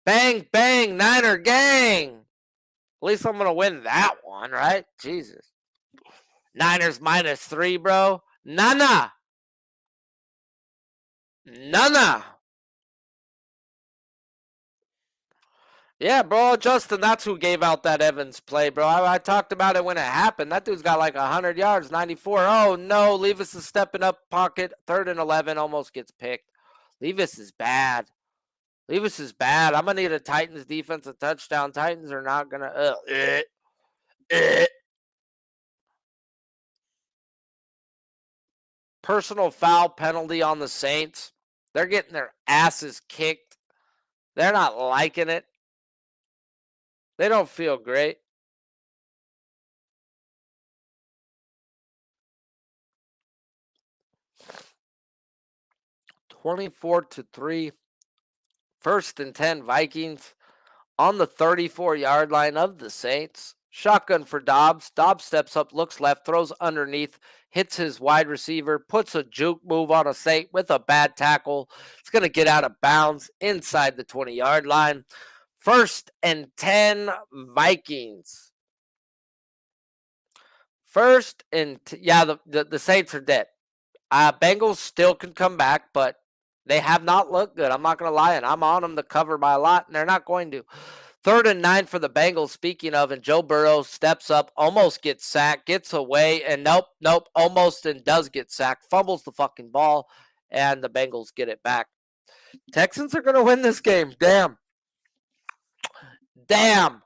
Bang, bang, Niner gang. At least I'm going to win that one, right? Jesus. Niners -3, bro. Nana. Yeah, bro, Justin, that's who gave out that Evans play, bro. I talked about it when it happened. That dude's got like 100 yards, 94. Oh, no, Levis is stepping up pocket. 3rd and 11, almost gets picked. Levis is bad. I'm going to need a Titans defensive touchdown. Titans are not going to... Personal foul penalty on the Saints. They're getting their asses kicked. They're not liking it. They don't feel great. (24-3). 1st and 10 Vikings on the 34-yard line of the Saints. Shotgun for Dobbs. Dobbs steps up, looks left, throws underneath, hits his wide receiver, puts a juke move on a Saint with a bad tackle. It's going to get out of bounds inside the 20-yard line. 1st and 10 Vikings. The Saints are dead. Bengals still can come back, but they have not looked good. I'm not going to lie, and I'm on them to cover by a lot, and they're not going to. 3rd and 9 for the Bengals, speaking of, and Joe Burrow steps up, almost gets sacked, gets away, and nope, almost and does get sacked, fumbles the fucking ball, and the Bengals get it back. Texans are going to win this game. Damn.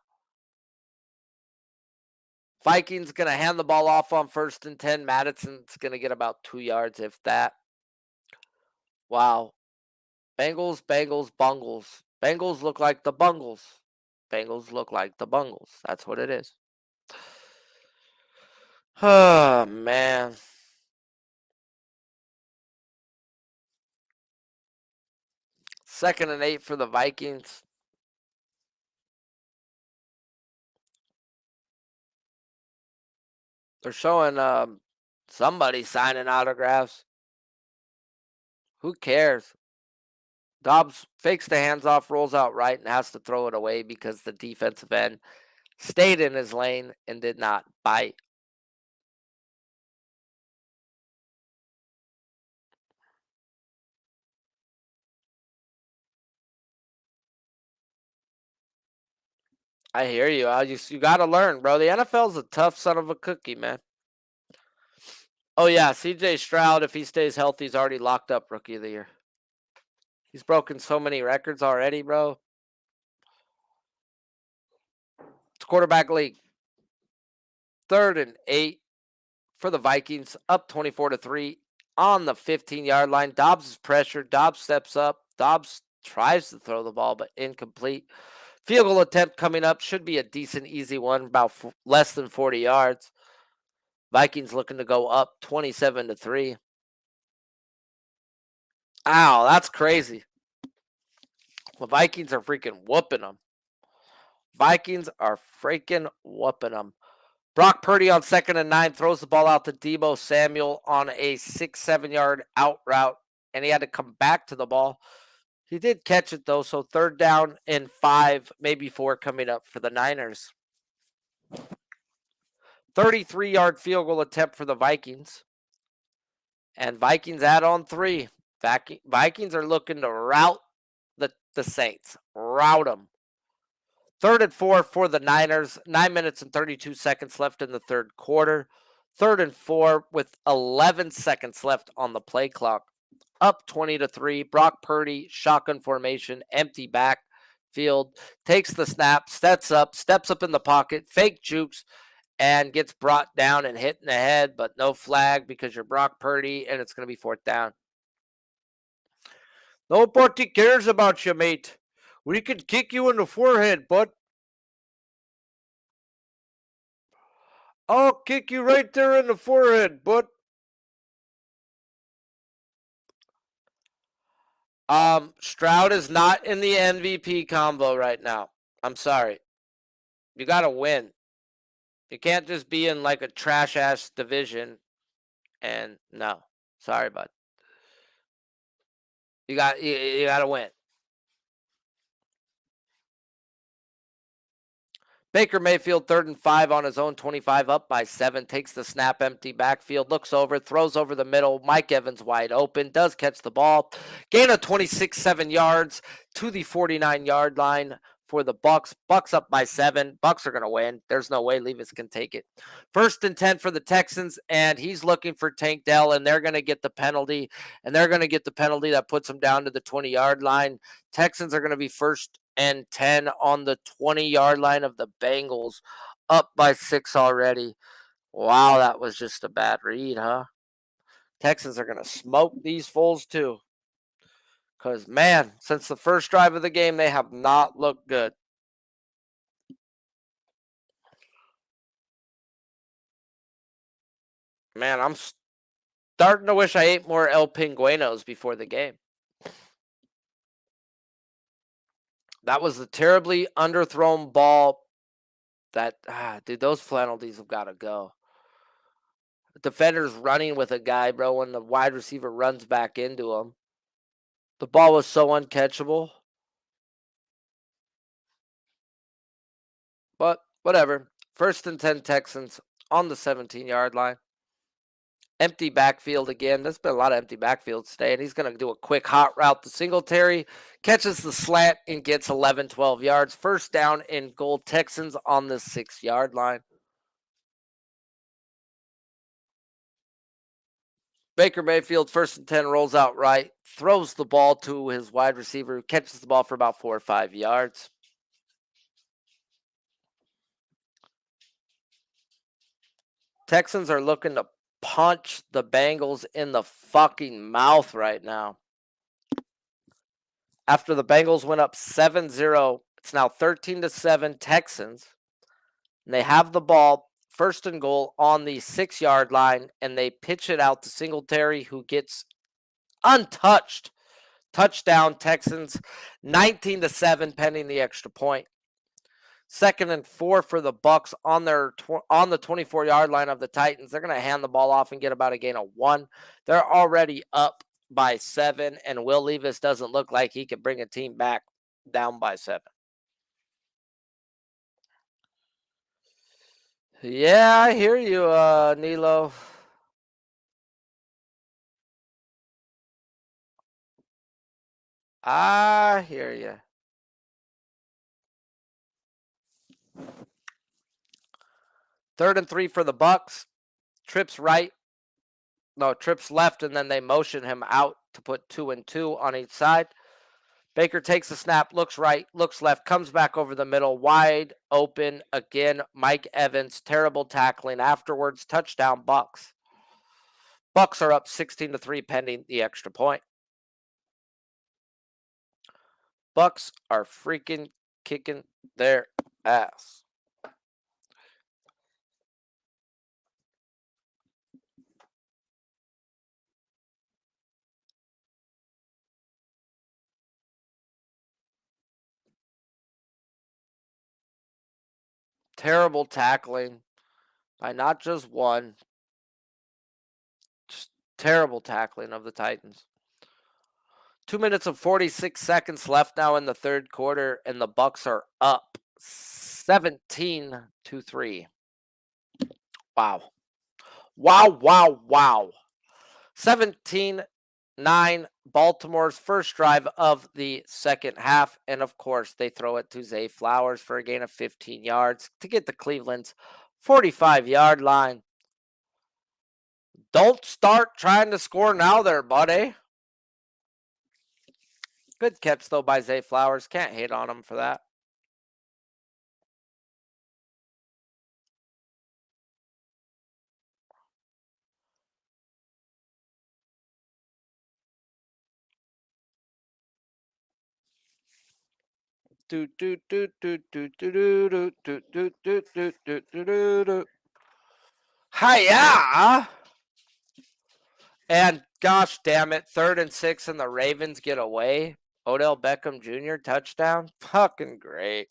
Vikings going to hand the ball off on 1st and 10. Madison's going to get about 2 yards, if that. Wow. Bengals, Bungles. Bengals look like the Bungles. That's what it is. Oh, man. Second and 8 for the Vikings. They're showing somebody signing autographs. Who cares? Dobbs fakes the hands off, rolls out right, and has to throw it away because the defensive end stayed in his lane and did not bite. I hear you. You got to learn, bro. The NFL's a tough son of a cookie, man. Oh, yeah. CJ Stroud, if he stays healthy, he's already locked up Rookie of the Year. He's broken so many records already, bro. It's quarterback league. 3rd and 8 for the Vikings, up 24-3 on the 15-yard line. Dobbs is pressured. Dobbs steps up. Dobbs tries to throw the ball, but incomplete. Field goal attempt coming up. Should be a decent, easy one, about less than 40 yards. Vikings looking to go up 27-3. Ow, that's crazy. The Vikings are freaking whooping them. Brock Purdy on 2nd and 9 throws the ball out to Deebo Samuel on a 6-7 yard out route, and he had to come back to the ball. He did catch it, though, so 3rd down and 5, maybe 4 coming up for the Niners. 33-yard field goal attempt for the Vikings. And Vikings add on 3. Vikings are looking to rout the Saints. Rout them. 3rd and 4 for the Niners. 9 minutes and 32 seconds left in the 3rd quarter. 3rd and 4 with 11 seconds left on the play clock. Up 20-3. Brock Purdy, shotgun formation, empty backfield, takes the snap, steps up in the pocket, fake jukes, and gets brought down and hit in the head, but no flag because you're Brock Purdy, and it's going to be 4th down. Nobody cares about you, mate. We can kick you in the forehead, bud. I'll kick you right there in the forehead, bud. Stroud is not in the MVP combo right now. I'm sorry. You got to win. You can't just be in like a trash ass division and no. Sorry, bud. You got to win. Baker Mayfield, 3rd and 5 on his own 25, up by 7, takes the snap, empty backfield, looks over, throws over the middle. Mike Evans wide open, does catch the ball. Gain of 26, 7 yards to the 49-yard line for the Bucks. Bucks up by 7. Bucks are going to win. There's no way Levis can take it. 1st and 10 for the Texans, and he's looking for Tank Dell, and they're going to get the penalty, that puts him down to the 20-yard line. Texans are going to be 1st and 10 on the 20-yard line of the Bengals, up by 6 already. Wow, that was just a bad read, huh? Texans are going to smoke these fools too. Because, man, since the first drive of the game, they have not looked good. Man, I'm starting to wish I ate more El Pinguenos before the game. That was a terribly underthrown ball. Dude, those penalties have got to go. The defender's running with a guy, bro, when the wide receiver runs back into him. The ball was so uncatchable. But whatever. 1st and 10 Texans on the 17-yard line. Empty backfield again. There's been a lot of empty backfields today, and he's going to do a quick hot route to Singletary. Catches the slant and gets 11, 12 yards. 1st down and goal. Texans on the 6-yard line. Baker Mayfield, 1st and 10, rolls out right, throws the ball to his wide receiver, who catches the ball for about 4 or 5 yards. Texans are looking to punch the Bengals in the fucking mouth right now. After the Bengals went up 7-0, it's now 13-7 Texans. And they have the ball, 1st and goal on the 6-yard line, and they pitch it out to Singletary, who gets untouched. Touchdown Texans, 19-7 pending the extra point. 2nd and 4 for the Bucks on the 24-yard line of the Titans. They're going to hand the ball off and get about a gain of 1. They're already up by 7, and Will Levis doesn't look like he can bring a team back down by 7. Yeah, I hear you, Nilo. I hear you. Third and 3 for the Bucks. Trips left, and then they motion him out to put 2 and 2 on each side. Baker takes the snap, looks right, looks left, comes back over the middle, wide open again. Mike Evans, terrible tackling afterwards. Touchdown Bucks. Bucks are up 16-3 pending the extra point. Bucks are freaking kicking their ass. Terrible tackling by not just one, just terrible tackling of the Titans. 2 minutes and 46 seconds left now in the 3rd quarter, and the Bucks are up 17-3. Wow. 17-9, Baltimore's first drive of the second half. And, of course, they throw it to Zay Flowers for a gain of 15 yards to get to Cleveland's 45-yard line. Don't start trying to score now there, buddy. Good catch, though, by Zay Flowers. Can't hate on him for that. Hiya! And gosh damn it, 3rd and 6 and the Ravens get away. Odell Beckham Jr. touchdown. Fucking great.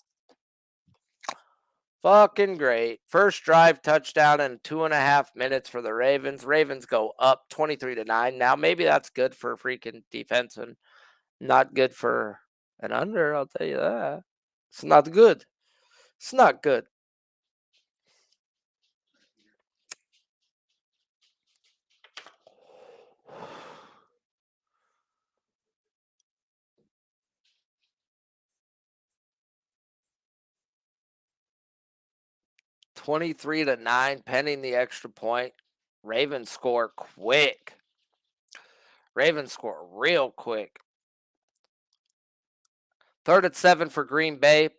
Fucking great. First drive touchdown in 2.5 minutes for the Ravens. Ravens go up 23-9. Now maybe that's good for a freaking defense and not good for an under, I'll tell you that. It's not good. It's not good. (23-9) pending the extra point. Ravens score quick. Ravens score real quick. 3rd and 7 for Green Bay.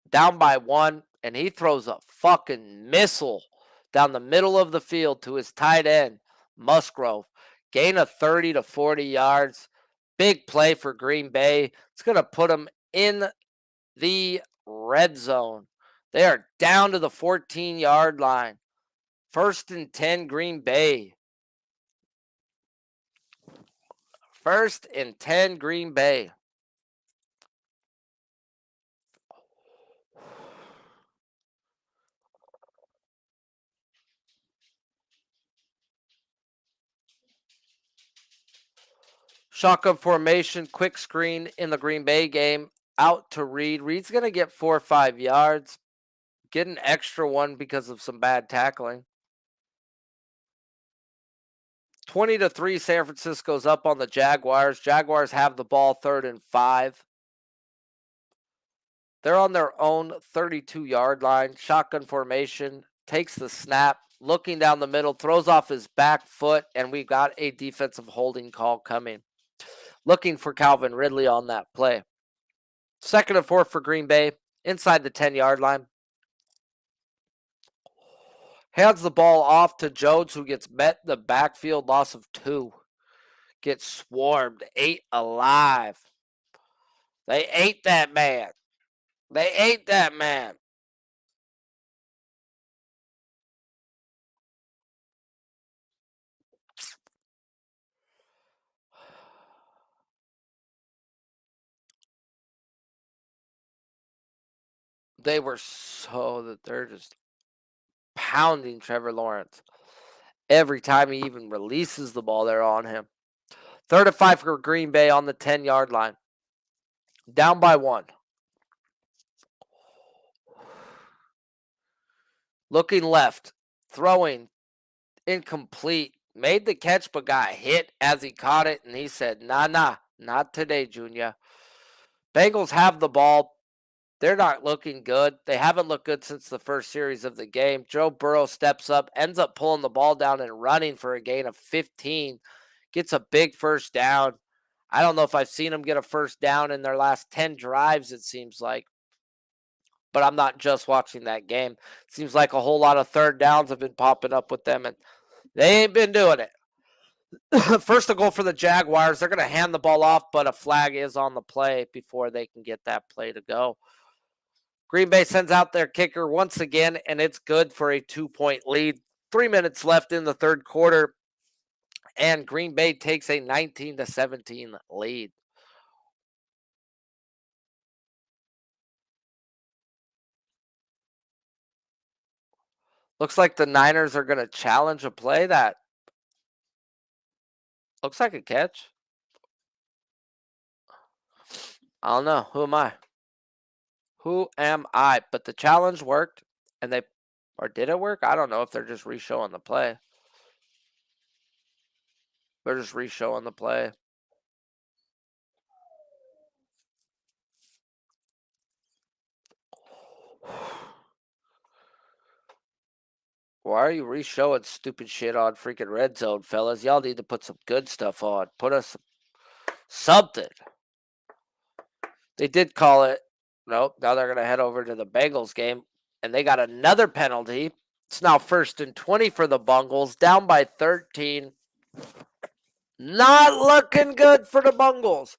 Down by 1, and he throws a fucking missile down the middle of the field to his tight end, Musgrove. Gain of 30 to 40 yards. Big play for Green Bay. It's going to put them in the red zone. They are down to the 14-yard line. 1st and 10, Green Bay. 1st and 10, Green Bay. Shotgun formation, quick screen in the Green Bay game. Out to Reed. Reed's going to get 4 or 5 yards. Get an extra one because of some bad tackling. 20-3, San Francisco's up on the Jaguars. Jaguars have the ball 3rd and 5. They're on their own 32-yard line. Shotgun formation, takes the snap, looking down the middle, throws off his back foot, and we got a defensive holding call coming. Looking for Calvin Ridley on that play. 2nd and 4 for Green Bay, inside the 10-yard line. Hands the ball off to Jones, who gets met in the backfield, loss of 2. Gets swarmed, 8 alive. They ate that man. They ate that man. They were so that they're just pounding Trevor Lawrence. Every time he even releases the ball, they're on him. 3rd and 5 for Green Bay on the 10-yard line. Down by 1. Looking left. Throwing. Incomplete. Made the catch but got hit as he caught it. And he said, nah, not today, Junior. Bengals have the ball. They're not looking good. They haven't looked good since the first series of the game. Joe Burrow steps up, ends up pulling the ball down and running for a gain of 15. Gets a big first down. I don't know if I've seen them get a first down in their last 10 drives, it seems like. But I'm not just watching that game. It seems like a whole lot of 3rd downs have been popping up with them, and they ain't been doing it. First a goal for the Jaguars. They're going to hand the ball off, but a flag is on the play before they can get that play to go. Green Bay sends out their kicker once again, and it's good for a 2-point lead. 3 minutes left in the 3rd quarter, and Green Bay takes a 19-17 lead. Looks like the Niners are going to challenge a play that looks like a catch. I don't know. Who am I? Who am I? But the challenge worked, and or did it work? I don't know if they're just re-showing the play. They're just re-showing the play. Why are you re-showing stupid shit on freaking Red Zone, fellas? Y'all need to put some good stuff on. Put us something. They did call it. Nope. Now they're going to head over to the Bengals game, and they got another penalty. It's now 1st and 20 for the Bungles, down by 13. Not looking good for the Bungles.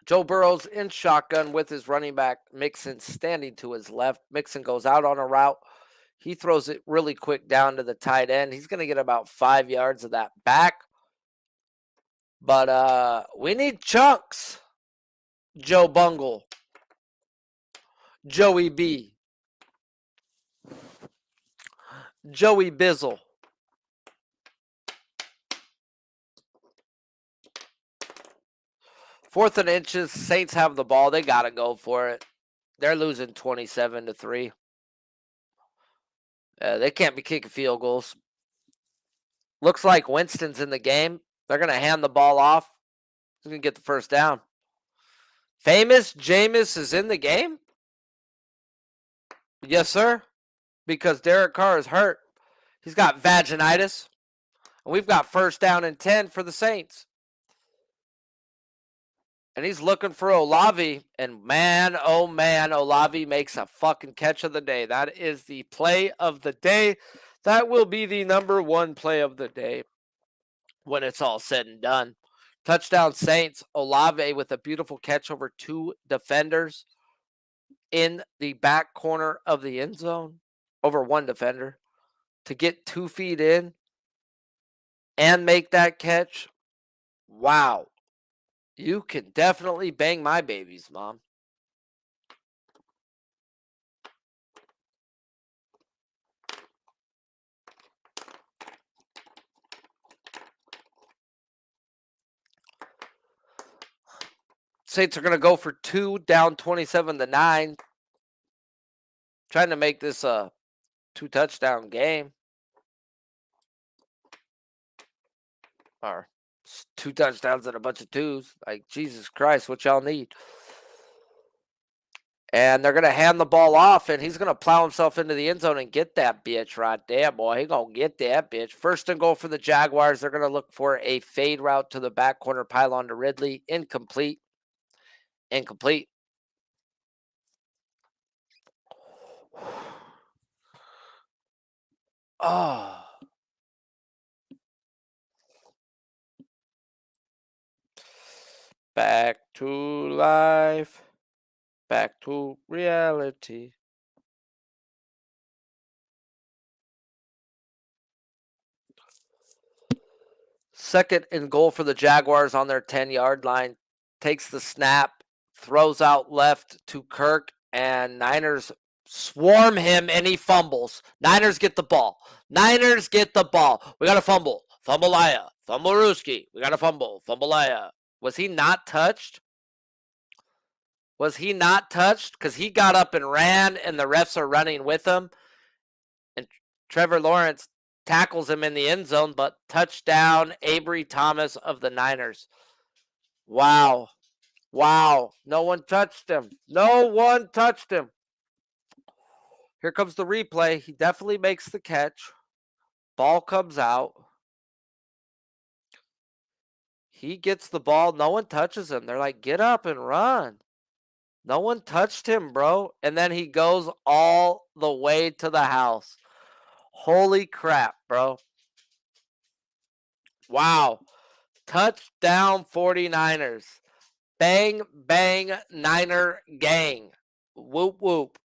Joe Burrow's in shotgun with his running back, Mixon, standing to his left. Mixon goes out on a route. He throws it really quick down to the tight end. He's going to get about 5 yards of that back. But we need chunks. Joe Bungle. Joey B. Joey Bizzle. Fourth and inches. Saints have the ball. They got to go for it. They're losing 27-3. They can't be kicking field goals. Looks like Winston's in the game. They're going to hand the ball off. He's going to get the first down. Famous Jameis is in the game? Yes, sir. Because Derek Carr is hurt. He's got vaginitis. And we've got first down and 10 for the Saints. And he's looking for Olave. And man, oh man, Olave makes a fucking catch of the day. That is the play of the day. That will be the number one play of the day when it's all said and done. Touchdown Saints. Olave with a beautiful catch over 2 defenders in the back corner of the end zone. Over 1 defender. To get 2 feet in and make that catch. Wow. You can definitely bang my babies, Mom. Saints are going to go for 2, down 27-9. Trying to make this a 2-touchdown game. Or 2 touchdowns and a bunch of 2s. Like, Jesus Christ, what y'all need? And they're going to hand the ball off, and he's going to plow himself into the end zone and get that bitch right there, boy. He going to get that bitch. First and goal for the Jaguars. They're going to look for a fade route to the back corner pylon to Ridley. Incomplete. Incomplete. Oh. Back to life. Back to reality. Second and goal for the Jaguars on their 10-yard line. Takes the snap. Throws out left to Kirk. And Niners swarm him and he fumbles. Niners get the ball. Niners get the ball. We got a fumble. Fumbleaya. Fumblerooski. We got a fumble. Fumbleaya. Was he not touched? Was he not touched? Because he got up and ran, and the refs are running with him. And Trevor Lawrence tackles him in the end zone, but touchdown, Avery Thomas of the Niners. Wow. Wow. No one touched him. No one touched him. Here comes the replay. He definitely makes the catch. Ball comes out. He gets the ball. No one touches him. They're like, get up and run. No one touched him, bro. And then he goes all the way to the house. Holy crap, bro. Wow. Touchdown 49ers. Bang, bang, Niner gang. Whoop, whoop.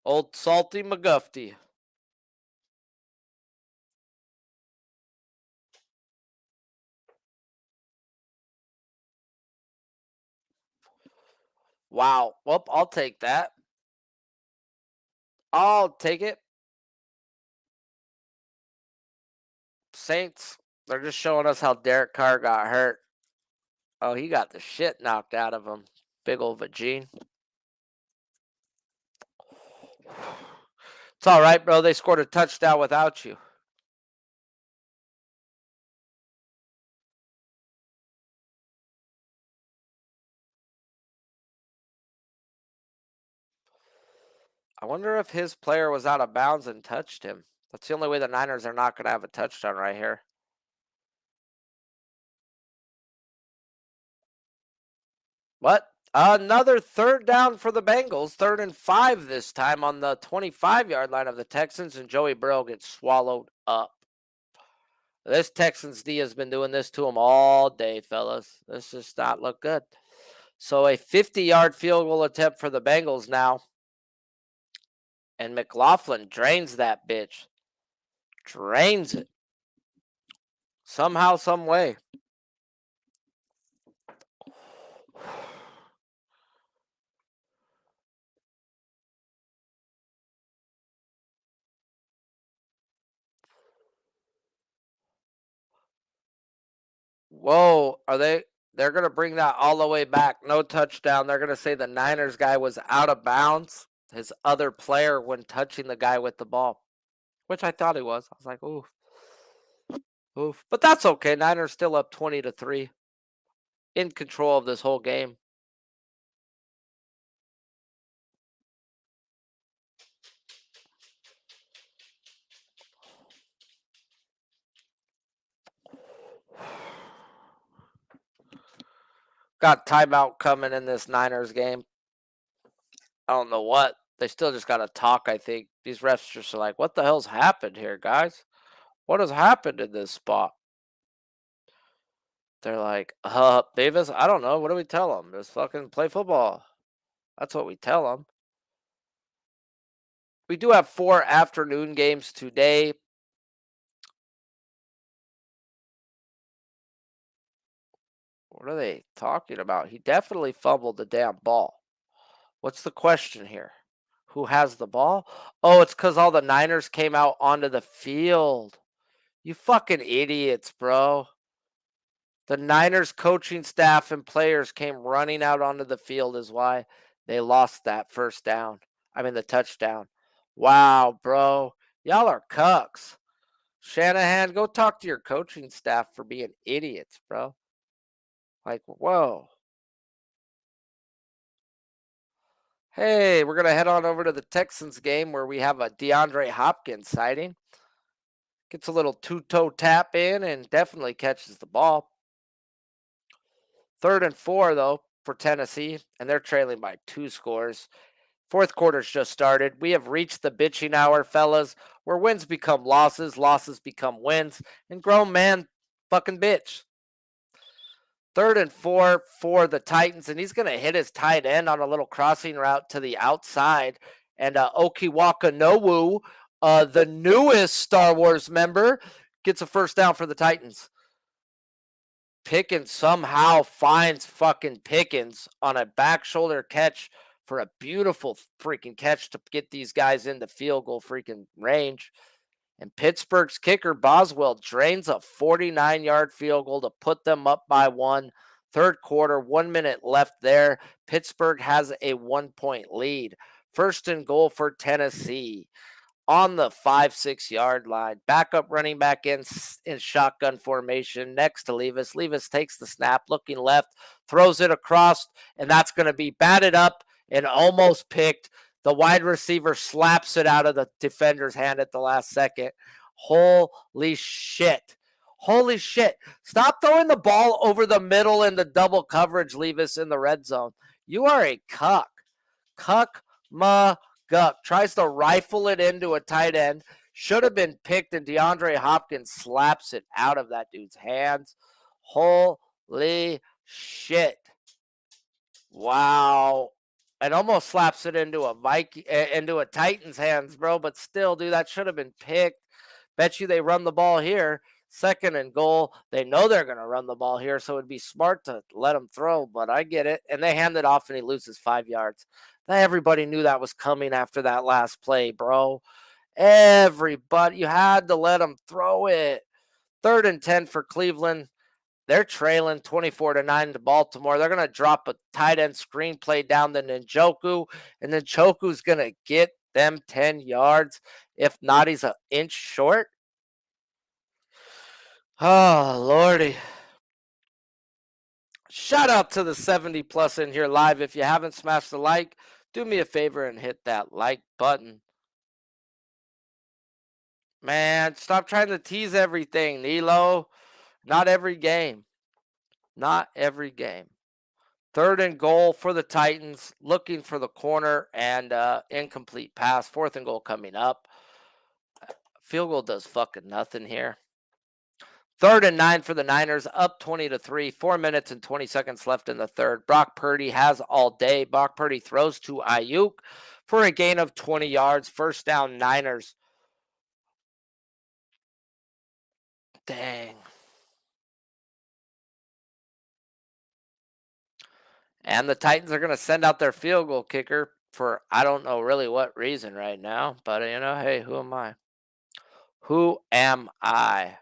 Old Salty McGufty. Wow. Well, I'll take that. I'll take it. Saints, they're just showing us how Derek Carr got hurt. Oh, he got the shit knocked out of him. Big old vagine. It's all right, bro. They scored a touchdown without you. I wonder if his player was out of bounds and touched him. That's the only way the Niners are not going to have a touchdown right here. What? Another third down for the Bengals. 3rd and 5 this time on the 25-yard line of the Texans, and Joey Burrow gets swallowed up. This Texans D has been doing this to him all day, fellas. This does not look good. So a 50-yard field goal attempt for the Bengals now. And McLaughlin drains that bitch. Drains it. Somehow, some way. Whoa, they're going to bring that all the way back. No touchdown. They're going to say the Niners guy was out of bounds. His other player when touching the guy with the ball, which I thought he was. I was like, oof. Oof. But that's okay. Niners still up 20-3. In control of this whole game. Got timeout coming in this Niners game. I don't know what. They still just got to talk, I think. These refs just are like, what the hell's happened here, guys? What has happened in this spot? They're like, Davis, I don't know. What do we tell them? Just fucking play football. That's what we tell them. We do have 4 afternoon games today. What are they talking about? He definitely fumbled the damn ball. What's the question here? Who has the ball? Oh, it's because all the Niners came out onto the field. You fucking idiots, bro. The Niners coaching staff and players came running out onto the field is why they lost that first down. I mean, the touchdown. Wow, bro. Y'all are cucks. Shanahan, go talk to your coaching staff for being idiots, bro. Like, whoa. Hey, we're going to head on over to the Texans game where we have a DeAndre Hopkins sighting. Gets a little two-toe tap in and definitely catches the ball. 3rd and 4, though, for Tennessee, and they're trailing by 2 scores. 4th quarter's just started. We have reached the bitching hour, fellas, where wins become losses, losses become wins, and grown man fucking bitch. 3rd and 4 for the Titans, and he's going to hit his tight end on a little crossing route to the outside. And Okiwaka Nowu, the newest Star Wars member, gets a first down for the Titans. Pickens somehow finds fucking Pickens on a back shoulder catch for a beautiful freaking catch to get these guys into field goal freaking range. And Pittsburgh's kicker Boswell drains a 49-yard field goal to put them up by 1. 3rd quarter, 1 minute left there. Pittsburgh has a 1-point lead. 1st and goal for Tennessee on the 5-6 yard line. Backup running back in shotgun formation next to Levis. Levis takes the snap, looking left, throws it across, and that's going to be batted up and almost picked. The wide receiver slaps it out of the defender's hand at the last second. Holy shit. Holy shit. Stop throwing the ball over the middle in the double coverage, Levis, in the red zone. You are a cuck. Guck tries to rifle it into a tight end. Should have been picked, and DeAndre Hopkins slaps it out of that dude's hands. Holy shit. Wow. And almost slaps it into a Titans hands, bro. But still, dude, that should have been picked. Bet you they run the ball here. 2nd and goal. They know they're going to run the ball here, so it'd be smart to let him throw, but I get it. And they hand it off, and he loses 5 yards. Everybody knew that was coming after that last play, bro. Everybody. You had to let him throw it. 3rd and 10 for Cleveland. They're trailing 24-9 to Baltimore. They're going to drop a tight end screenplay down to Njoku, and Njoku's going to get them 10 yards. If not, he's an inch short. Oh, Lordy. Shout out to the 70 plus in here live. If you haven't smashed the like, do me a favor and hit that like button. Man, stop trying to tease everything, Nilo. Not every game. Not every game. 3rd and goal for the Titans. Looking for the corner and incomplete pass. 4th and goal coming up. Field goal does fucking nothing here. 3rd and 9 for the Niners, up 20-3, 4 minutes and 20 seconds left in the third. Brock Purdy has all day. Brock Purdy throws to Ayuk for a gain of 20 yards. First down, Niners. Dang. And the Titans are going to send out their field goal kicker for I don't know really what reason right now. But, hey, who am I? Who am I?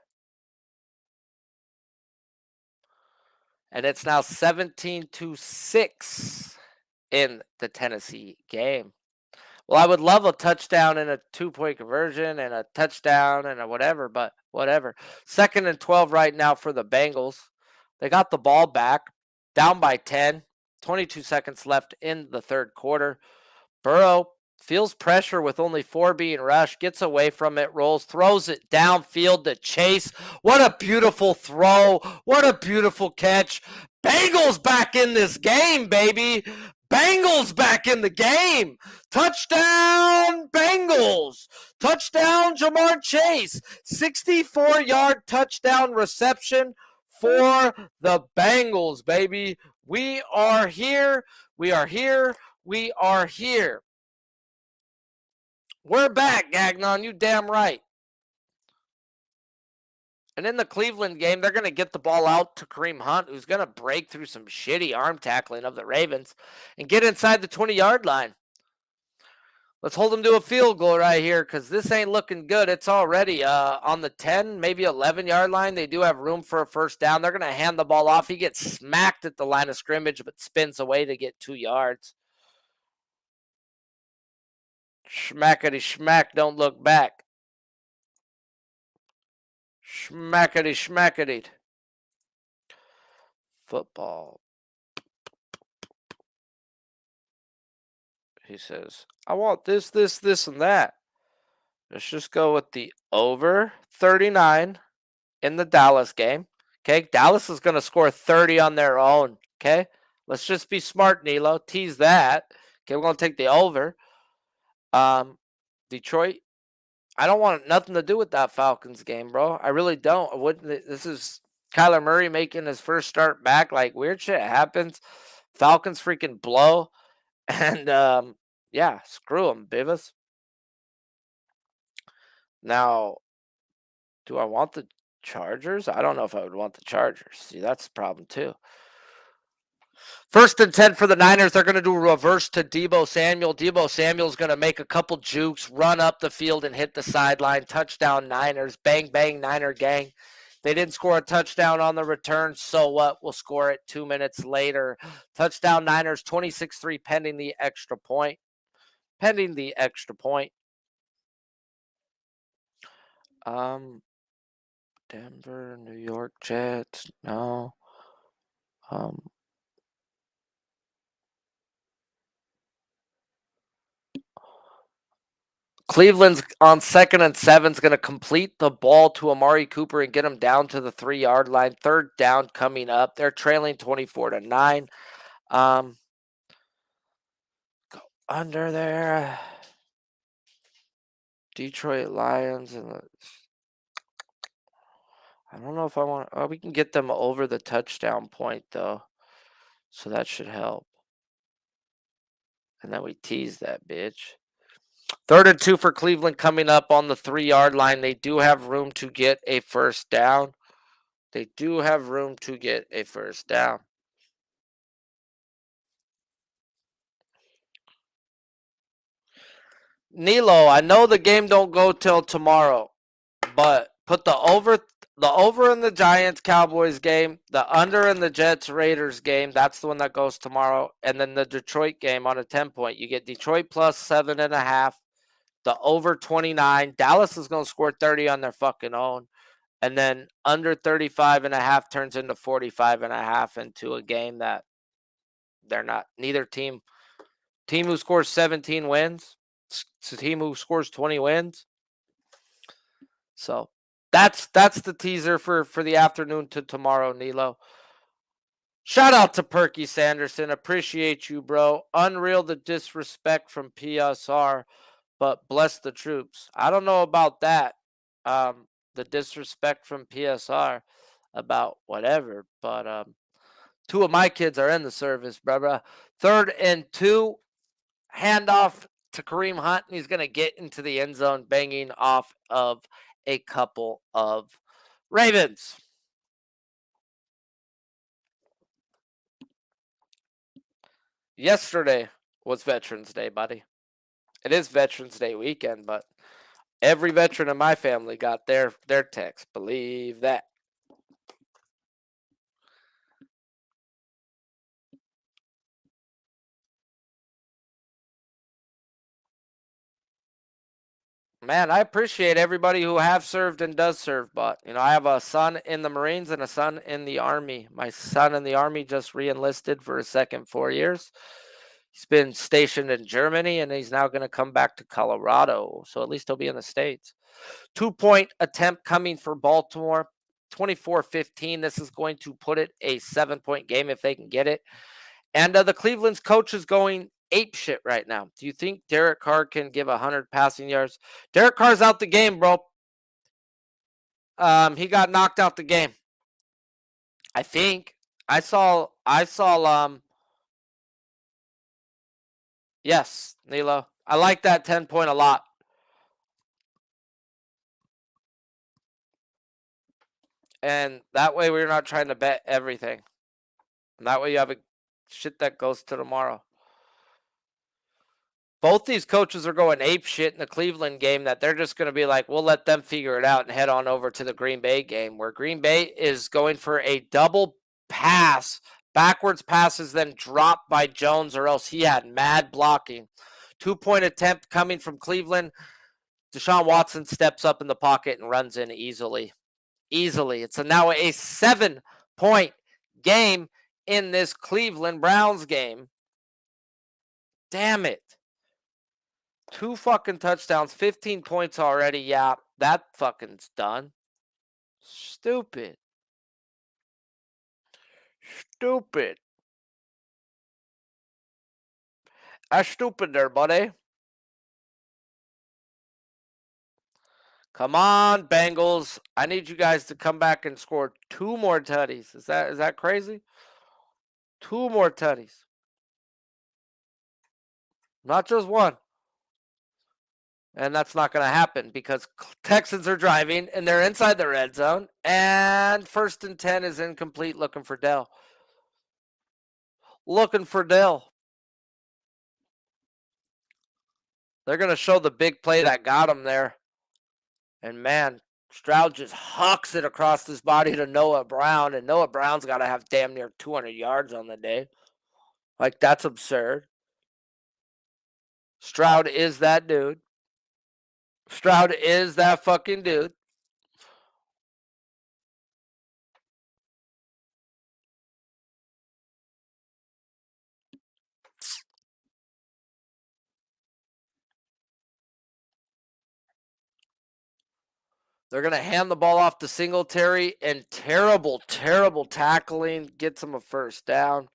And it's now 17-6 in the Tennessee game. Well, I would love a touchdown and a 2-point conversion and a touchdown and a whatever, but whatever. 2nd and 12 right now for the Bengals. They got the ball back, down by 10, 22 seconds left in the third quarter. Burrow feels pressure with only 4 being rushed, gets away from it, rolls, throws it downfield to Chase. What a beautiful throw. What a beautiful catch. Bengals back in this game, baby. Bengals back in the game. Touchdown, Bengals. Touchdown, Jamar Chase. 64-yard touchdown reception for the Bengals, baby. We are here. We are here. We are here. We're back, Gagnon. You damn right. And in the Cleveland game, they're going to get the ball out to Kareem Hunt, who's going to break through some shitty arm tackling of the Ravens and get inside the 20-yard line. Let's hold them to a field goal right here because this ain't looking good. It's already on the 10, maybe 11-yard line. They do have room for a first down. They're going to hand the ball off. He gets smacked at the line of scrimmage but spins away to get 2 yards. Schmackety schmack, don't look back. Schmackety schmackety. Football. He says, I want this, and that. Let's just go with the over 39 in the Dallas game. Okay, Dallas is going to score 30 on their own. Okay, let's just be smart, Nilo. Tease that. Okay, we're going to take the over. Detroit, I don't want nothing to do with that Falcons game, bro. I really don't. I wouldn't. This is Kyler Murray making his first start back. Like, weird shit happens. Falcons freaking blow. And, yeah, screw them, Bivas. Now, do I want the Chargers? I don't know if I would want the Chargers. See, that's the problem, too. 1st and 10 for the Niners. They're going to do a reverse to Deebo Samuel. Deebo Samuel's going to make a couple jukes, run up the field, and hit the sideline. Touchdown, Niners. Bang, bang, Niner gang. They didn't score a touchdown on the return, so what? We'll score it 2 minutes later. Touchdown, Niners, 26-3, pending the extra point. Pending the extra point. Denver, New York Jets, no. Cleveland's on 2nd and 7 is going to complete the ball to Amari Cooper and get him down to the 3-yard line. 3rd down coming up. They're trailing 24-9. Go under there. Detroit Lions. I don't know if I want. Oh, we can get them over the touchdown point, though. So that should help. And then we tease that bitch. 3rd and 2 for Cleveland coming up on the 3-yard line. They do have room to get a first down. They do have room to get a first down. Nilo, I know the game don't go till tomorrow, but put the over in the Giants Cowboys game, the under in the Jets Raiders game. That's the one that goes tomorrow, and then the Detroit game on a 10-point. You get Detroit plus 7.5. The over 29. Dallas is going to score 30 on their fucking own. And then under 35.5 turns into 45.5 into a game that they're not. Neither team who scores 17 wins. It's a team who scores 20 wins. So that's the teaser for the afternoon to tomorrow, Nilo. Shout out to Perky Sanderson. Appreciate you, bro. Unreal the disrespect from PSR. But bless the troops. I don't know about that. the disrespect from PSR about whatever. But two of my kids are in the service, bruh. 3rd and 2, handoff to Kareem Hunt, and he's going to get into the end zone, banging off of a couple of Ravens. Yesterday was Veterans Day, buddy. It is Veterans Day weekend, but every veteran in my family got their text. Believe that. Man, I appreciate everybody who have served and does serve, but I have a son in the Marines and a son in the Army. My son in the Army just re-enlisted for his second 4 years. He's been stationed in Germany, and he's now going to come back to Colorado, so at least he'll be in the States. 2-point attempt coming for Baltimore, 24-15. This is going to put it a 7-point game if they can get it. And the Cleveland's coach is going ape shit right now. Do you think Derek Carr can give 100 passing yards? Derek Carr's out the game, bro. He got knocked out the game. I think I saw yes, Nilo. I like that 10-point a lot. And that way we're not trying to bet everything. And that way you have a shit that goes to tomorrow. Both these coaches are going ape shit in the Cleveland game that they're just going to be like, we'll let them figure it out and head on over to the Green Bay game, where Green Bay is going for a double pass, backwards passes, then dropped by Jones, or else he had mad blocking. 2-point attempt coming from Cleveland. Deshaun Watson steps up in the pocket and runs in easily. It's now a 7-point game in this Cleveland Browns game. Damn it. 2 fucking touchdowns, 15 points already. Yeah, that fucking's done. Stupid. That's stupid there, buddy. Come on, Bengals. I need you guys to come back and score 2 more tutties. Is that crazy? 2 more tutties. Not just 1. And that's not going to happen because Texans are driving and they're inside the red zone. And 1st and 10 is incomplete, looking for Dell. They're going to show the big play that got him there. And man, Stroud just hucks it across his body to Noah Brown. And Noah Brown's got to have damn near 200 yards on the day. Like, that's absurd. Stroud is that dude. Stroud is that fucking dude. They're going to hand the ball off to Singletary, and terrible tackling gets them a 1st down.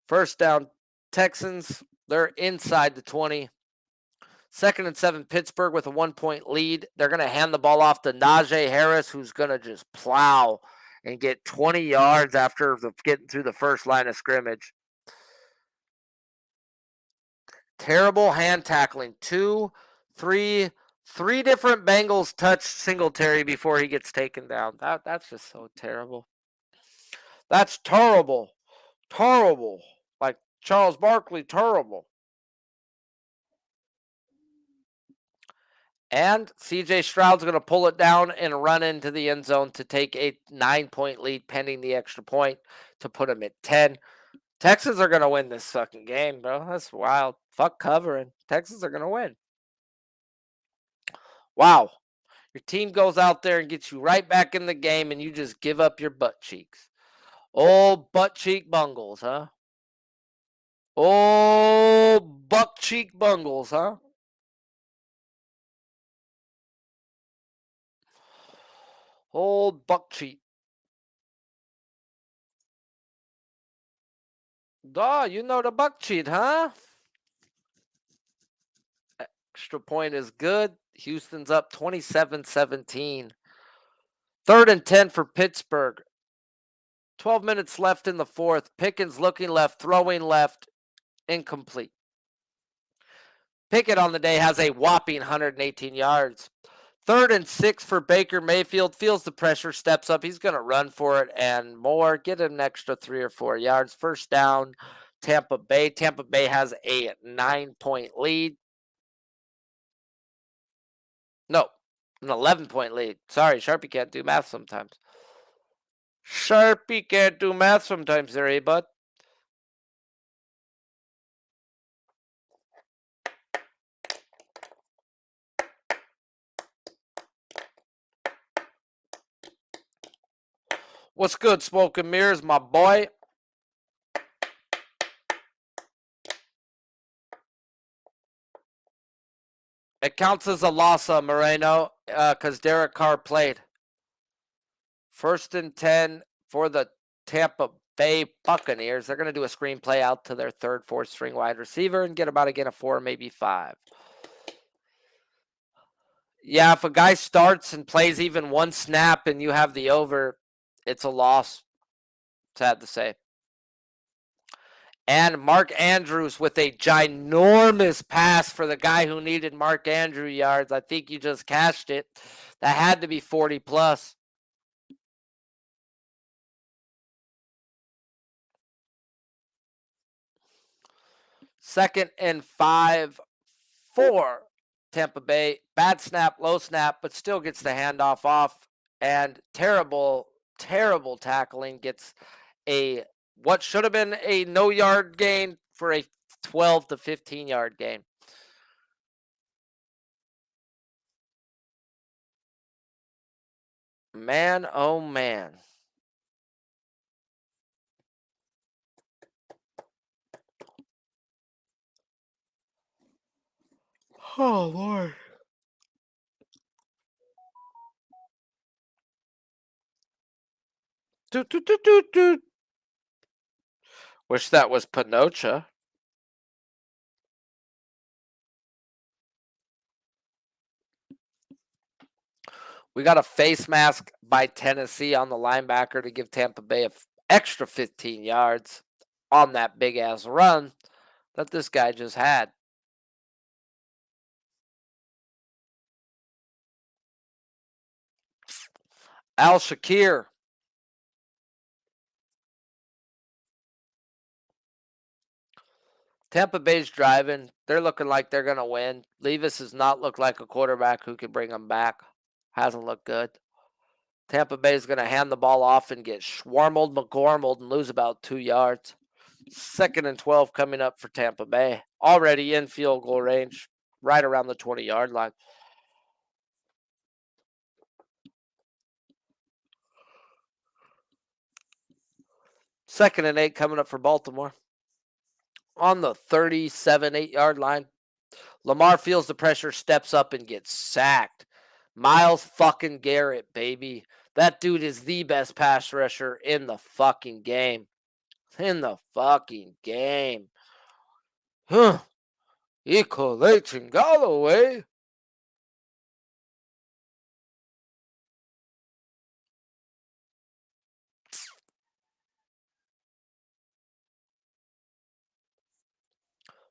1st down, Texans. They're inside the 20. 2nd and 7, Pittsburgh with a 1-point lead. They're going to hand the ball off to Najee Harris, who's going to just plow and get 20 yards after getting through the first line of scrimmage. Terrible hand tackling. 2, 3 different Bengals touch Singletary before he gets taken down. That's just so terrible. That's terrible. Like Charles Barkley, terrible. And CJ Stroud's going to pull it down and run into the end zone to take a 9-point lead pending the extra point to put him at 10. Texans are going to win this fucking game, bro. That's wild. Fuck covering. Texans are going to win. Wow. Your team goes out there and gets you right back in the game, and you just give up your butt cheeks. Old butt cheek bungles, huh? Old buck cheek bungles, huh? Old buck cheek. Duh, you know the buck cheat, huh? Extra point is good. Houston's up 27-17. 3rd and 10 for Pittsburgh. 12 minutes left in the fourth. Pickens looking left, throwing left, incomplete. Pickett on the day has a whopping 118 yards. 3rd and 6 for Baker Mayfield. Feels the pressure, steps up. He's going to run for it and more. Get an extra 3 or 4 yards. First down, Tampa Bay. Tampa Bay has a 9-point lead. No, an 11-point lead. Sorry, Sharpie can't do math sometimes. Sharpie can't do math sometimes there, eh, bud? What's good, Smoke and Mirrors, my boy? It counts as a loss, Moreno, because Derek Carr played. 1st and 10 for the Tampa Bay Buccaneers. They're going to do a screenplay out to their 3rd, 4th string wide receiver and get about again a 4, maybe 5. Yeah, if a guy starts and plays even one snap and you have the over, it's a loss. Sad to say. And Mark Andrews with a ginormous pass for the guy who needed Mark Andrew yards. I think you just cashed it. That had to be 40 plus. Second and 5 for Tampa Bay. Bad snap, low snap, but still gets the handoff off. And terrible, terrible tackling. Gets a what should have been a no-yard gain for a 12 to 15-yard gain. Man, oh man. Oh, Lord. Wish that was Pinocha. We got a face mask by Tennessee on the linebacker to give Tampa Bay an extra 15 yards on that big-ass run that this guy just had. Al-Shakir. Tampa Bay's driving. They're looking like they're going to win. Levis does not look like a quarterback who could bring them back. Hasn't looked good. Tampa Bay's going to hand the ball off and get schwarmeled, McGormeled, and lose about 2 yards. 2nd and 12 coming up for Tampa Bay. Already in field goal range, right around the 20-yard line. Second and 8 coming up for Baltimore. On the 37, 8-yard line. Lamar feels the pressure, steps up, and gets sacked. Myles fucking Garrett, baby. That dude is the best pass rusher in the fucking game. In the fucking game. Huh. Equalizing Galloway.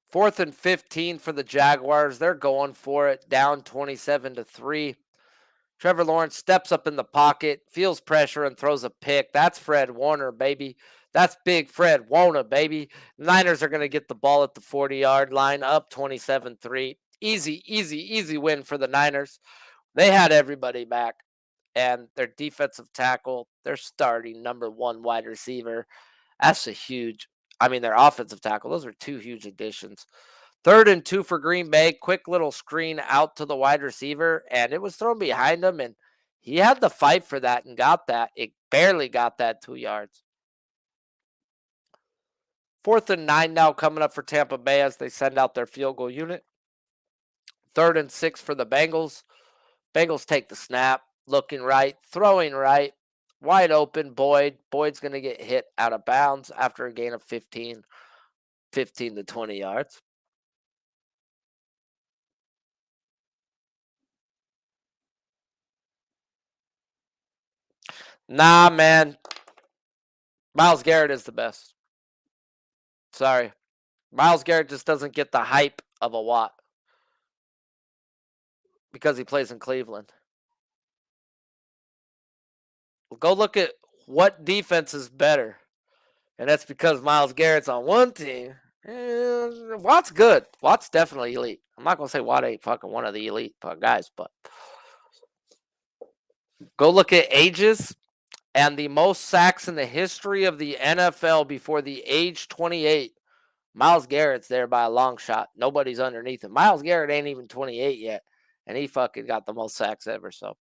Fourth and 15 for the Jaguars. They're going for it, down 27-3. Trevor Lawrence steps up in the pocket, feels pressure, and throws a pick. That's Fred Warner, baby. That's big Fred Warner, baby. Niners are going to get the ball at the 40-yard line, up 27-3. Easy win for the Niners. They had everybody back. And their defensive tackle, their starting number 1 wide receiver, that's a huge, their offensive tackle, those are 2 huge additions. 3rd and 2 for Green Bay. Quick little screen out to the wide receiver, and it was thrown behind him, and he had to fight for that and got that. It barely got that 2 yards. 4th and 9 now coming up for Tampa Bay as they send out their field goal unit. 3rd and 6 for the Bengals. Bengals take the snap, looking right, throwing right, wide open, Boyd. Boyd's going to get hit out of bounds after a gain of 15 to 20 yards. Nah, man. Myles Garrett is the best. Sorry. Myles Garrett just doesn't get the hype of a Watt because he plays in Cleveland. Go look at what defense is better. And that's because Myles Garrett's on one team. And Watt's good. Watt's definitely elite. I'm not going to say Watt ain't fucking one of the elite guys, but go look at ages and the most sacks in the history of the NFL before the age 28. Myles Garrett's there by a long shot. Nobody's underneath him. Myles Garrett ain't even 28 yet, and he fucking got the most sacks ever, so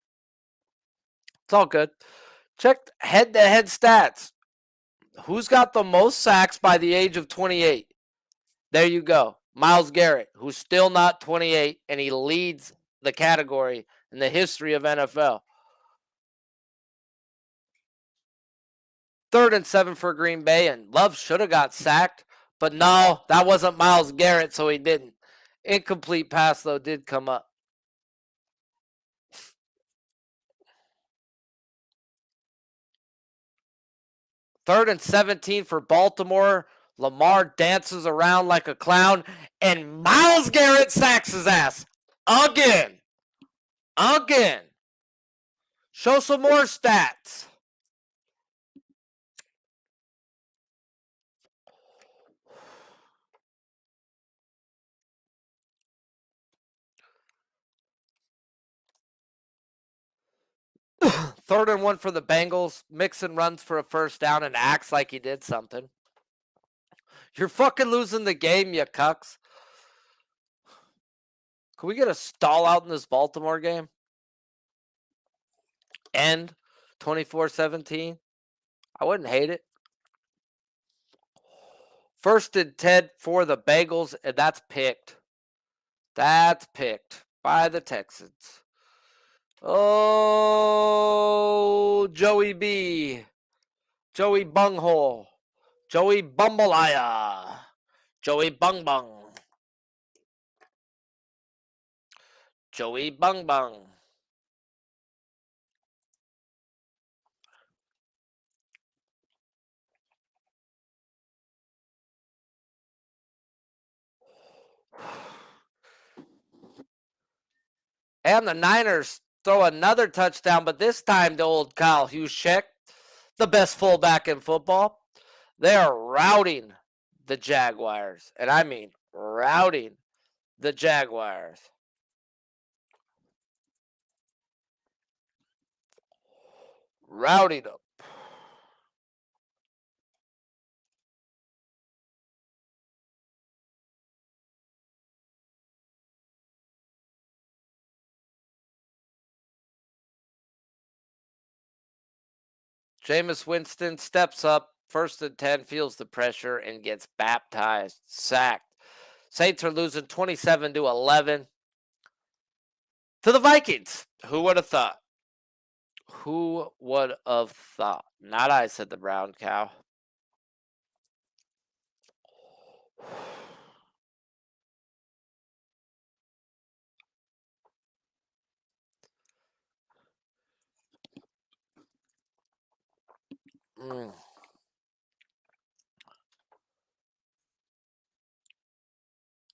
it's all good. Check head-to-head stats. Who's got the most sacks by the age of 28? There you go. Myles Garrett, who's still not 28, and he leads the category in the history of NFL. 3rd and 7 for Green Bay, and Love should have got sacked, but no, that wasn't Myles Garrett, so he didn't. Incomplete pass, though, did come up. 3rd and 17 for Baltimore. Lamar dances around like a clown, and Myles Garrett sacks his ass. Again. Show some more stats. Third and 1 for the Bengals. Mixon runs for a first down and acts like he did something. You're fucking losing the game, you cucks. Can we get a stall out in this Baltimore game? End 24-17. I wouldn't hate it. 1st and 10 for the Bengals, and that's picked. That's picked by the Texans. Oh, Joey B. Joey Bunghole. Joey Bumbalaya. Joey Bung Bung. Joey Bung Bung. And the Niners throw another touchdown, but this time to old Kyle Juszczyk, the best fullback in football. They are routing the Jaguars. And I mean routing the Jaguars. Routing them. Jameis Winston steps up, 1st and 10, feels the pressure, and gets baptized, sacked. Saints are losing 27-11 to the Vikings. Who would have thought? Who would have thought? Not I, said the brown cow.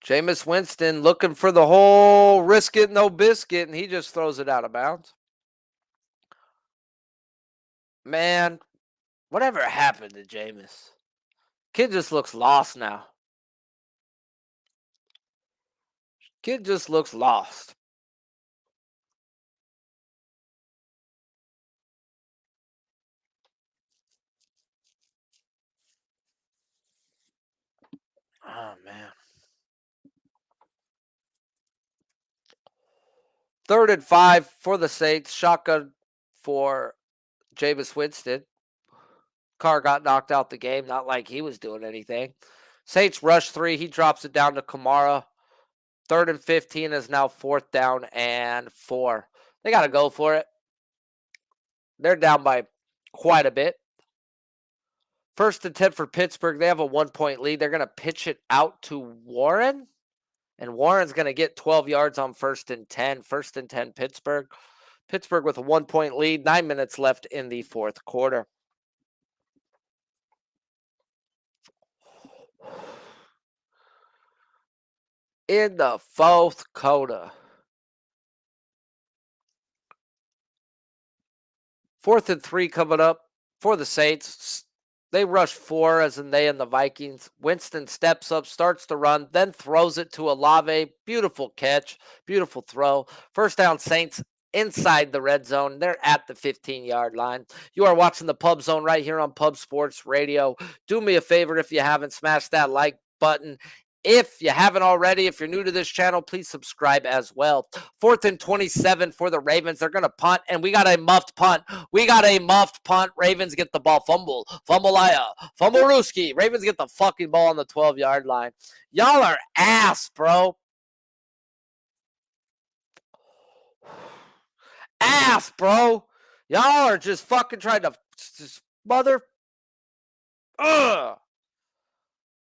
Jameis Winston looking for the whole risk it, no biscuit, and he just throws it out of bounds. Man, whatever happened to Jameis? Kid just looks lost now. Kid just looks lost. Oh, man. 3rd and 5 for the Saints. Shotgun for Jameis Winston. Carr got knocked out the game. Not like he was doing anything. Saints rush 3. He drops it down to Kamara. 3rd and 15 is now 4th down and 4. They got to go for it. They're down by quite a bit. 1st and 10 for Pittsburgh. They have a 1-point lead. They're going to pitch it out to Warren. And Warren's going to get 12 yards on 1st and 10. 1st and 10 Pittsburgh. Pittsburgh with a 1-point lead, 9 minutes left in the fourth quarter. In the fourth quarter. 4th and 3 coming up for the Saints. They rush 4, as in they and the Vikings. Winston steps up, starts to run, then throws it to Olave. Beautiful catch, beautiful throw. First down, Saints inside the red zone. They're at the 15-yard line. You are watching the Pub Zone right here on Pub Sports Radio. Do me a favor if you haven't, smash that like button. If you haven't already, if you're new to this channel, please subscribe as well. 4th and 27 for the Ravens. They're going to punt, and we got a muffed punt. We got a muffed punt. Ravens get the ball. Fumble. Fumble-aya. Fumble-rooski. Ravens get the fucking ball on the 12-yard line. Y'all are ass, bro. Ass, bro. Y'all are just fucking trying to just mother. Ugh.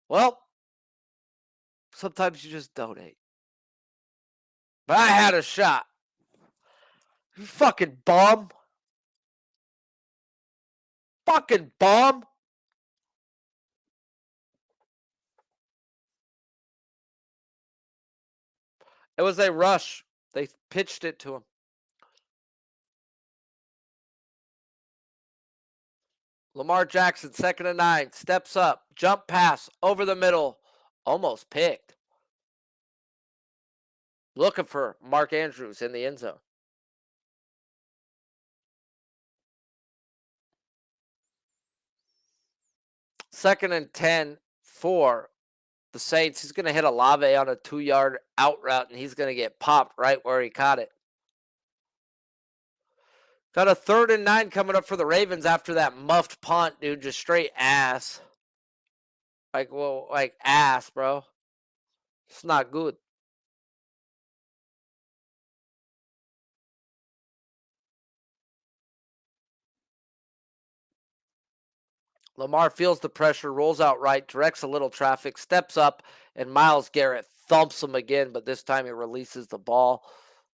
Well, sometimes you just donate. But I had a shot. You fucking bum. Fucking bum. It was a rush. They pitched it to him. Lamar Jackson, 2nd and 9. Steps up. Jump pass. Over the middle. Almost picked. Looking for Mark Andrews in the end zone. Second and 10 for the Saints. He's going to hit Olave on a 2-yard out route, and he's going to get popped right where he caught it. Got a 3rd and 9 coming up for the Ravens after that muffed punt, dude. Just straight ass. Like ass, bro. It's not good. Lamar feels the pressure, rolls out right, directs a little traffic, steps up, and Myles Garrett thumps him again, but this time he releases the ball.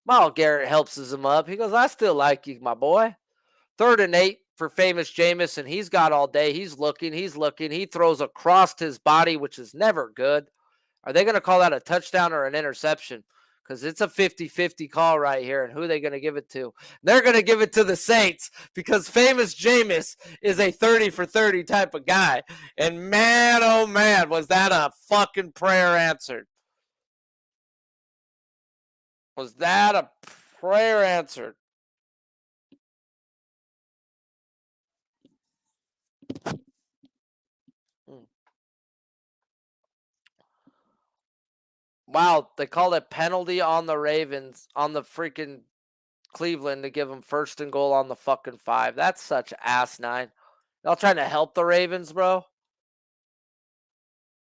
Myles Garrett helps him up. He goes, I still like you, my boy. 3rd and 8 for famous Jameis, and he's got all day. He's looking. He throws across his body, which is never good. Are they going to call that a touchdown or an interception? Because it's a 50-50 call right here, and who are they going to give it to? They're going to give it to the Saints because famous Jameis is a 30-for-30 type of guy. And man, oh man, was that a fucking prayer answered. Was that a prayer answered? Wow, they called a penalty on the Ravens, on the freaking Cleveland to give them 1st and goal on the fucking 5. That's such asinine. Y'all trying to help the Ravens, bro?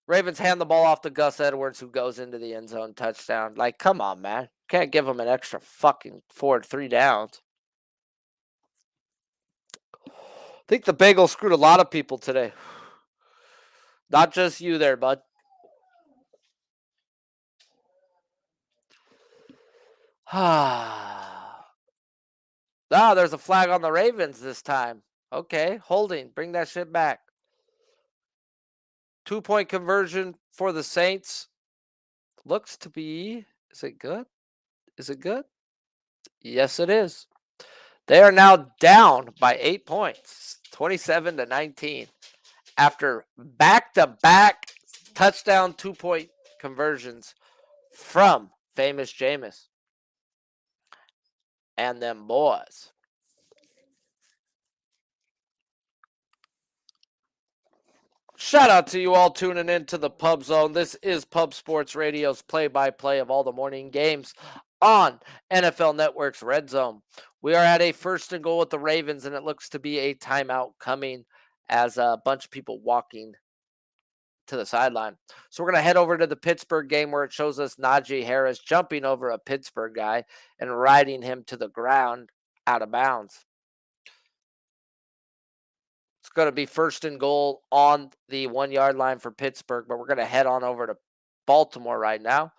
Ravens hand the ball off to Gus Edwards, who goes into the end zone touchdown. Like, come on, man. Can't give them an extra fucking 3 downs. I think the Bengals screwed a lot of people today. Not just you there, bud. There's a flag on the Ravens this time. Okay, holding. Bring that shit back. 2-point conversion for the Saints. Looks to be... Is it good? Is it good? Yes, it is. They are now down by 8 points. 27-19. After back-to-back touchdown 2-point conversions from famous Jameis and them boys. Shout out to you all tuning in to the Pub Zone. This is Pub Sports Radio's play-by-play of all the morning games on NFL Network's Red Zone. We are at a 1st and goal with the Ravens, and it looks to be a timeout coming as a bunch of people walking to the sideline. So we're going to head over to the Pittsburgh game where it shows us Najee Harris jumping over a Pittsburgh guy and riding him to the ground out of bounds. It's going to be 1st and goal on the 1-yard line for Pittsburgh, but we're going to head on over to Baltimore right now.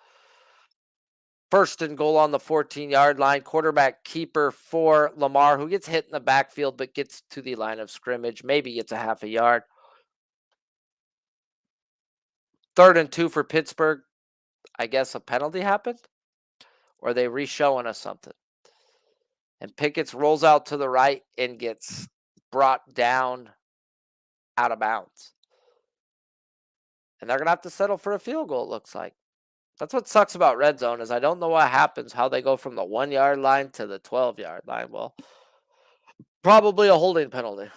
First and goal on the 14-yard line. Quarterback keeper for Lamar, who gets hit in the backfield but gets to the line of scrimmage. Maybe gets a half a yard. 3rd and 2 for Pittsburgh. I guess a penalty happened? Or are they re-showing us something? And Pickett rolls out to the right and gets brought down out of bounds. And they're going to have to settle for a field goal, it looks like. That's what sucks about red zone is I don't know what happens, how they go from the 1-yard line to the 12-yard line. Well, probably a holding penalty.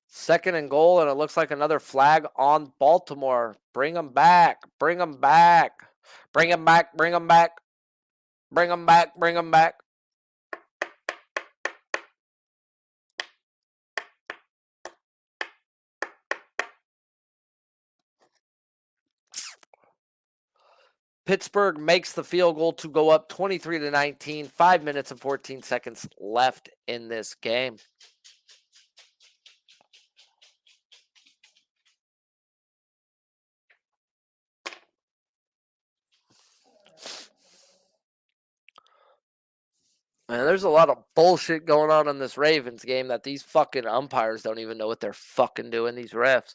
Second and goal, and it looks like another flag on Baltimore. Bring them back. Bring them back. Bring them back. Bring them back. Bring them back. Bring them back. Pittsburgh makes the field goal to go up 23-19. 5 minutes and 14 seconds left in this game. Man, there's a lot of bullshit going on in this Ravens game that these fucking umpires don't even know what they're fucking doing, these refs.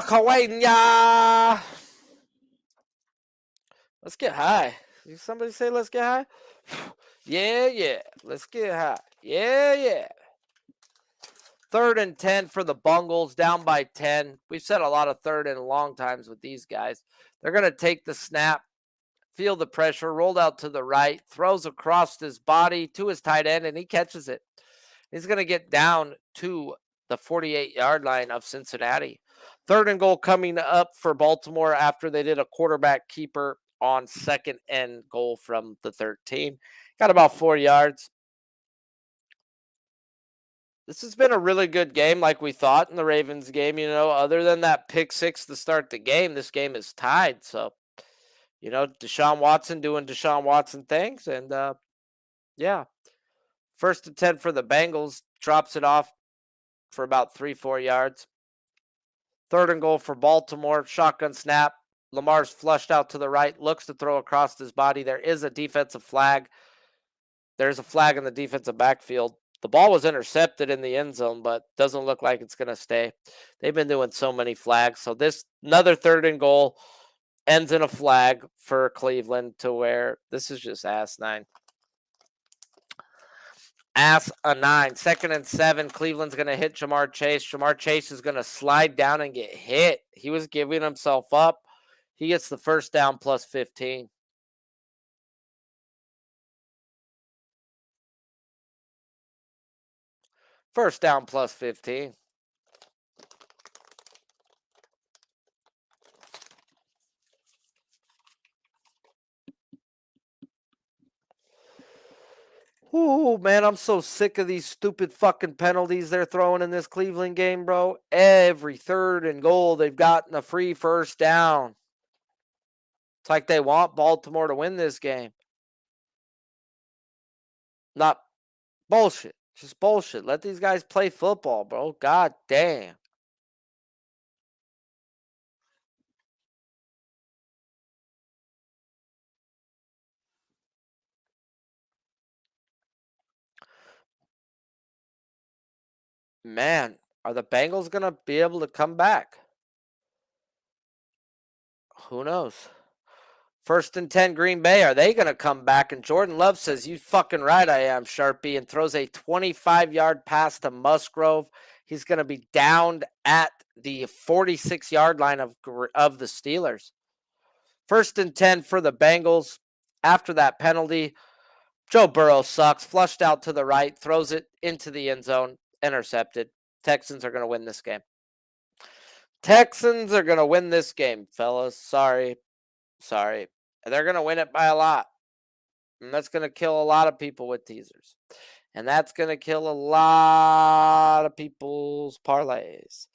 Kawaiinya. Let's get high. Did somebody say let's get high? Yeah. Let's get high. Yeah. 3rd and 10 for the Bungles, down by 10. We've said a lot of 3rd and long times with these guys. They're going to take the snap, feel the pressure, rolled out to the right, throws across his body to his tight end, and he catches it. He's going to get down to the 48-yard line of Cincinnati. 3rd and goal coming up for Baltimore after they did a quarterback keeper on 2nd and goal from the 13. Got about 4 yards. This has been a really good game like we thought in the Ravens game. Other than that pick six to start the game, this game is tied. So, Deshaun Watson doing Deshaun Watson things. And, yeah. 1st and 10 for the Bengals. Drops it off for about 3-4 yards. 3rd and goal for Baltimore. Shotgun snap. Lamar's flushed out to the right. Looks to throw across his body. There is a defensive flag. There's a flag in the defensive backfield. The ball was intercepted in the end zone, but doesn't look like it's going to stay. They've been doing so many flags. So another 3rd and goal ends in a flag for Cleveland to where this is just asinine. Asinine. 2nd and 7. Cleveland's going to hit Jamar Chase. Jamar Chase is going to slide down and get hit. He was giving himself up. He gets the first down plus 15. First down plus 15. Ooh, man, I'm so sick of these stupid fucking penalties they're throwing in this Cleveland game, bro. Every 3rd and goal, they've gotten a free first down. It's like they want Baltimore to win this game. Not bullshit. Just bullshit. Let these guys play football, bro. God damn. Man, are the Bengals going to be able to come back? Who knows? 1st and 10, Green Bay. Are they going to come back? And Jordan Love says, you fucking right I am, Sharpie, and throws a 25-yard pass to Musgrove. He's going to be downed at the 46-yard line of the Steelers. 1st and 10 for the Bengals. After that penalty, Joe Burrow sucks. Flushed out to the right. Throws it into the end zone. Intercepted. Texans are going to win this game. Texans are going to win this game, fellas. Sorry. They're going to win it by a lot. And that's going to kill a lot of people with teasers. And that's going to kill a lot of people's parlays.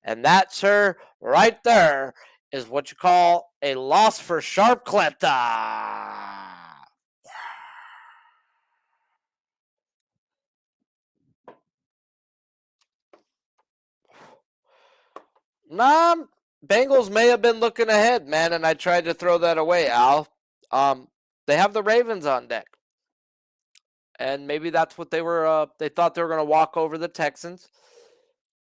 And that, sir, right there is what you call a loss for Sharpcletta. Nah, Bengals may have been looking ahead, man, and I tried to throw that away, Al. They have the Ravens on deck. And maybe that's what they were, they thought they were going to walk over the Texans.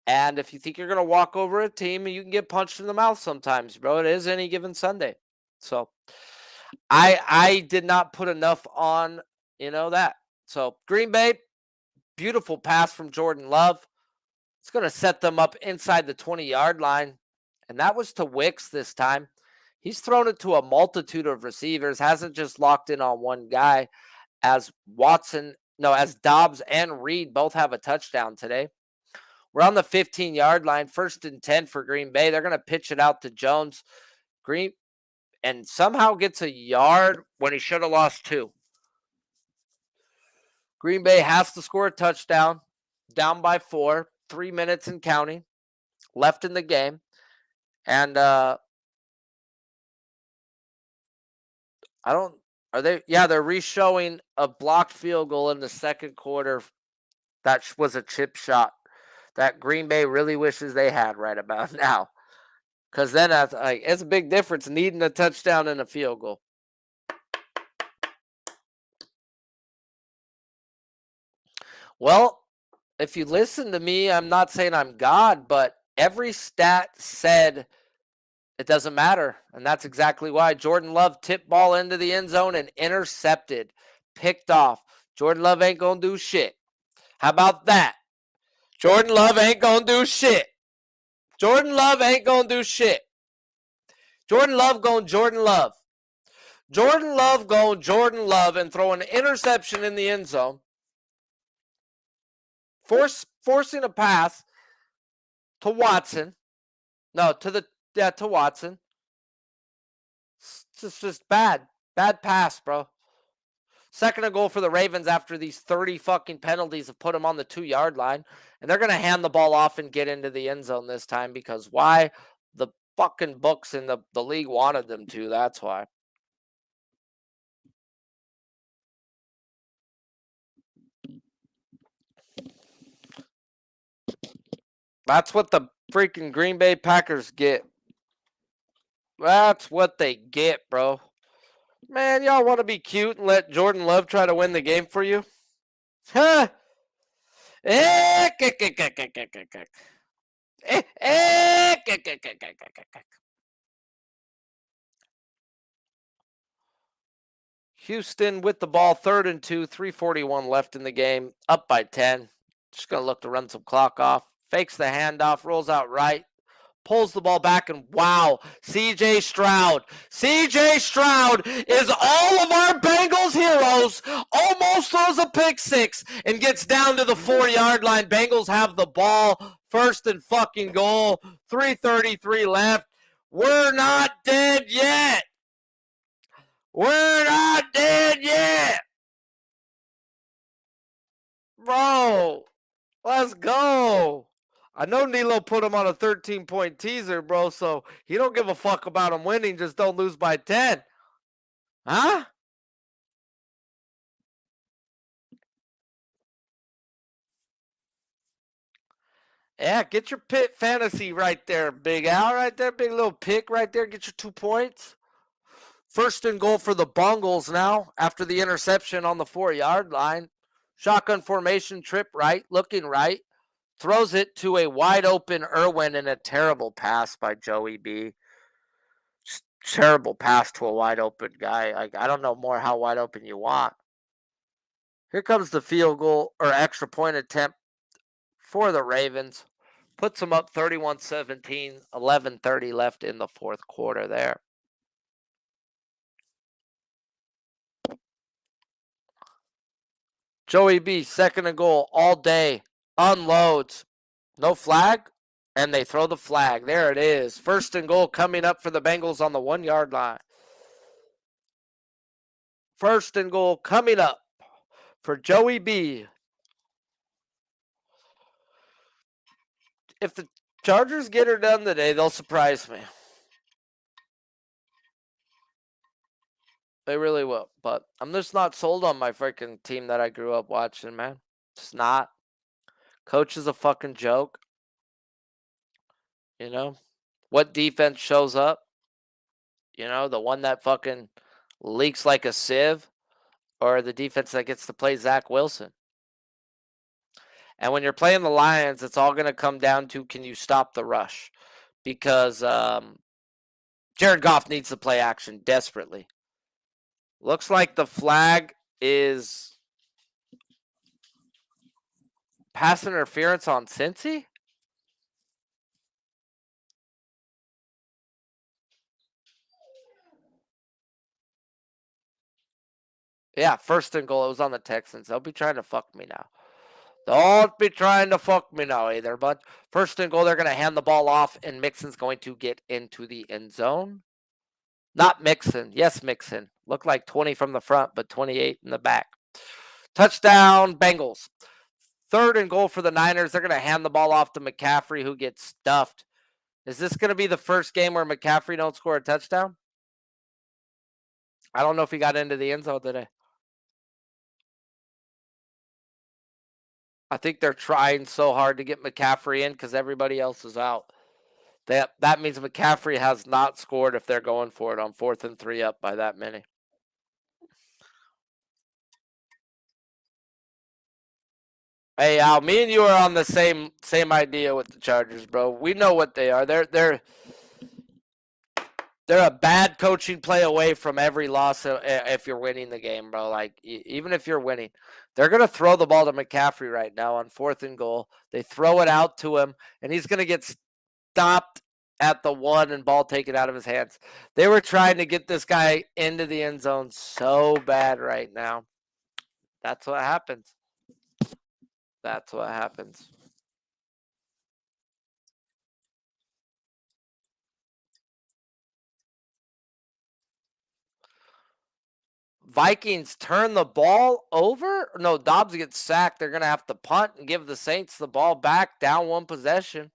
And if you think you're going to walk over a team, you can get punched in the mouth sometimes, bro. It is any given Sunday. So I did not put enough on, that. So Green Bay, beautiful pass from Jordan Love. It's going to set them up inside the 20-yard line. And that was to Wicks this time. He's thrown it to a multitude of receivers, hasn't just locked in on one guy, as Dobbs and Reed both have a touchdown today. We're on the 15-yard line, 1st and 10 for Green Bay. They're going to pitch it out to Jones. And somehow gets a yard when he should have lost 2. Green Bay has to score a touchdown, down by 4, 3 minutes and counting left in the game. And they're re-showing a blocked field goal in the second quarter. That was a chip shot that Green Bay really wishes they had right about now. Because then it's a big difference needing a touchdown and a field goal. Well, if you listen to me, I'm not saying I'm God, but every stat said it doesn't matter. And that's exactly why. Jordan Love tipped ball into the end zone and intercepted, picked off. Jordan Love ain't going to do shit. How about that? Jordan Love ain't going to do shit. Jordan Love ain't going to do shit. Jordan Love going Jordan Love. Jordan Love going Jordan Love and throw an interception in the end zone. Forcing a pass to Watson. To Watson. It's just bad. Bad pass, bro. Second and goal for the Ravens after these 30 fucking penalties have put them on the 2-yard line. And they're going to hand the ball off and get into the end zone this time because why? The fucking books in the league wanted them to. That's why. That's what the freaking Green Bay Packers get. That's what they get, bro. Man, y'all want to be cute and let Jordan Love try to win the game for you? Huh? Houston with the ball, 3rd and 2, 3:41 left in the game, up by 10. Just going to look to run some clock off. Fakes the handoff, rolls out right. Pulls the ball back, and wow, C.J. Stroud. C.J. Stroud is all of our Bengals heroes. Almost throws a pick 6 and gets down to the 4-yard line. Bengals have the ball. 1st and fucking goal. 3:33 left. We're not dead yet. We're not dead yet. Bro, let's go. I know Nilo put him on a 13-point teaser, bro, so he don't give a fuck about him winning. Just don't lose by 10. Huh? Yeah, get your pit fantasy right there, Big Al, right there. Big little pick right there. Get your 2 points. 1st and goal for the Bungles now after the interception on the 4-yard line. Shotgun formation, trip right, looking right. Throws it to a wide open Irwin and a terrible pass by Joey B. Just terrible pass to a wide open guy. I don't know more how wide open you want. Here comes the field goal or extra point attempt for the Ravens. Puts them up 31-17, 11:30 left in the 4th quarter there. Joey B, 2nd and goal all day. Unloads. No flag, and they throw the flag. There it is. 1st and goal coming up for the Bengals on the 1-yard line. 1st and goal coming up for Joey B. If the Chargers get her done today, they'll surprise me. They really will. But I'm just not sold on my freaking team that I grew up watching, man. Just not. Coach is a fucking joke. You know? What defense shows up? You know, the one that fucking leaks like a sieve, or the defense that gets to play Zach Wilson. And when you're playing the Lions, it's all going to come down to, can you stop the rush? Because Jared Goff needs to play action desperately. Looks like the flag is pass interference on Cincy. Yeah, first and goal. It was on the Texans. They'll be trying to fuck me now. Don't be trying to fuck me now either, but first and goal, they're going to hand the ball off, and Mixon's going to get into the end zone. Not Mixon. Yes, Mixon. Looked like 20 from the front, but 28 in the back. Touchdown, Bengals. Third and goal for the Niners. They're going to hand the ball off to McCaffrey, who gets stuffed. Is this going to be the first game where McCaffrey don't score a touchdown? I don't know if he got into the end zone today. I think they're trying so hard to get McCaffrey in because everybody else is out. That means McCaffrey has not scored if they're going for it on 4th and 3 up by that many. Hey, Al, me and you are on the same idea with the Chargers, bro. We know what they are. They're a bad coaching play away from every loss if you're winning the game, bro. Like, even if you're winning. They're going to throw the ball to McCaffrey right now on 4th and goal. They throw it out to him, and he's going to get stopped at the 1 and ball taken out of his hands. They were trying to get this guy into the end zone so bad right now. That's what happens. That's what happens. Vikings turn the ball over? No, Dobbs gets sacked. They're going to have to punt and give the Saints the ball back, down 1 possession.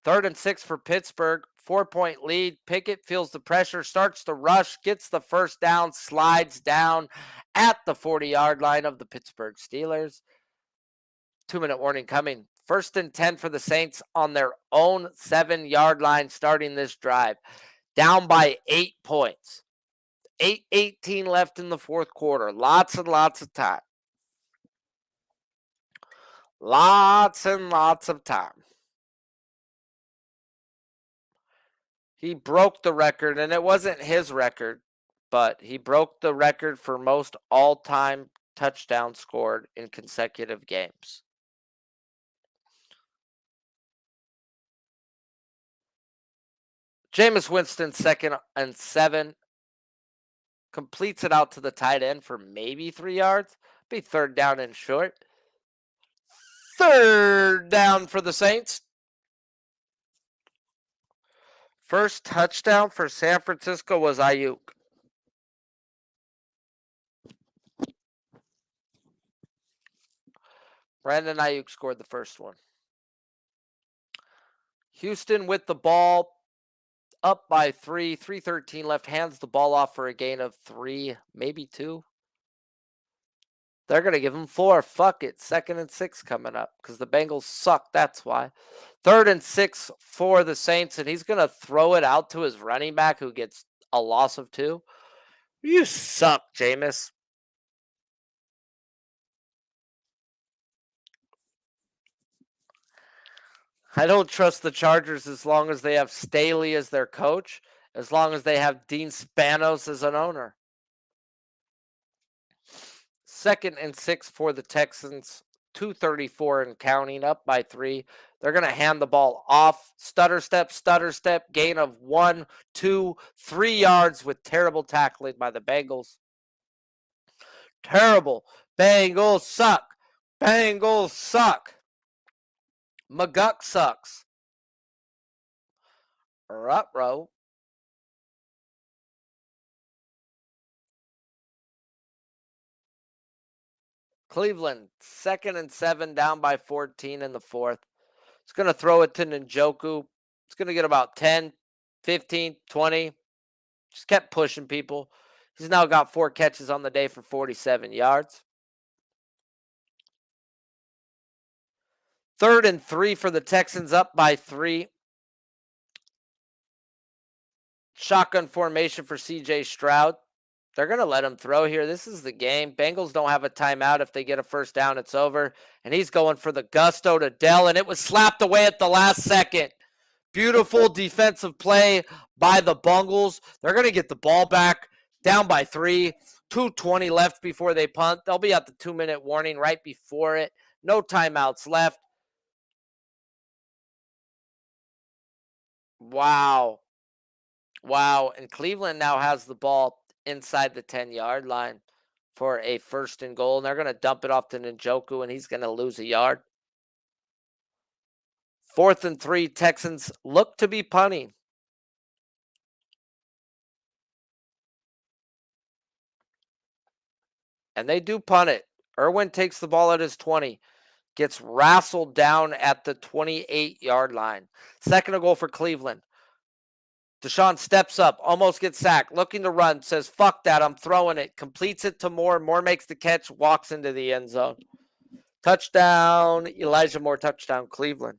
3rd and 6 for Pittsburgh. 4-point lead. Pickett feels the pressure, starts to rush, gets the first down, slides down at the 40-yard line of the Pittsburgh Steelers. 2-minute warning coming. 1st and 10 for the Saints on their own 7-yard line starting this drive. Down by 8 points. 8:18 left in the 4th quarter. Lots and lots of time. Lots and lots of time. He broke the record, and it wasn't his record, but he broke the record for most all-time touchdowns scored in consecutive games. Jameis Winston, 2nd and 7. Completes it out to the tight end for maybe 3 yards. Be 3rd down and short. 3rd down for the Saints. First touchdown for San Francisco was Ayuk. Brandon Ayuk scored the first one. Houston with the ball, up by 3, 3:13 left, hands the ball off for a gain of 3, maybe 2. They're going to give him 4. Fuck it. 2nd and 6 coming up because the Bengals suck. That's why. 3rd and 6 for the Saints, and he's going to throw it out to his running back who gets a loss of 2. You suck, Jameis. I don't trust the Chargers as long as they have Staley as their coach, as long as they have Dean Spanos as an owner. 2nd and 6 for the Texans. 2:34 and counting, up by 3. They're going to hand the ball off. Stutter step, gain of 1, 2, 3 yards with terrible tackling by the Bengals. Terrible. Bengals suck. Bengals suck. McGuck sucks. Ruh-roh. Cleveland, 2nd and 7, down by 14 in the 4th. It's going to throw it to Njoku. It's going to get about 10, 15, 20. Just kept pushing people. He's now got 4 catches on the day for 47 yards. 3rd and 3 for the Texans, up by 3. Shotgun formation for C.J. Stroud. They're going to let him throw here. This is the game. Bengals don't have a timeout. If they get a first down, it's over. And he's going for the gusto to Dell, and it was slapped away at the last second. Beautiful defensive play by the Bungles. They're going to get the ball back, down by 3. 2:20 left before they punt. They'll be at the 2-minute warning right before it. No timeouts left. Wow. And Cleveland now has the ball inside the 10-yard line for a 1st and goal. And they're going to dump it off to Njoku, and he's going to lose a yard. 4th and 3, Texans look to be punting. And they do punt it. Irwin takes the ball at his 20. Gets wrestled down at the 28-yard line. 2nd and goal for Cleveland. Deshaun steps up, almost gets sacked, looking to run, says, fuck that, I'm throwing it. Completes it to Moore. Moore makes the catch, walks into the end zone. Touchdown, Elijah Moore, touchdown, Cleveland.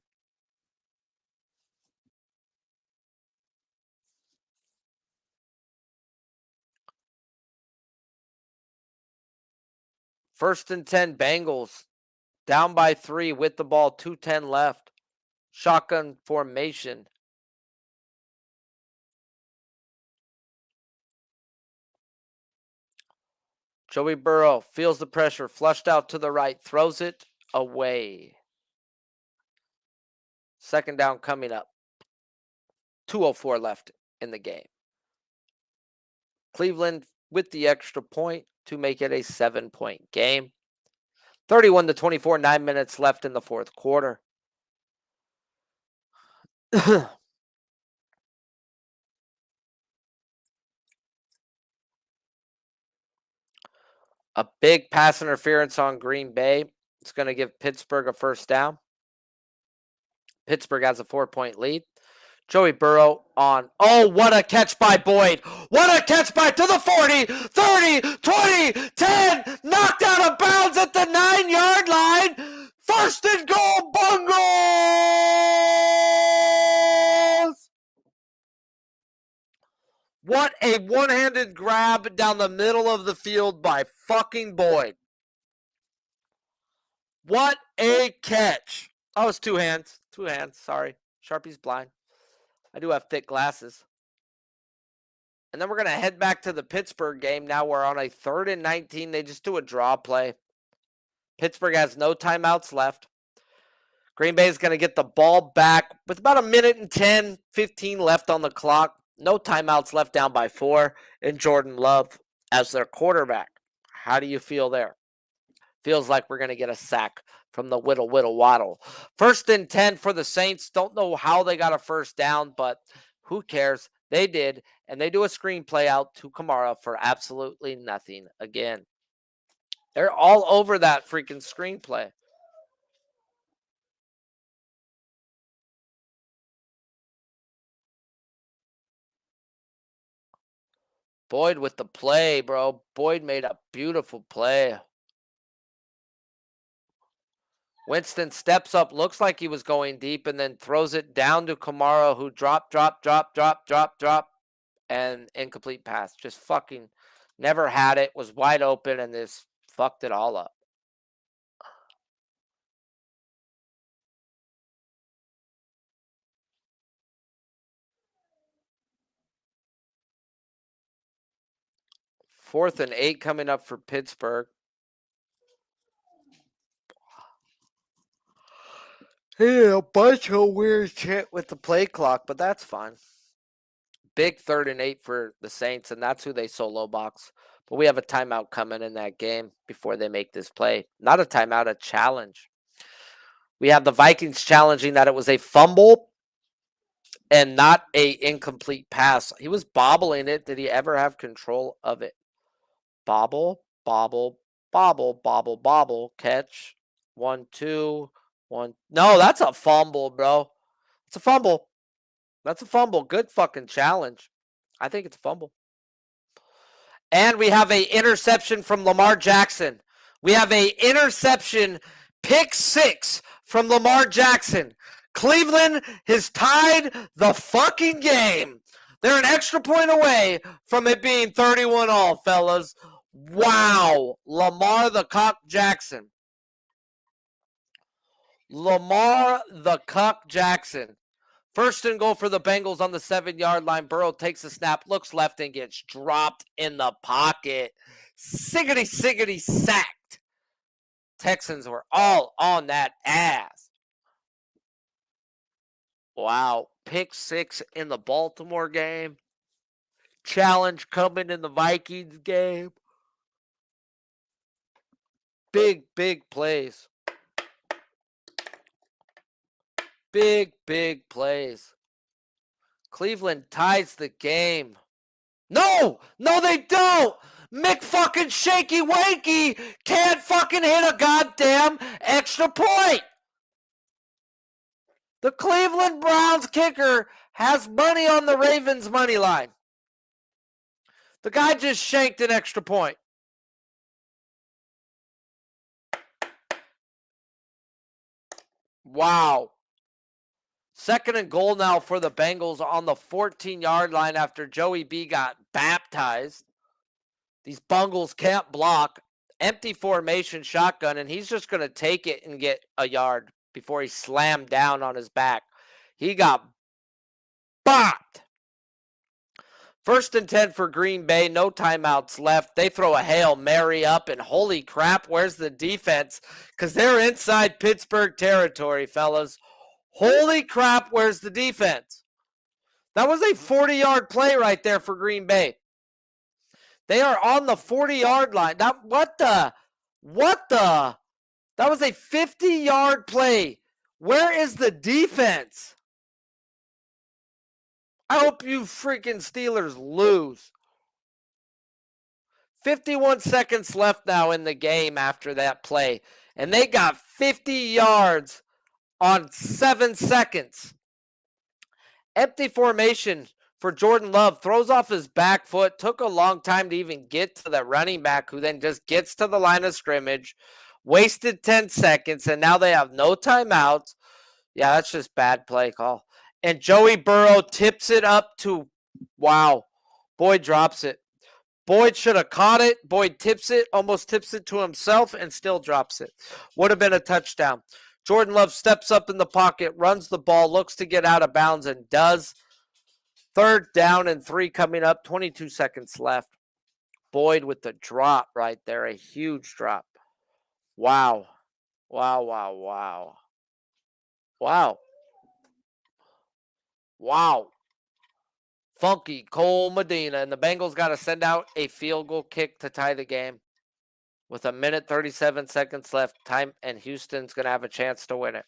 First and 10, Bengals. Down by 3 with the ball, 2:10 left. Shotgun formation. Joey Burrow feels the pressure, flushed out to the right, throws it away. 2nd down coming up. 2:04 left in the game. Cleveland with the extra point to make it a 7-point game. 31-24, 9 minutes left in the 4th quarter. A big pass interference on Green Bay. It's going to give Pittsburgh a 1st down. Pittsburgh has a 4-point lead. Joey Burrow on. Oh, what a catch by Boyd. What a catch by to the 40, 30, 20, 10. Knocked out of bounds at the 9-yard line. 1st and goal, Bungles. What a one-handed grab down the middle of the field by fucking Boyd. What a catch. Oh, it's 2 hands. 2 hands. Sorry. Sharpie's blind. I do have thick glasses. And then we're going to head back to the Pittsburgh game. Now we're on a 3rd and 19. They just do a draw play. Pittsburgh has no timeouts left. Green Bay is going to get the ball back with about 1 minute and 10, 15 left on the clock. No timeouts left, down by 4. And Jordan Love as their quarterback. How do you feel there? Feels like we're going to get a sack from the whittle waddle. 1st and 10 for the Saints. Don't know how they got a 1st down, but who cares? They did, and they do a screenplay out to Kamara for absolutely nothing again. They're all over that freaking screenplay. Boyd with the play, bro. Boyd made a beautiful play. Winston steps up, looks like he was going deep, and then throws it down to Kamara, who drop, and incomplete pass. Just fucking never had it, was wide open, and this fucked it all up. Fourth and 8 coming up for Pittsburgh. Yeah, a bunch of weird shit with the play clock, but that's fine. Big 3rd and 8 for the Saints, and that's who they solo box. But we have a timeout coming in that game before they make this play. Not a timeout, a challenge. We have the Vikings challenging that it was a fumble and not a incomplete pass. He was bobbling it. Did he ever have control of it? Bobble, bobble, bobble, bobble, bobble. Catch. 1, 2, 1. No, that's a fumble, bro. It's a fumble. That's a fumble. Good fucking challenge. I think it's a fumble. And we have an interception from Lamar Jackson. We have an interception, pick 6 from Lamar Jackson. Cleveland has tied the fucking game. They're an extra point away from it being 31-all, fellas. Wow. Lamar the Cock Jackson. Lamar the Cock Jackson. First and goal for the Bengals on the 7-yard line. Burrow takes a snap, looks left, and gets dropped in the pocket. Siggity sacked. Texans were all on that ass. Wow. Pick 6 in the Baltimore game. Challenge coming in the Vikings game. Big plays. Big plays. Cleveland ties the game. No, they don't. Mick fucking Shaky Wakey can't fucking hit a goddamn extra point. The Cleveland Browns kicker has money on the Ravens money line. The guy just shanked an extra point. Wow. Second and goal now for the Bengals on the 14-yard line after Joey B got baptized. These Bungles can't block. Empty formation shotgun, and he's just going to take it and get a yard before he slammed down on his back. He got bopped. First and 10 for Green Bay. No timeouts left. They throw a Hail Mary up, and holy crap, where's the defense? Because they're inside Pittsburgh territory, fellas. Holy crap, where's the defense? That was a 40-yard play right there for Green Bay. They are on the 40-yard line. What the? That was a 50-yard play. Where is the defense? I hope you freaking Steelers lose. 51 seconds left now in the game after that play. And they got 50 yards on 7 seconds. Empty formation for Jordan Love. Throws off his back foot. Took a long time to even get to the running back, who then just gets to the line of scrimmage. Wasted 10 seconds, and now they have no timeouts. Yeah, that's just bad play call. And Joey Burrow tips it up to, wow, Boyd drops it. Boyd should have caught it. Boyd tips it, almost tips it to himself, and still drops it. Would have been a touchdown. Jordan Love steps up in the pocket, runs the ball, looks to get out of bounds, and does. Third down and 3 coming up, 22 seconds left. Boyd with the drop right there, a huge drop. Wow. Wow. Funky Cole Medina, and the Bengals got to send out a field goal kick to tie the game with 1 minute 37 seconds left. Time, and Houston's going to have a chance to win it.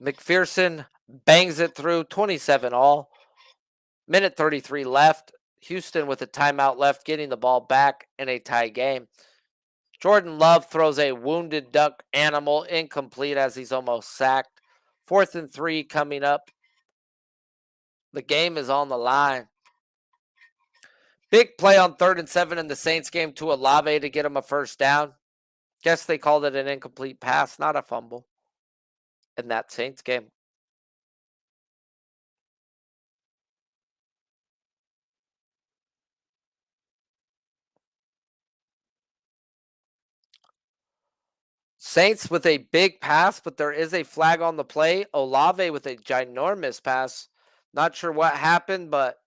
McPherson bangs it through, 27-all. 1:33 left. Houston with a timeout left, getting the ball back in a tie game. Jordan Love throws a wounded duck animal incomplete as he's almost sacked. 4th and 3 coming up. The game is on the line. Big play on 3rd and 7 in the Saints game to Olave to get him a first down. Guess they called it an incomplete pass, not a fumble, in that Saints game. Saints with a big pass, but there is a flag on the play. Olave with a ginormous pass. Not sure what happened, but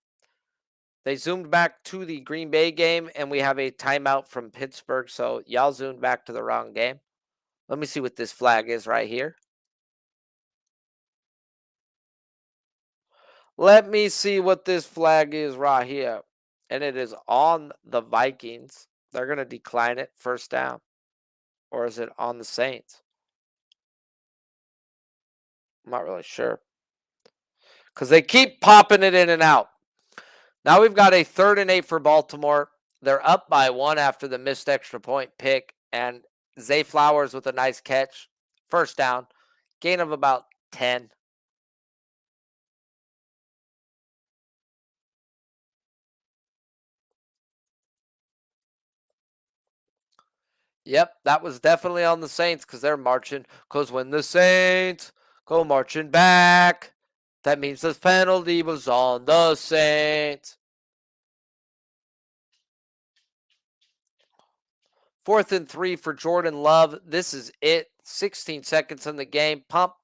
they zoomed back to the Green Bay game, and we have a timeout from Pittsburgh. So y'all zoomed back to the wrong game. Let me see what this flag is right here. Let me see what this flag is right here. And it is on the Vikings. They're going to decline it. First down. Or is it on the Saints? I'm not really sure. Because they keep popping it in and out. Now we've got a 3rd and 8 for Baltimore. They're up by 1 after the missed extra point pick. And Zay Flowers with a nice catch. First down. Gain of about 10. Yep, that was definitely on the Saints because they're marching. Because when the Saints go marching back, that means the penalty was on the Saints. 4th and 3 for Jordan Love. This is it. 16 seconds in the game. Pump,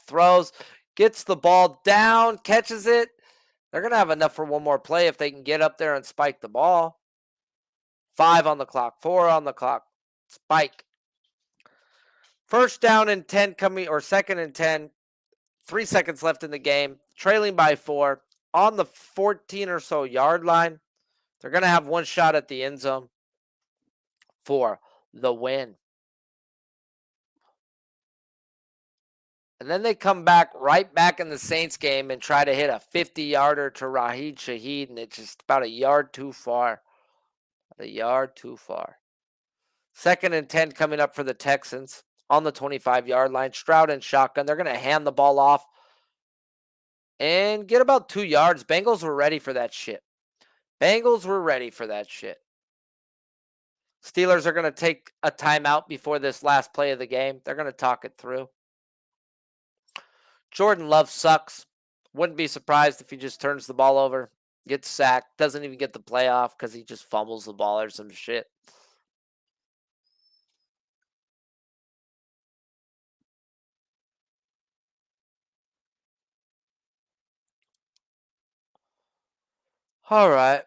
throws, gets the ball down, catches it. They're going to have enough for one more play if they can get up there and spike the ball. 5 on the clock, 4 on the clock. Spike. 1st down and 10 coming, or 2nd and 10. 3 seconds left in the game. Trailing by 4 on the 14 or so yard line. They're going to have one shot at the end zone for the win. And then they come back right back in the Saints game and try to hit a 50-yarder to Raheed Shaheed, and it's just about a yard too far. A yard too far. 2nd and 10 coming up for the Texans on the 25-yard line. Stroud and shotgun. They're going to hand the ball off and get about 2 yards. Bengals were ready for that shit. Bengals were ready for that shit. Steelers are going to take a timeout before this last play of the game. They're going to talk it through. Jordan Love sucks. Wouldn't be surprised if he just turns the ball over, gets sacked, doesn't even get the playoff because he just fumbles the ball or some shit. All right.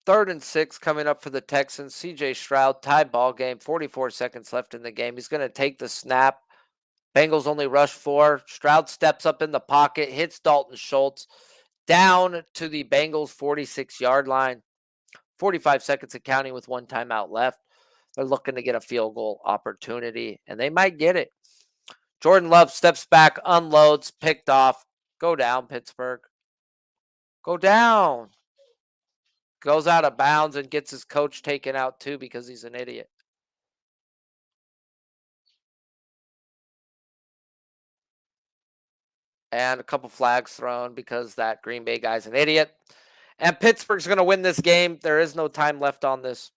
3rd and 6 coming up for the Texans. CJ Stroud, tie ball game. 44 seconds left in the game. He's going to take the snap. Bengals only rush 4. Stroud steps up in the pocket, hits Dalton Schultz down to the Bengals 46-yard line. 45 seconds of counting with 1 timeout left. They're looking to get a field goal opportunity, and they might get it. Jordan Love steps back, unloads, picked off. Go down, Pittsburgh. Go down. Goes out of bounds and gets his coach taken out too because he's an idiot. And a couple flags thrown because that Green Bay guy's an idiot. And Pittsburgh's going to win this game. There is no time left on this,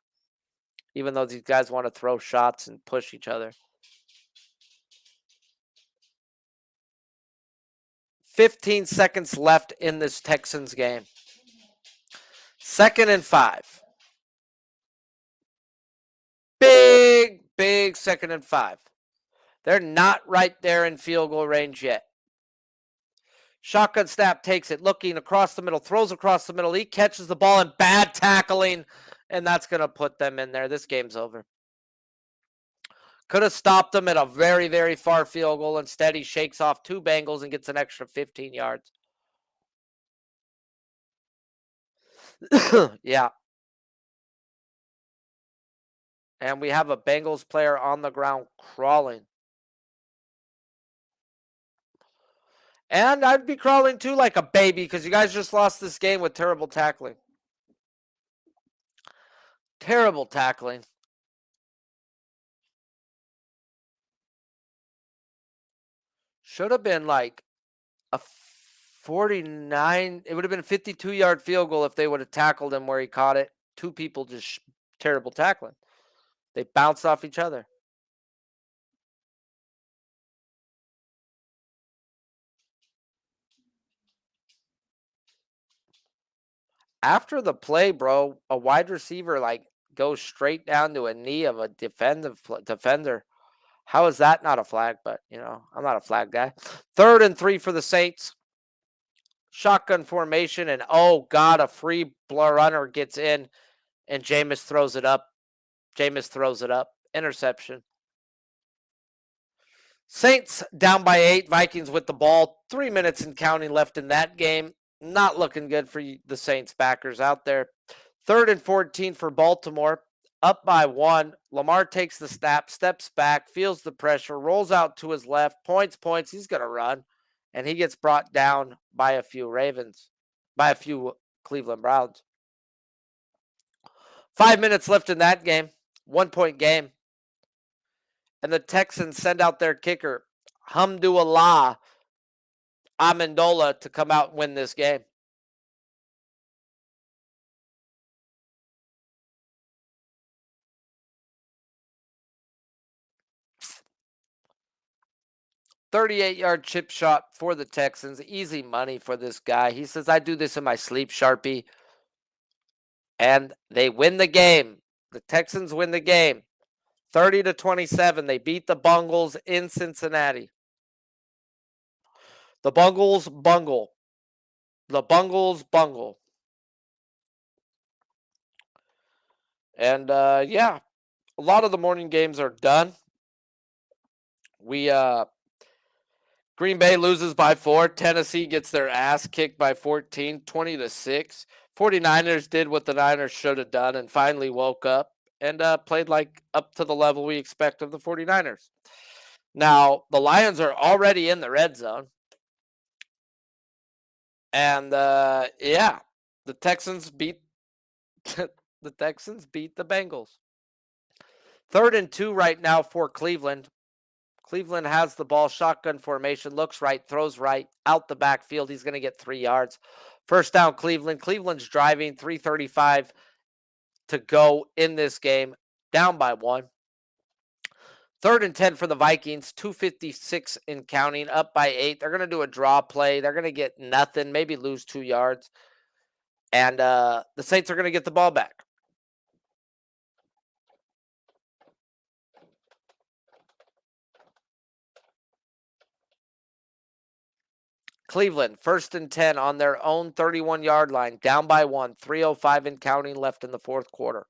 even though these guys want to throw shots and push each other. 15 seconds left in this Texans game. 2nd and 5. Big 2nd and 5. They're not right there in field goal range yet. Shotgun snap, takes it, looking across the middle, throws across the middle. He catches the ball and bad tackling, and that's going to put them in there. This game's over. Could have stopped them at a very, very far field goal. Instead, he shakes off 2 Bengals and gets an extra 15 yards. Yeah. And we have a Bengals player on the ground crawling. And I'd be crawling too like a baby because you guys just lost this game with terrible tackling. Terrible tackling. Should have been like a 49. It would have been a 52-yard field goal if they would have tackled him where he caught it. 2 people just terrible tackling. They bounced off each other. After the play, bro, a wide receiver like goes straight down to a knee of a defender. How is that not a flag? But, I'm not a flag guy. 3rd and 3 for the Saints. Shotgun formation, and oh, God, a free runner gets in, and Jameis throws it up. Interception. Saints down by 8. Vikings with the ball. 3 minutes and counting left in that game. Not looking good for the Saints backers out there. 3rd and 14 for Baltimore. Up by 1. Lamar takes the snap, steps back, feels the pressure, rolls out to his left, points. He's going to run. And he gets brought down by a few Cleveland Browns. 5 minutes left in that game. 1-point game. And the Texans send out their kicker, Hamdulillah Amendola, to come out and win this game. 38-yard chip shot for the Texans. Easy money for this guy. He says, I do this in my sleep, Sharpie. And they win the game. The Texans win the game. 30-27. They beat the Bungles in Cincinnati. The Bungles bungle. The Bungles bungle. And yeah, a lot of the morning games are done. Green Bay loses by 4. Tennessee gets their ass kicked by 14, 20-6. 49ers did what the Niners should have done and finally woke up and played like up to the level we expect of the 49ers. Now, the Lions are already in the red zone. And yeah, the Texans beat the Bengals. 3rd and 2 right now for Cleveland. Cleveland has the ball, shotgun formation, looks right, throws right, out the backfield. He's going to get 3 yards. First down, Cleveland. Cleveland's driving, 3:35 to go in this game, down by 1. 3rd and 10 for the Vikings, 2:56 in counting, up by 8. They're going to do a draw play. They're going to get nothing, maybe lose 2 yards. And the Saints are going to get the ball back. Cleveland, 1st and 10 on their own 31-yard line, down by 1, 3:05 in counting left in the 4th quarter.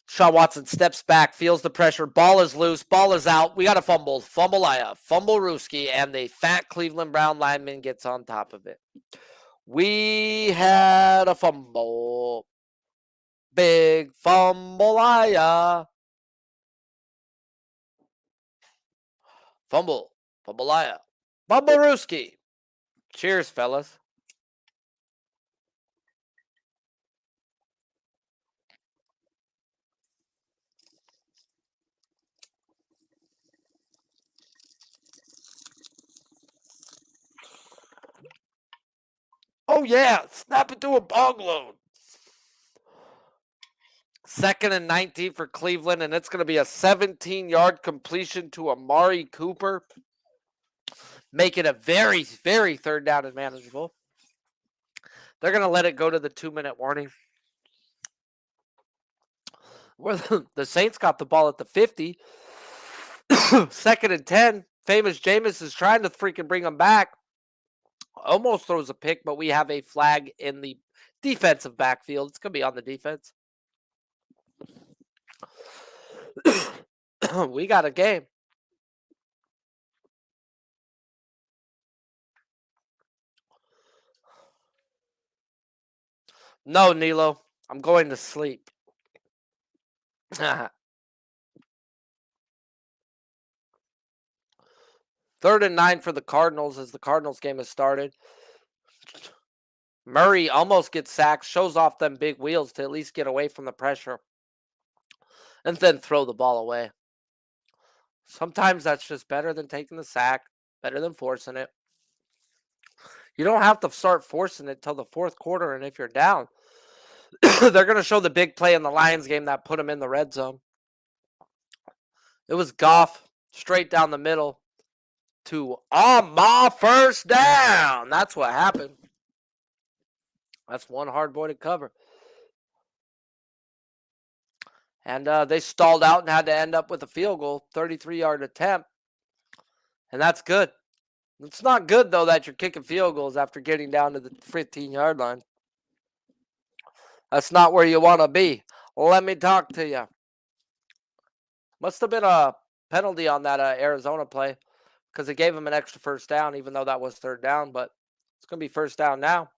Sean Watson steps back, feels the pressure, ball is loose, ball is out. We got a fumble, fumble-aya, fumble-rooski, and the fat Cleveland Brown lineman gets on top of it. We had a fumble. Big fumble-aya. Fumble, fumble-aya. Bumble-rooski. Cheers, fellas. Oh, yeah. Snap it to a bong load. 2nd and 19 for Cleveland, and it's going to be a 17-yard completion to Amari Cooper. Make it a very, very 3rd down and manageable. They're going to let it go to the 2-minute warning. Where the Saints got the ball at the 50. 2nd and 10. Famous Jameis is trying to freaking bring them back. Almost throws a pick, but we have a flag in the defensive backfield. It's going to be on the defense. We got a game. No, Nilo. I'm going to sleep. 3rd and 9 for the Cardinals as the Cardinals game has started. Murray almost gets sacked, shows off them big wheels to at least get away from the pressure, and then throw the ball away. Sometimes that's just better than taking the sack, better than forcing it. You don't have to start forcing it till the 4th quarter, and if you're down, they're going to show the big play in the Lions game that put them in the red zone. It was Goff straight down the middle to on my first down. That's what happened. That's one hard boy to cover. And they stalled out and had to end up with a field goal, 33-yard attempt. And that's good. It's not good, though, that you're kicking field goals after getting down to the 15-yard line. That's not where you want to be. Let me talk to you. Must have been a penalty on that Arizona play because it gave him an extra first down, even though that was 3rd down. But it's going to be 1st down now.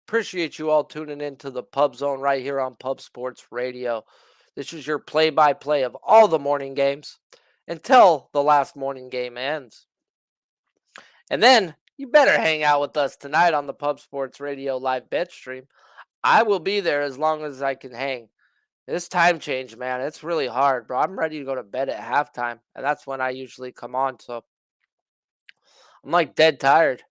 Appreciate you all tuning in to the Pub Zone right here on Pub Sports Radio. This is your play-by-play of all the morning games until the last morning game ends. And then you better hang out with us tonight on the Pub Sports Radio live bet stream. I will be there as long as I can hang. This time change, man, it's really hard, bro. I'm ready to go to bed at halftime, and that's when I usually come on. So I'm like dead tired.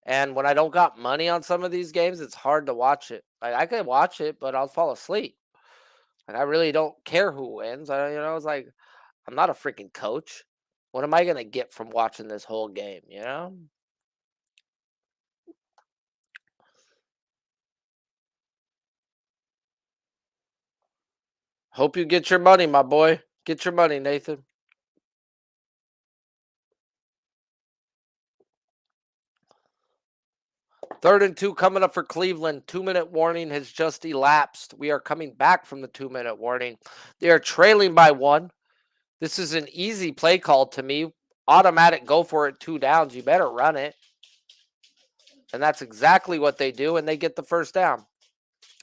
And when I don't got money on some of these games, it's hard to watch it. Like I can watch it, but I'll fall asleep. And I really don't care who wins. It's like, I'm not a freaking coach. What am I going to get from watching this whole game, Hope you get your money, my boy. Get your money, Nathan. Third and 2 coming up for Cleveland. 2-minute warning has just elapsed. We are coming back from the 2-minute warning. They are trailing by 1. This is an easy play call to me. Automatic go for it, 2 downs. You better run it. And that's exactly what they do, and they get the first down.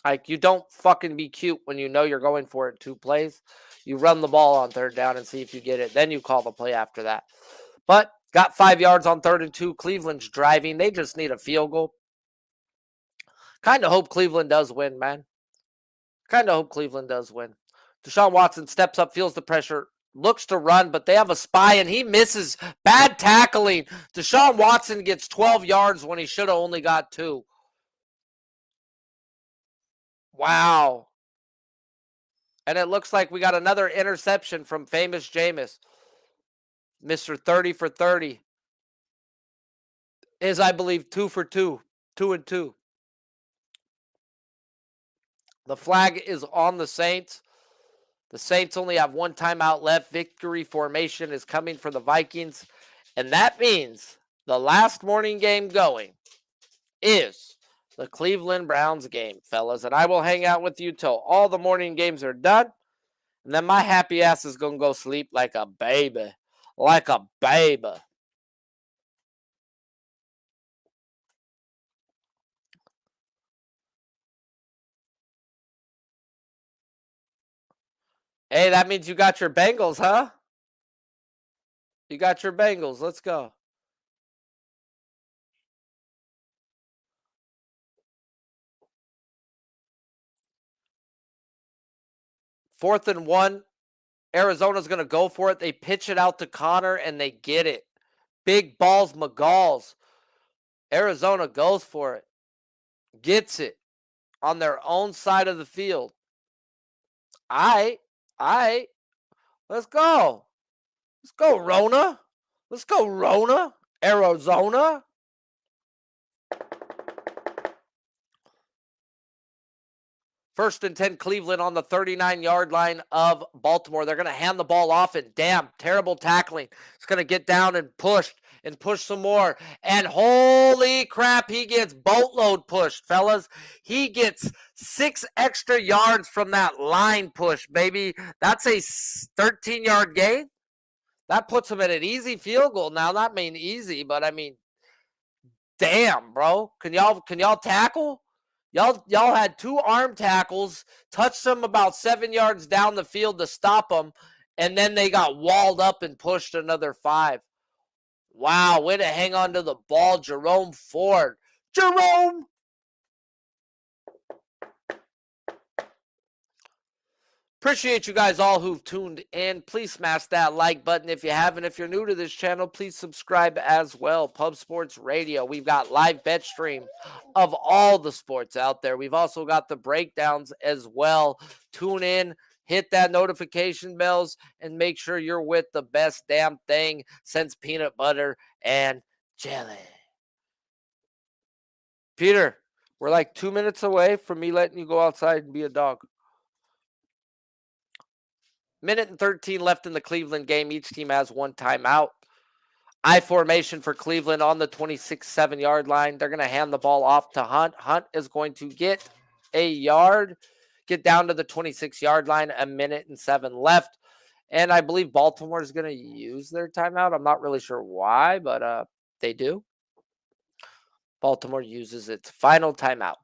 Like, you don't fucking be cute when you know you're going for it 2 plays. You run the ball on 3rd down and see if you get it. Then you call the play after that. But got 5 yards on 3rd and 2. Cleveland's driving. They just need a field goal. Kind of hope Cleveland does win, man. Kind of hope Cleveland does win. Deshaun Watson steps up, feels the pressure, looks to run, but they have a spy, and he misses. Bad tackling. Deshaun Watson gets 12 yards when he should have only got 2. Wow. And it looks like we got another interception from famous Jameis. Mr. 30 for 30 is, I believe, 2 for 2. 2 and 2. The flag is on the Saints. The Saints only have 1 timeout left. Victory formation is coming for the Vikings. And that means the last morning game going is the Cleveland Browns game, fellas. And I will hang out with you till all the morning games are done. And then my happy ass is going to go sleep like a baby. Like a baby. Hey, that means you got your Bengals, huh? You got your Bengals. Let's go. Fourth and 1. Arizona's going to go for it. They pitch it out to Connor, and they get it. Big balls, McGalls. Arizona goes for it. Gets it on their own side of the field. All right. Let's go. Let's go, Rona. Let's go, Rona. Arizona. First and 10, Cleveland on the 39-yard line of Baltimore. They're going to hand the ball off, and damn, terrible tackling. It's going to get down and push some more. And holy crap, he gets boatload pushed, fellas. He gets 6 extra yards from that line push, baby. That's a 13-yard gain. That puts him at an easy field goal. Now, not mean easy, but I mean, damn, bro. Can y'all tackle? Y'all had 2 arm tackles, touched them about 7 yards down the field to stop them, and then they got walled up and pushed another 5. Wow, way to hang on to the ball, Jerome Ford. Jerome! Appreciate you guys all who've tuned in. Please smash that like button if you haven't. If you're new to this channel, please subscribe as well. Pub Sports Radio. We've got live bet stream of all the sports out there. We've also got the breakdowns as well. Tune in, hit that notification bells, and make sure you're with the best damn thing since peanut butter and jelly. Peter, we're like 2 minutes away from me letting you go outside and be a dog. Minute and 13 left in the Cleveland game. Each team has 1 timeout. I formation for Cleveland on the 26-7-yard line. They're going to hand the ball off to Hunt. Hunt is going to get a yard, get down to the 26-yard line. 1:07 left. And I believe Baltimore is going to use their timeout. I'm not really sure why, but they do. Baltimore uses its final timeout.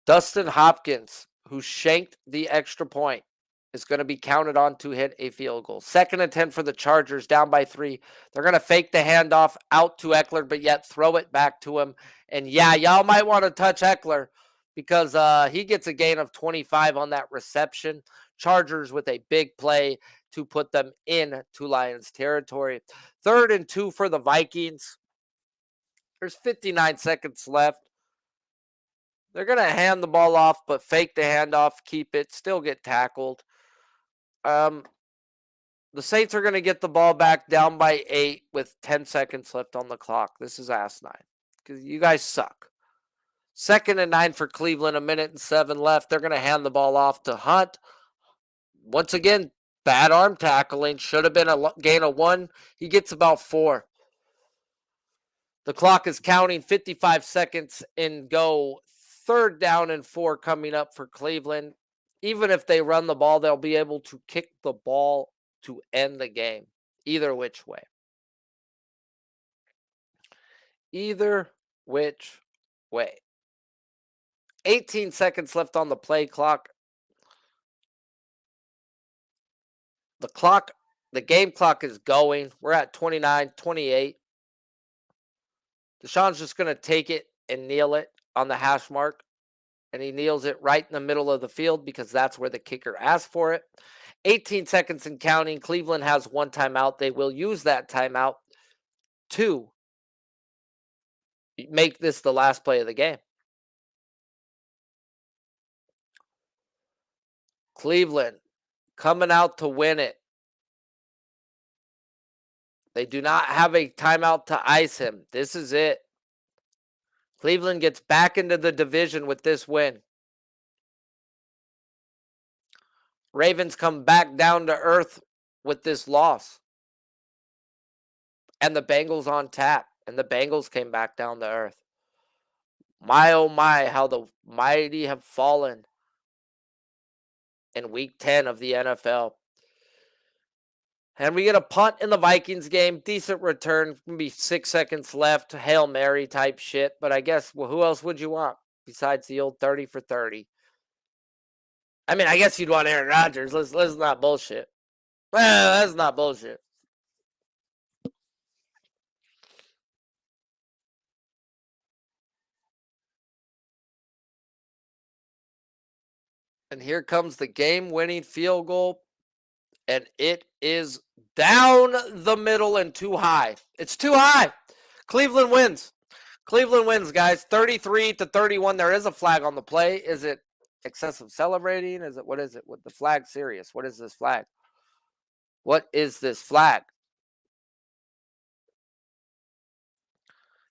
Dustin Hopkins, who shanked the extra point, is going to be counted on to hit a field goal. 2nd and 10 for the Chargers, down by 3. They're going to fake the handoff out to Eckler, but yet throw it back to him. And yeah, y'all might want to touch Eckler because he gets a gain of 25 on that reception. Chargers with a big play to put them into Lions territory. 3rd and 2 for the Vikings. There's 59 seconds left. They're going to hand the ball off, but fake the handoff, keep it, still get tackled. The Saints are going to get the ball back down by 8 with 10 seconds left on the clock. This is asinine because you guys suck. 2nd and 9 for Cleveland, 1:07 left. They're going to hand the ball off to Hunt. Once again, bad arm tackling. Should have been a gain of 1. He gets about 4. The clock is counting, 55 seconds in go. 3rd down and 4 coming up for Cleveland. Even if they run the ball, they'll be able to kick the ball to end the game. Either which way. Either which way. 18 seconds left on the play clock. The game clock is going. We're at 29-28. Deshaun's just going to take it and kneel it on the hash mark. And he kneels it right in the middle of the field because that's where the kicker asked for it. 18 seconds and counting. Cleveland has 1 timeout. They will use that timeout to make this the last play of the game. Cleveland coming out to win it. They do not have a timeout to ice him. This is it. Cleveland gets back into the division with this win. Ravens come back down to earth with this loss. And the Bengals on tap. And the Bengals came back down to earth. My, oh my, how the mighty have fallen in week 10 of the NFL. And we get a punt in the Vikings game. Decent return. Maybe 6 seconds left. Hail Mary type shit. But I guess, well, who else would you want besides the old 30 for 30? I mean, I guess you'd want Aaron Rodgers. Let's not bullshit. Well, that's not bullshit. And here comes the game-winning field goal. And it is down the middle and too high. It's too high. Cleveland wins. Cleveland wins, guys. 33-31. There is a flag on the play. Is it excessive celebrating? What is it? With the flag serious? What is this flag? What is this flag?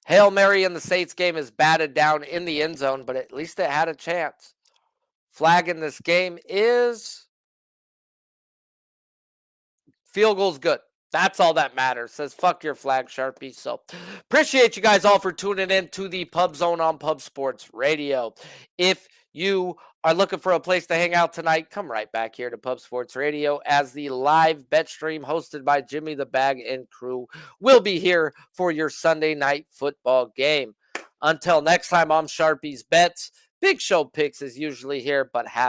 Hail Mary in the Saints game is batted down in the end zone, but at least it had a chance. Flag in this game is field goal's good. That's all that matters. Says fuck your flag, Sharpie. So appreciate you guys all for tuning in to the Pub Zone on Pub Sports Radio. If you are looking for a place to hang out tonight, come right back here to Pub Sports Radio as the live bet stream hosted by Jimmy the Bag and crew will be here for your Sunday night football game. Until next time, I'm Sharpie's Bets. Big Show Picks is usually here, but have